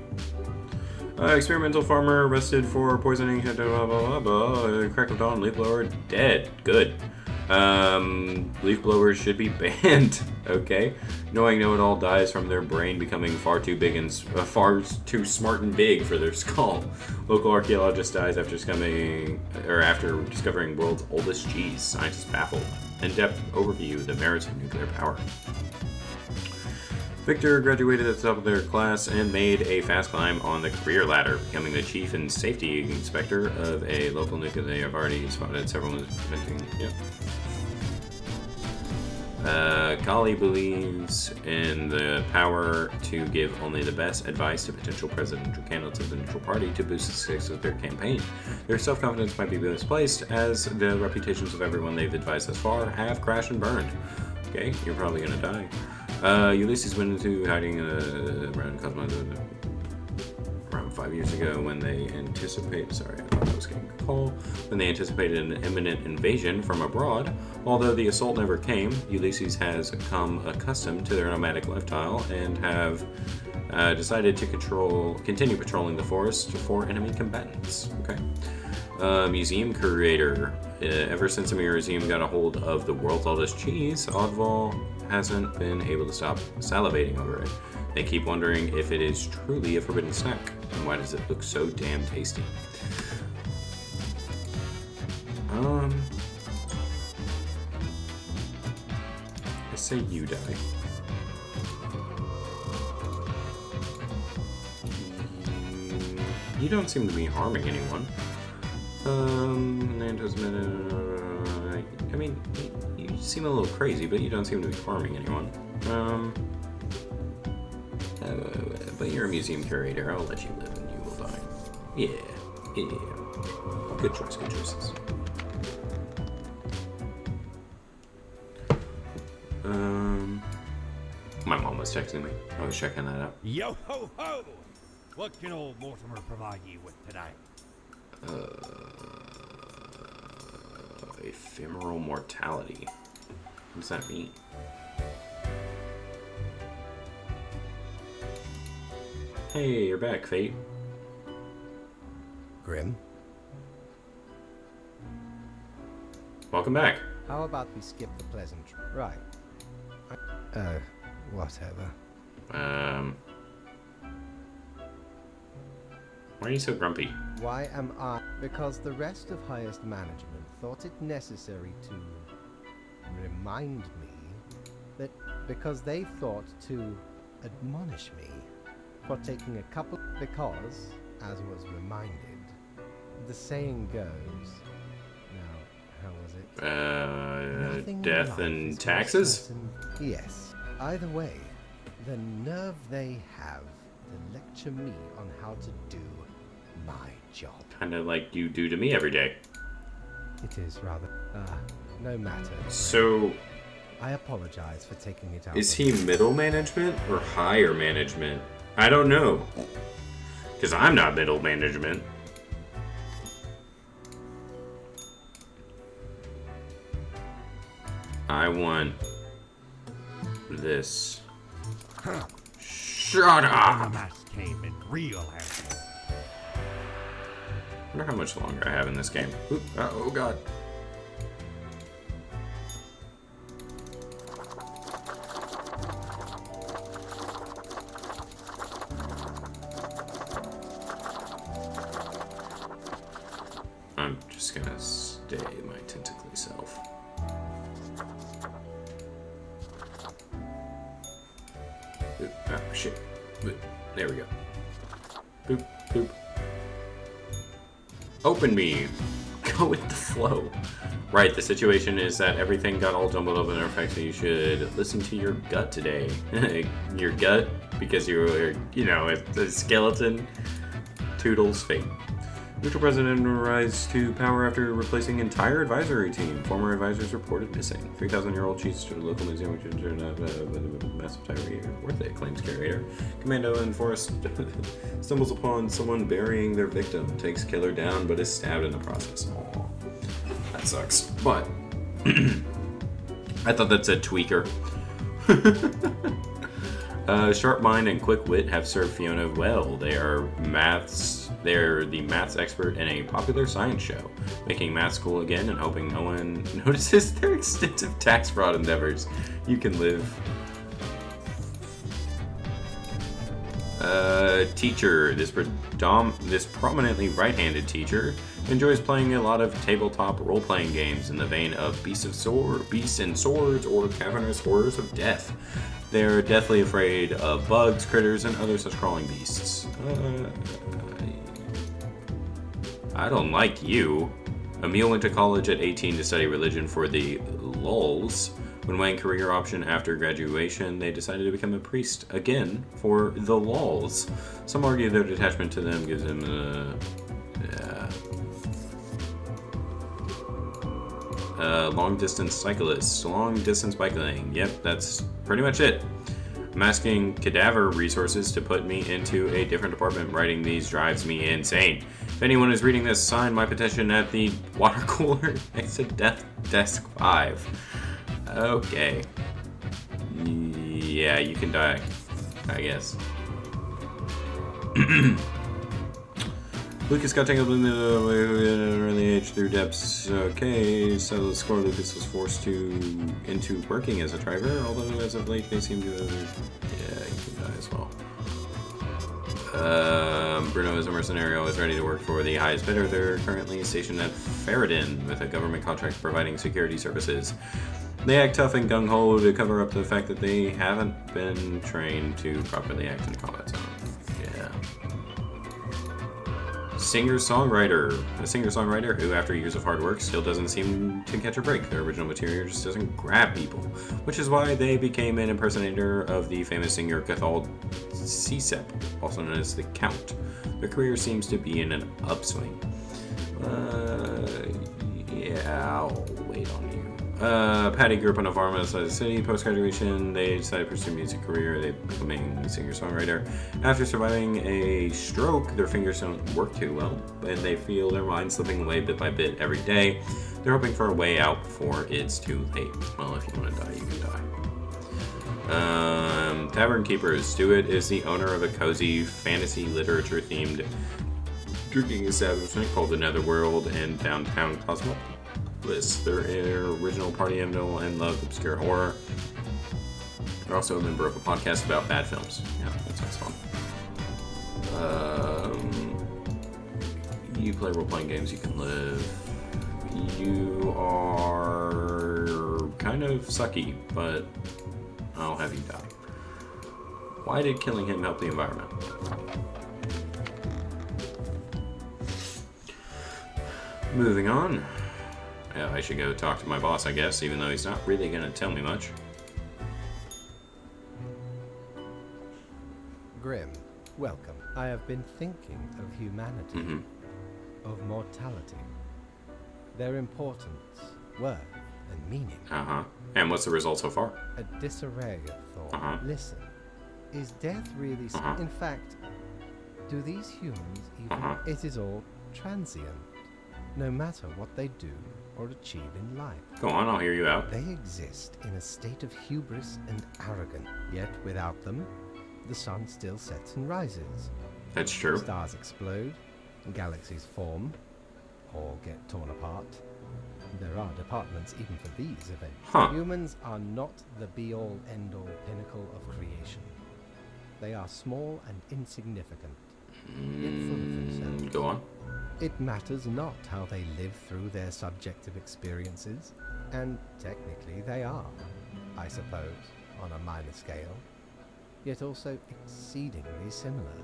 Experimental farmer arrested for poisoning. Blah, blah, blah, blah. Crack of dawn. Leaf blower dead. Good. Leaf blowers should be banned. Okay. Knowing know-it-all dies from their brain becoming far too big and far too smart and big for their skull. Local archaeologist dies after discovering world's oldest cheese. Scientists baffled. In-depth overview of the merits of nuclear power. Victor graduated at the top of their class and made a fast climb on the career ladder, becoming the chief and safety inspector of a local nuclear. They have already spotted several preventing. Yep. Kali believes in the power to give only the best advice to potential presidential candidates of the neutral party to boost the success of their campaign. Their self-confidence might be misplaced, as the reputations of everyone they've advised thus far have crashed and burned. Okay, you're probably gonna die. Ulysses went into hiding around Cosmos around 5 years ago when they sorry, I thought I was getting a call. When they anticipated an imminent invasion from abroad. Although the assault never came, Ulysses has become accustomed to their nomadic lifestyle and have decided to continue patrolling the forest for enemy combatants. Okay. Museum curator. Ever since the museum got a hold of the world's oldest cheese, Oddval hasn't been able to stop salivating over it. They keep wondering if it is truly a forbidden snack, and why does it look so damn tasty? I say you die. You don't seem to be harming anyone. Nando's I mean, you seem a little crazy, but you don't seem to be harming anyone. But you're a museum curator. I'll let you live and you will die. Yeah. Good choice, good choices. My mom was texting me. I was checking that out. Yo ho ho! What can old Mortimer provide you with today? Ephemeral mortality. What does that mean? Hey, you're back, Fate. Grim, Welcome back. how about we skip the pleasantry? Right. Whatever. Why are you so grumpy? Why am I? Because the rest of highest management thought it necessary to remind me that because they thought to admonish me for taking a couple because, as was reminded, the saying goes. Now, how was it? Nothing in Death life and is more taxes? certain- Yes. Either way, the nerve they have to lecture me on how to do my job. Kind of like you do to me every day. It is rather. No matter. So, I apologize for taking it out. is he middle management or higher management? I don't know. Because I'm not middle management. I want this. Shut The up! mask came in real handy. I wonder how much longer I have in this game. Oop, oh god. I'm just gonna stay my tentacly self. Oop, oh shit. Oop, there we go. Boop, boop. Open me. Go with the flow. Right, the situation is that everything got all jumbled up in our fact that you should listen to your gut today. Your gut, because you were, a skeleton. Toodles fate. Neutral president rise to power after replacing entire advisory team. Former advisors reported missing. 3,000-year-old cheats to the local museum, which turned out with a massive tirade. Worth it, claims curator. Commando in forest stumbles upon someone burying their victim. Takes killer down, but is stabbed in the process. Aww. That sucks. But I thought that said tweaker. Sharp mind and quick wit have served Fiona well. They're the maths expert in a popular science show, making math school again and hoping no one notices their extensive tax fraud endeavors. You can live. Teacher. This prominently right-handed teacher enjoys playing a lot of tabletop role-playing games in the vein of Beasts and Swords, or Cavernous Horrors of Death. They're deathly afraid of bugs, critters, and other such crawling beasts. I don't like you. Emil went to college at 18 to study religion for the lulz. When weighing career option after graduation, they decided to become a priest again for the lulz. Some argue their detachment to them gives him Long distance cyclists. Long distance bicycling. Yep, that's pretty much it. I'm asking cadaver resources to put me into a different department. Writing these drives me insane. If anyone is reading this, sign my petition at the water cooler next to Desk 5. Okay. Yeah, you can die, I guess. Lucas got tangled in the early age through depths. Okay, so the score Lucas was forced into working as a driver, although as of late they seem to have... Yeah, he can die as well. Bruno is a mercenary, always ready to work for the highest bidder. They're currently stationed at Ferrodin with a government contract providing security services. They act tough and gung-ho to cover up the fact that they haven't been trained to properly act in the combat zone. Yeah. Singer-songwriter. A singer-songwriter who, after years of hard work, still doesn't seem to catch a break. Their original material just doesn't grab people, which is why they became an impersonator of the famous singer Cathal Csep, also known as the Count. Their career seems to be in an upswing. Yeah, I'll wait on you. Patty grew up in a farm outside the city. Post-graduation, they decided to pursue a music career. They became a singer-songwriter. After surviving a stroke, their fingers don't work too well, and they feel their minds slipping away bit by bit every day. They're hoping for a way out before it's too late. Well, if you want to die, you can die. Tavern Keepers. Stewart is the owner of a cozy fantasy literature-themed drinking establishment called the Netherworld in downtown Cosmo. Their original party animal and love obscure horror. They're also a member of a podcast about bad films. Yeah, that sounds fun. You play role-playing games, you can live. You are kind of sucky, but I'll have you die. Why did killing him help the environment? Moving on. Yeah, I should go talk to my boss, I guess, even though he's not really going to tell me much. Grim, welcome. I have been thinking of humanity, of mortality, their importance, worth, and meaning. And what's the result so far? A disarray of thought. Listen, is death really... In fact, do these humans even... It is all transient, no matter what they do or achieve in life. Go on, I'll hear you out. They exist in a state of hubris and arrogance, yet without them, the sun still sets and rises. That's true. Stars explode, galaxies form, or get torn apart. There are departments even for these events. Humans are not the be-all, end-all pinnacle of creation. They are small and insignificant, yet full of themselves. Go on. It matters not how they live through their subjective experiences, and technically they are, I suppose, on a minor scale, yet also exceedingly similar.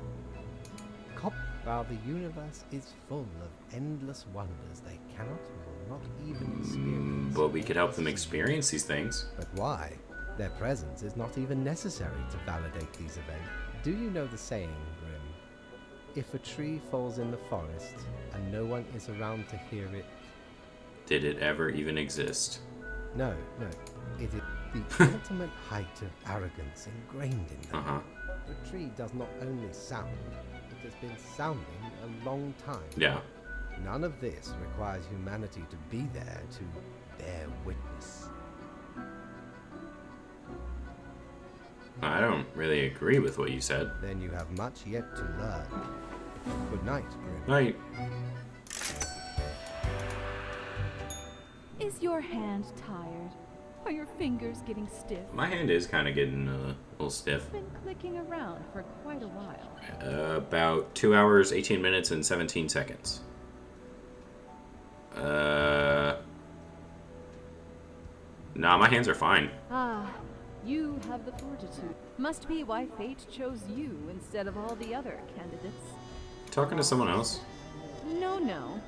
While the universe is full of endless wonders they cannot or not even experience. But we could help them experience these things. But why? Their presence is not even necessary to validate these events. Do you know the saying, Grim? If a tree falls in the forest and no one is around to hear it... Did it ever even exist? No. It is the ultimate height of arrogance ingrained in them. The tree does not only sound, it has been sounding a long time. Yeah. None of this requires humanity to be there to bear witness. I don't really agree with what you said. Then you have much yet to learn. Good night, Grim. Night. Is your hand tired? Are your fingers getting stiff? My hand is kind of getting a little stiff. I've been clicking around for quite a while. About 2 hours, 18 minutes, and 17 seconds. Nah, my hands are fine. You have the fortitude. Must be why fate chose you instead of all the other candidates. Talking to someone else? No.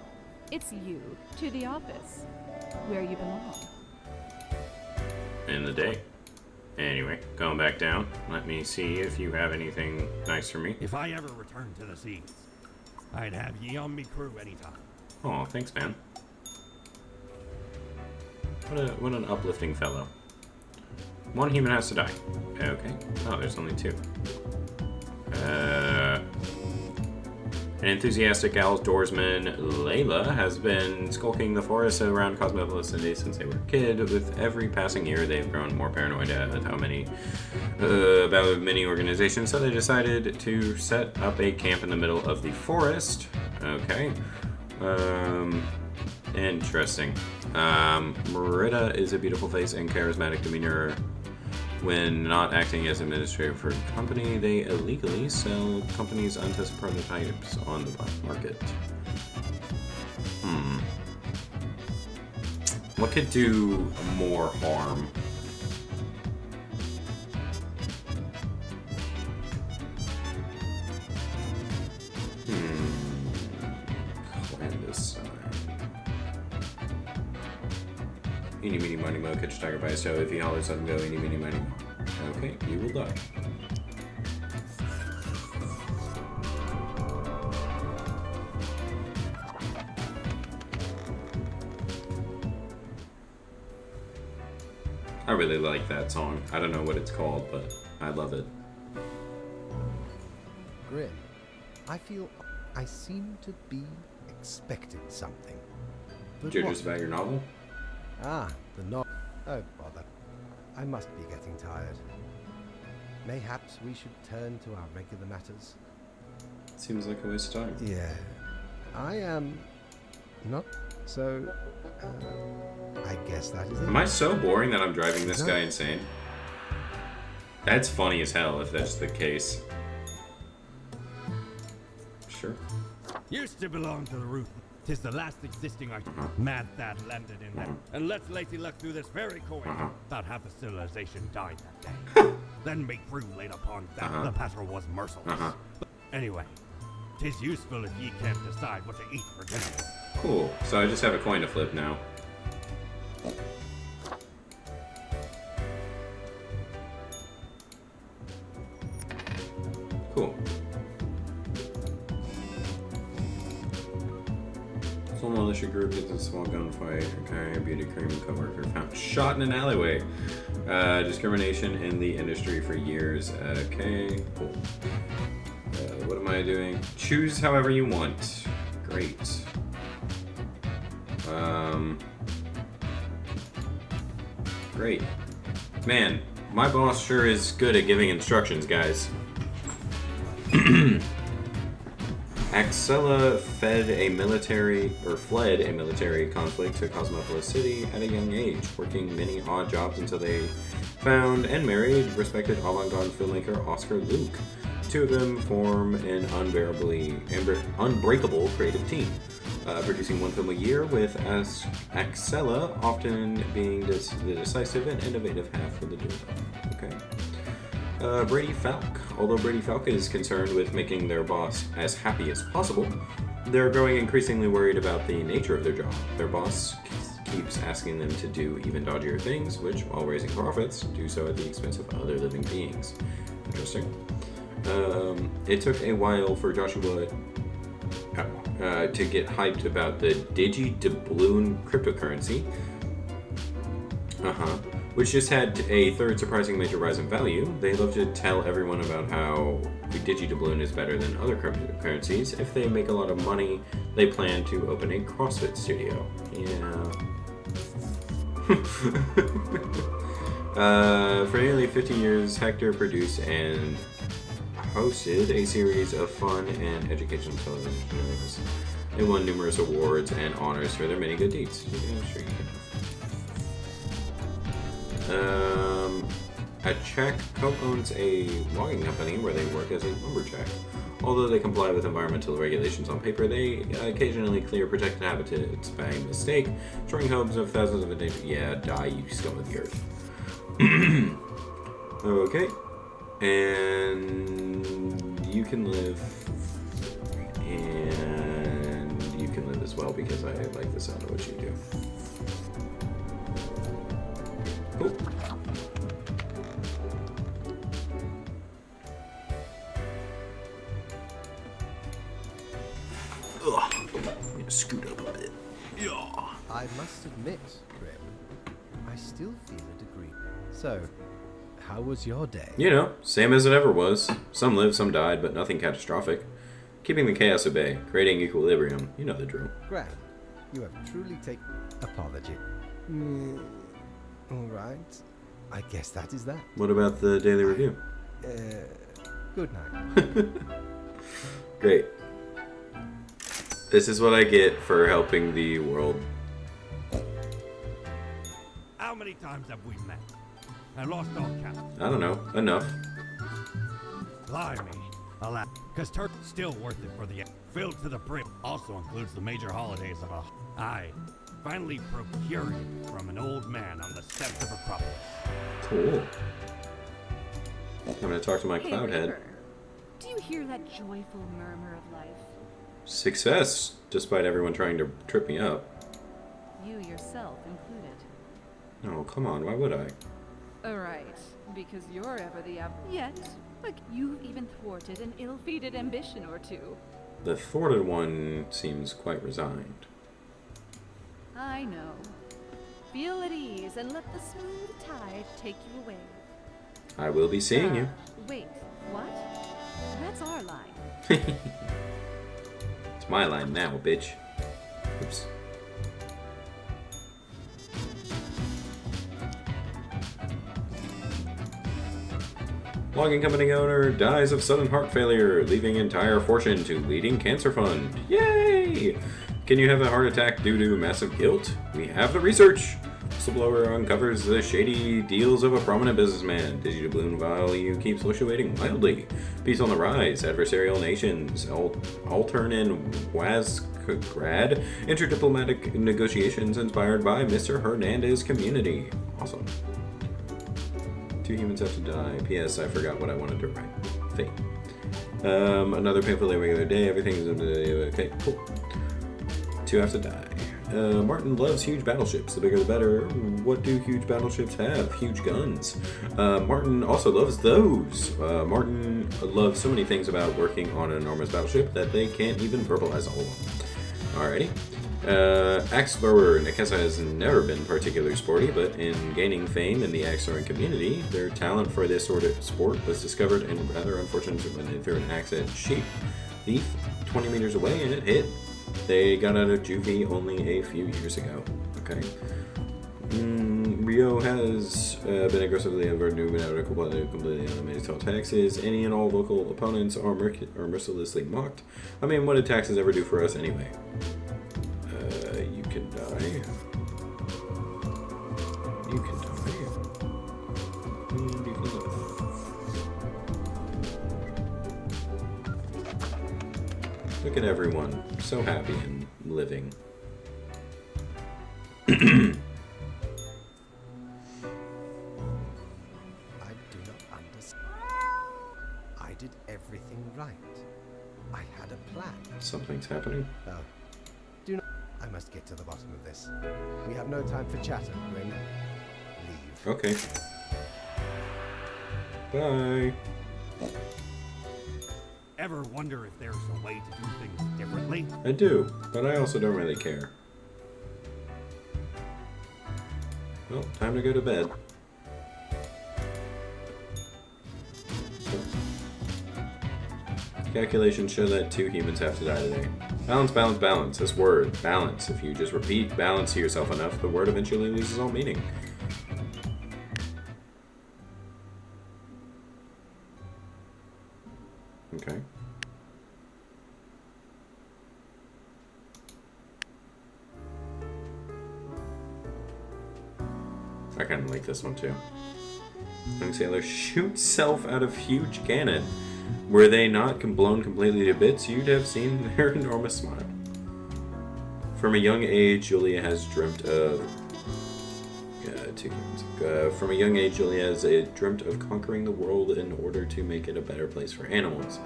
It's you. To the office. Where you belong. In the day. Anyway, going back down. Let me see if you have anything nice for me. If I ever return to the seas, I'd have ye on me crew anytime. Oh, thanks, man. What an uplifting fellow. One human has to die. Okay. Oh, there's only two. An enthusiastic outdoorsman, Layla, has been skulking the forests around Cosmopolis City since they were a kid. With every passing year, they've grown more paranoid about many organizations, so they decided to set up a camp in the middle of the forest. Okay. Interesting. Merida is a beautiful face and charismatic demeanor. When not acting as administrator for a company, they illegally sell companies' untested prototypes on the black market. What could do more harm? Clandestine. Eeny, meeny, miny, mo, catch a tiger by his toe. If he hollers, let him go. Eeny, meeny, miny, mo. Okay, you will die. I really like that song. I don't know what it's called, but I love it. Grim, I feel I seem to be expecting something. But Jitters about your novel? Ah, the novel. Oh, bother. I must be getting tired. Mayhaps we should turn to our regular matters. Seems like a waste of time. Yeah. I am not so... I guess that is it. Am I so boring that I'm driving this guy insane? That's funny as hell if that's the case. Sure. Used to belong to the roof. 'Tis the last existing item. Mad Thad landed in there, and let lazy luck through this very coin. About half the civilization died that day. Then me crew laid upon that. The patrol was merciless. But anyway, 'tis useful if ye can't decide what to eat for dinner. Cool. So I just have a coin to flip now. Cool. Full militia group gets a small gunfight. Okay, beauty cream coworker found shot in an alleyway. Discrimination in the industry for years. Okay, cool. What am I doing? Choose however you want. Great. Great. Man, my boss sure is good at giving instructions, guys. Axella fled a military conflict to Cosmopolis City at a young age, working many odd jobs until they found and married respected avant-garde filmmaker Oscar Luke. The two of them form an unbreakable creative team, producing one film a year, with Axella often being the decisive and innovative half of the duo. Okay. Brady Falk. Although Brady Falk is concerned with making their boss as happy as possible, they're growing increasingly worried about the nature of their job. Their boss keeps asking them to do even dodgier things, which, while raising profits, do so at the expense of other living beings. Interesting. It took a while for Joshua to get hyped about the Digi-Doubloon cryptocurrency. Which just had a third surprising major rise in value. They love to tell everyone about how the Digi-Doubloon is better than other cryptocurrencies. If they make a lot of money, they plan to open a CrossFit studio. Yeah. For nearly 50 years, Hector produced and hosted a series of fun and educational television shows. They won numerous awards and honors for their many good deeds. Yeah, sure you can. A Czech co-owns a logging company where they work as a lumberjack. Although they comply with environmental regulations on paper, they occasionally clear protected habitats by mistake, destroying homes of thousands of endangered. Yeah, die, you scum of the earth. Okay. And you can live. And you can live as well because I like the sound of what you do. Cool. Ugh. I'm gonna scoot up a bit. Yeah. I must admit, Grim, I still feel a degree. So, how was your day? You know, same as it ever was. Some lived, some died, but nothing catastrophic. Keeping the chaos at bay, creating equilibrium. You know the drill. Grand. You have truly taken... Apology. All right. I guess that is that. What about the daily review? Good night. Great. This is what I get for helping the world. How many times have we met? I lost all count. I don't know. Enough. Blimey. Alas, because Turk's still worth it for the filled to the brim. Also includes the major holidays of a... I finally procured it from an old man on the steps of Acropolis. Cool. I'm gonna talk to my Hey, cloud head. Reaper, do you hear that joyful murmur of life? Success, despite everyone trying to trip me up. You yourself included. Oh, come on, why would I? Right, because you're ever the Yet, like you've even thwarted an ill-fated ambition or two. The thwarted one seems quite resigned. I know. Feel at ease and let the smooth tide take you away. I will be seeing you. Wait, what? That's our line. It's my line now, bitch. Oops. Logging company owner dies of sudden heart failure, leaving entire fortune to leading cancer fund. Yay! Can you have a heart attack due to massive guilt? We have the research. Whistleblower uncovers the shady deals of a prominent businessman. Digidoubloon value keeps fluctuating wildly. Peace on the rise. Adversarial nations. Altern and Wasgrad. Interdiplomatic negotiations inspired by Mr. Hernandez community. Awesome. 2 humans have to die. P.S. I forgot what I wanted to write. Fate. Another painfully regular day. Everything is... Okay, cool. 2 have to die. Martin loves huge battleships. The bigger the better. What do huge battleships have? Huge guns. Martin also loves those. Martin loves so many things about working on an enormous battleship that they can't even verbalize all of them. Alrighty. Axe thrower. Nekesa has never been particularly sporty, but in gaining fame in the axe throwing community, their talent for this sort of sport was discovered and rather unfortunate when they threw an axe at sheep. Thief 20 meters away and it hit. They got out of juvie only a few years ago. Okay. Rio has been aggressively overdoing completely unlimited tall taxes. Any and all local opponents are mercilessly mocked. I mean, what did taxes ever do for us anyway? You can die. You can die. And you can live. Look at everyone. So happy and living. I do not understand. I did everything right. I had a plan. Something's happening. Oh, do not. I must get to the bottom of this. We have no time for chatter, Grim. Leave. Okay. Bye. Ever wonder if there's a way to do things differently? I do, but I also don't really care. Well, time to go to bed. Calculations show that 2 humans have to die today. Balance, balance, balance. This word, balance. If you just repeat balance to yourself enough, the word eventually loses all meaning. Okay. I kind of like this one too. Young sailor shoots self out of huge cannon. Were they not blown completely to bits, you'd have seen their enormous smile. From a young age, Julia has dreamt of... from a young age, Julia has dreamt of conquering the world in order to make it a better place for animals.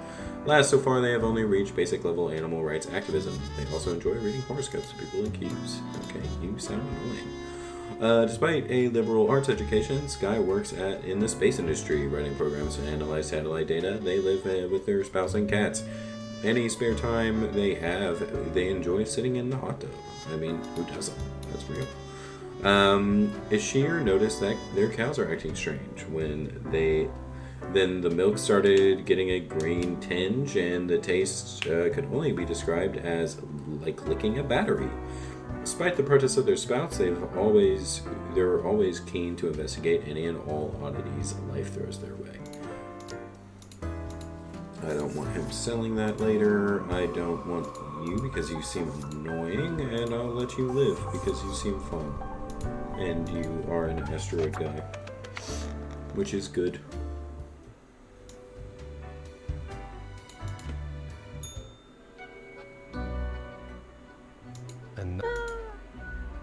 Alas, so far they have only reached basic level animal rights activism. They also enjoy reading horoscopes to people in queues. Okay, you sound annoying. Despite a liberal arts education, Sky works in the space industry, writing programs to analyze satellite data. They live with their spouse and cats. Any spare time they have, they enjoy sitting in the hot tub. I mean, who doesn't? That's real. Ashir noticed that their cows are acting strange then the milk started getting a green tinge, and the taste could only be described as like licking a battery. Despite the protests of their spouts, they're always keen to investigate any and all oddities life throws their way. I don't want him selling that later. I don't want you because you seem annoying, and I'll let you live because you seem fun. And you are an asteroid guy, which is good. And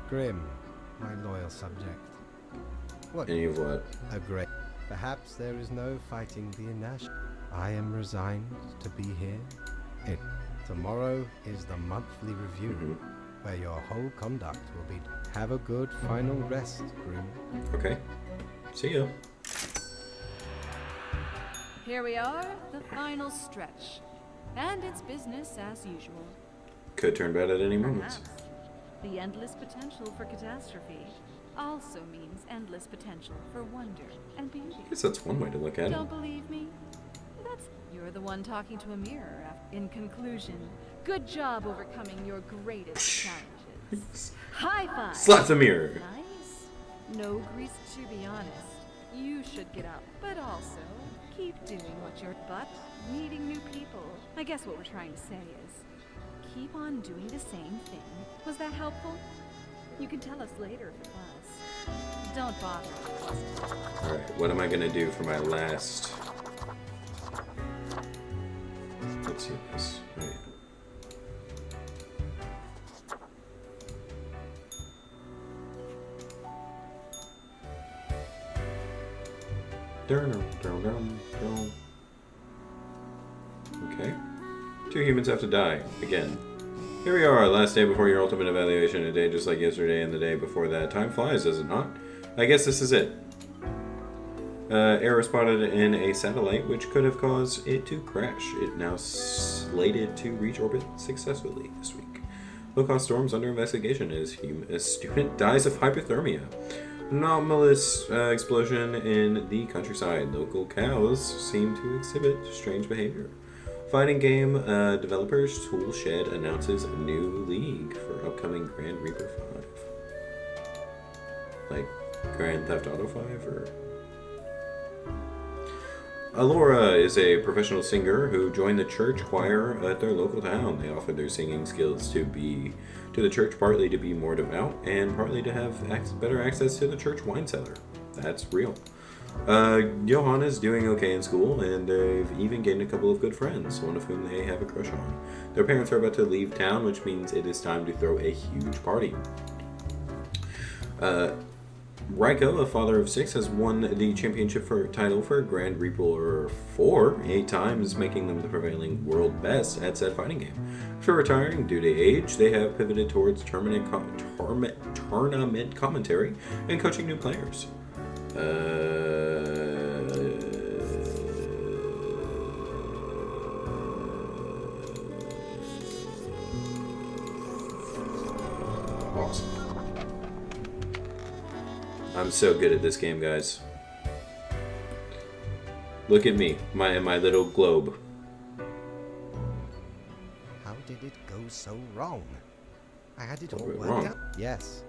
Grim, my loyal subject. What? Any of what? A great. Perhaps there is no fighting the inertia. I am resigned to be here. Tomorrow is the monthly review, where your whole conduct will be. Have a good final rest, Grim. Okay. See ya. Here we are, the final stretch. And it's business as usual. Could turn bad at any moment. Perhaps the endless potential for catastrophe also means endless potential for wonder and beauty. I guess that's one way to look at it. Don't believe me? You're the one talking to a mirror. In conclusion, good job overcoming your greatest challenges. High five! Slap the mirror! Nice. No grease, to be honest. You should get up, but also keep doing what you're. But meeting new people. I guess what we're trying to say is keep on doing the same thing. Was that helpful? You can tell us later if it was. Don't bother. Alright, what am I gonna do for my last... Let's see this. Oh, yeah. Okay. 2 humans have to die. Again. Here we are, last day before your ultimate evaluation. A day just like yesterday and the day before that. Time flies, does it not? I guess this is it. Error spotted in a satellite, which could have caused it to crash. It now slated to reach orbit successfully this week. Low-cost storms under investigation as a student dies of hypothermia. Anomalous explosion in the countryside. Local cows seem to exhibit strange behavior. Fighting game developers Toolshed announces a new league for upcoming Grand Reaper 5. Like Grand Theft Auto 5 or... Alora is a professional singer who joined the church choir at their local town. They offered their singing skills to the church partly to be more devout and partly to have better access to the church wine cellar. That's real. Johanna's doing okay in school, and they've even gained a couple of good friends, one of whom they have a crush on. Their parents are about to leave town, which means it is time to throw a huge party. Raiko, a father of 6, has won the championship title for Grand Reaper 4 8 times, making them the prevailing world best at said fighting game. After retiring due to age, they have pivoted towards tournament commentary and coaching new players. Awesome. I'm so good at this game, guys. Look at me, my little globe. How did it go so wrong? I had it all Went worked wrong? out. Yes.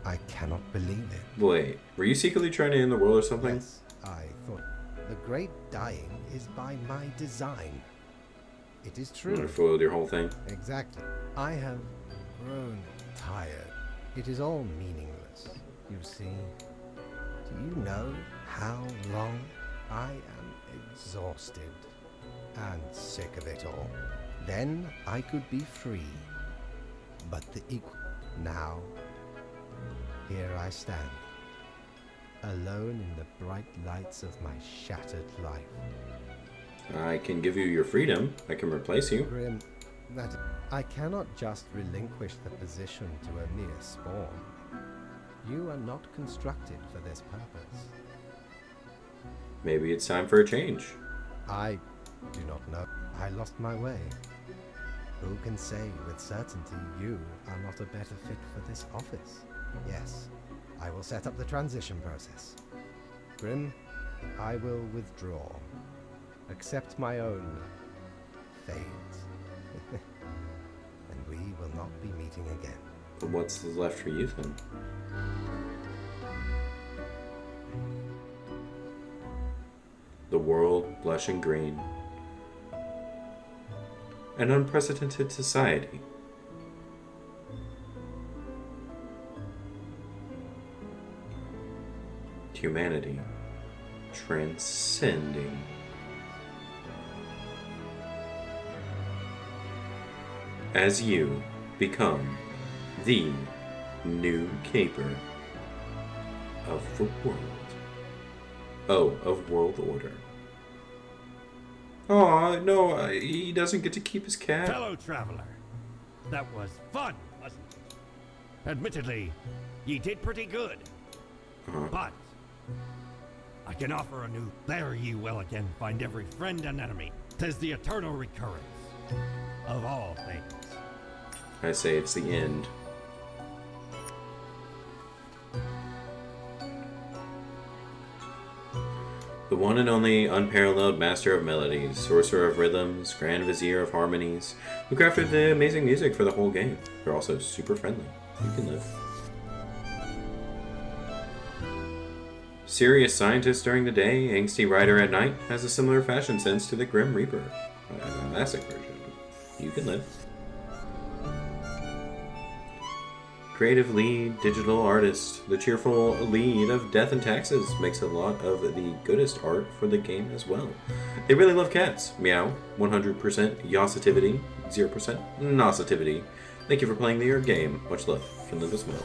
I cannot believe it. Wait, were you secretly trying to end the world or something? Yes, I thought the great dying is by my design. It is You true. foiled your whole thing. Exactly. I have grown tired. It is all meaningless. You see, do you know how long I am exhausted and sick of it all? Then I could be free. But the equal... Now, here I stand, alone in the bright lights of my shattered life. I can give you your freedom. I can replace you. Grim, that I cannot just relinquish the position to a mere spawn. You are not constructed for this purpose. Maybe it's time for a change. I do not know. I lost my way. Who can say with certainty you are not a better fit for this office? Yes, I will set up the transition process. Grim, I will withdraw. Accept my own fate. And we will not be meeting again. But what's left for you then? The world blushing green. An unprecedented society. Humanity transcending. As you become the new caper of the world. Oh, of world order. Aw, no, he doesn't get to keep his cat. Fellow traveler, that was fun, wasn't it? Admittedly, ye did pretty good. But I can offer a new. There ye will again find every friend and enemy. 'Tis the eternal recurrence of all things. I say it's the end. The one and only unparalleled master of melodies, sorcerer of rhythms, grand vizier of harmonies, who crafted the amazing music for the whole game. They're also super friendly. You can live. Serious scientist during the day, angsty writer at night, has a similar fashion sense to the Grim Reaper. A classic version. You can live. Creative lead, digital artist, the cheerful lead of Death and Taxes makes a lot of the goodest art for the game as well. They really love cats. Meow, 100% yositivity, 0% nositivity. Thank you for playing your game. Much love from them as well.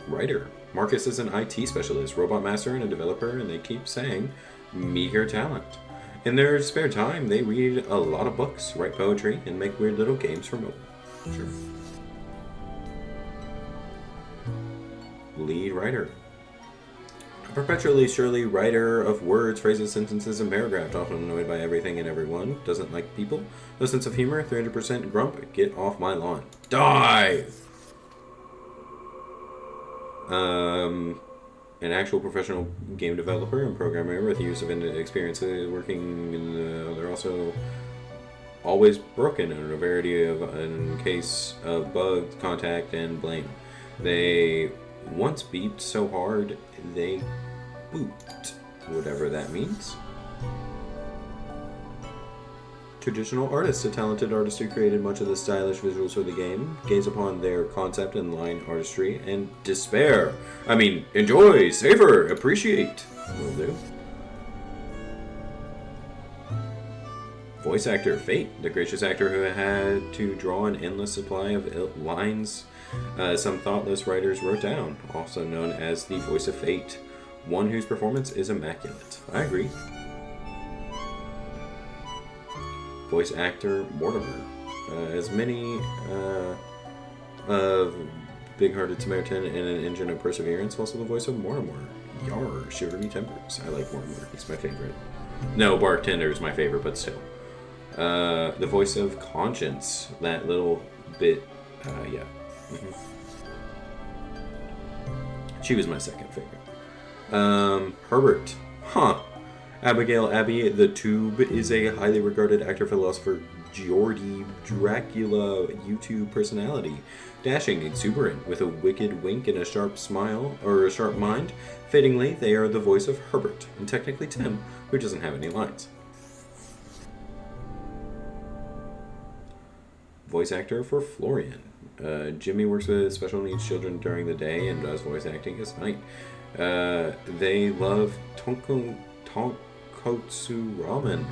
Writer. Marcus is an IT specialist, robot master, and a developer, and they keep saying meager talent. In their spare time, they read a lot of books, write poetry, and make weird little games for mobile. Sure. Lead writer. A perpetually surly writer of words, phrases, sentences, and paragraphs, often annoyed by everything and everyone, doesn't like people, no sense of humor, 300% grump, get off my lawn. Die! An actual professional game developer and programmer with use of experience working in they're also always broken in a variety of in case of bugs, contact, and blame. They once beeped so hard they booped, whatever that means. Traditional artists, a talented artist who created much of the stylish visuals for the game, gaze upon their concept and line artistry and despair. I mean, enjoy, savor, appreciate. Will do. Voice actor, Fate, the gracious actor who had to draw an endless supply of lines some thoughtless writers wrote down, also known as the voice of Fate, one whose performance is immaculate. I agree. Voice actor, Mortimer. As many of Big-Hearted Samaritan and an Engine of Perseverance, also the voice of Mortimer. Yar, shiver me timbers. I like Mortimer. He's my favorite. No, Bartender is my favorite, but still. The voice of Conscience. That little bit, yeah. She was my second favorite. Herbert. Huh. Abigail Abbey the Tube is a highly regarded actor-philosopher Geordie Dracula YouTube personality. Dashing, exuberant, with a wicked wink and a sharp smile, or a sharp mind. Fittingly, they are the voice of Herbert, and technically Tim, who doesn't have any lines. Voice actor for Florian. Jimmy works with special needs children during the day and does voice acting at night. They love tonkotsu ramen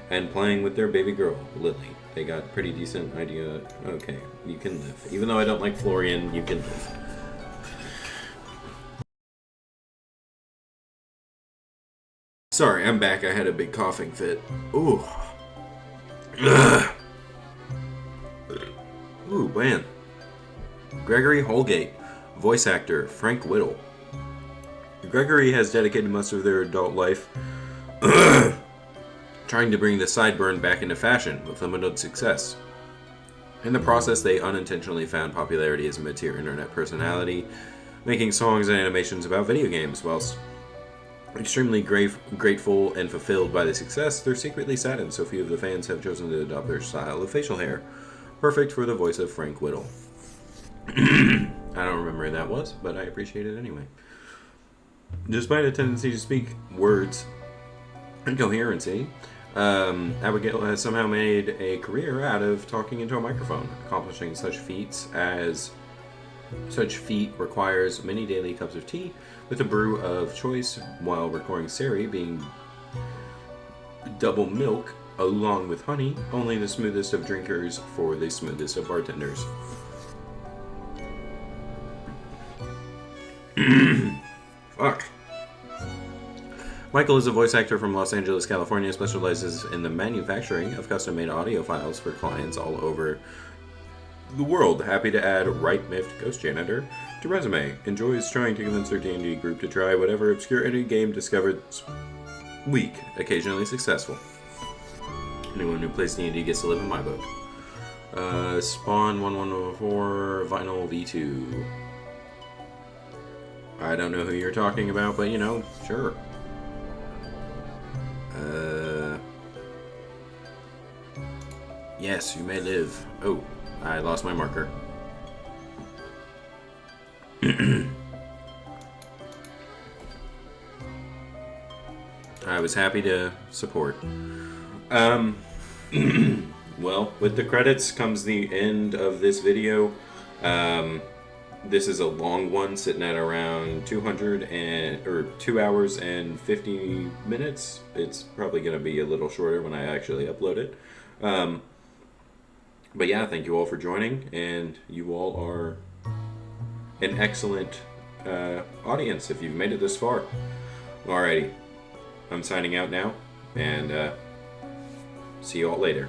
and playing with their baby girl, Lily. They got pretty decent idea. Okay, you can live. Even though I don't like Florian, you can live. Sorry, I'm back. I had a big coughing fit. Ooh. Ugh. Ooh, man. Gregory Holgate, voice actor, Frank Whittle. Gregory has dedicated much of their adult life trying to bring the sideburn back into fashion with limited success. In the process, they unintentionally found popularity as a mid-tier internet personality, making songs and animations about video games. Whilst extremely grateful and fulfilled by the success, they're secretly saddened so few of the fans have chosen to adopt their style of facial hair. Perfect for the voice of Frank Whittle. I don't remember who that was, but I appreciate it anyway. Despite a tendency to speak words in coherency, Abigail has somehow made a career out of talking into a microphone, accomplishing such feat requires many daily cups of tea with a brew of choice, while recording Sari being double milk along with honey, only the smoothest of drinkers for the smoothest of bartenders. Fuck. Michael is a voice actor from Los Angeles, California, specializes in the manufacturing of custom-made audio files for clients all over the world. Happy to add Right Miffed Ghost Janitor to resume. Enjoys trying to convince her D&D group to try whatever obscure indie game discovered weak, occasionally successful. Anyone who plays D&D gets to live in my boat. Spawn 1104 Vinyl V2. I don't know who you're talking about, but you know, sure. Yes, you may live. Oh, I lost my marker. I was happy to support. Well, with the credits comes the end of this video. This is a long one, sitting at around 2 hours and 50 minutes. It's probably going to be a little shorter when I actually upload it. But yeah, thank you all for joining, and you all are an excellent audience if you've made it this far. Alrighty, I'm signing out now, and see you all later.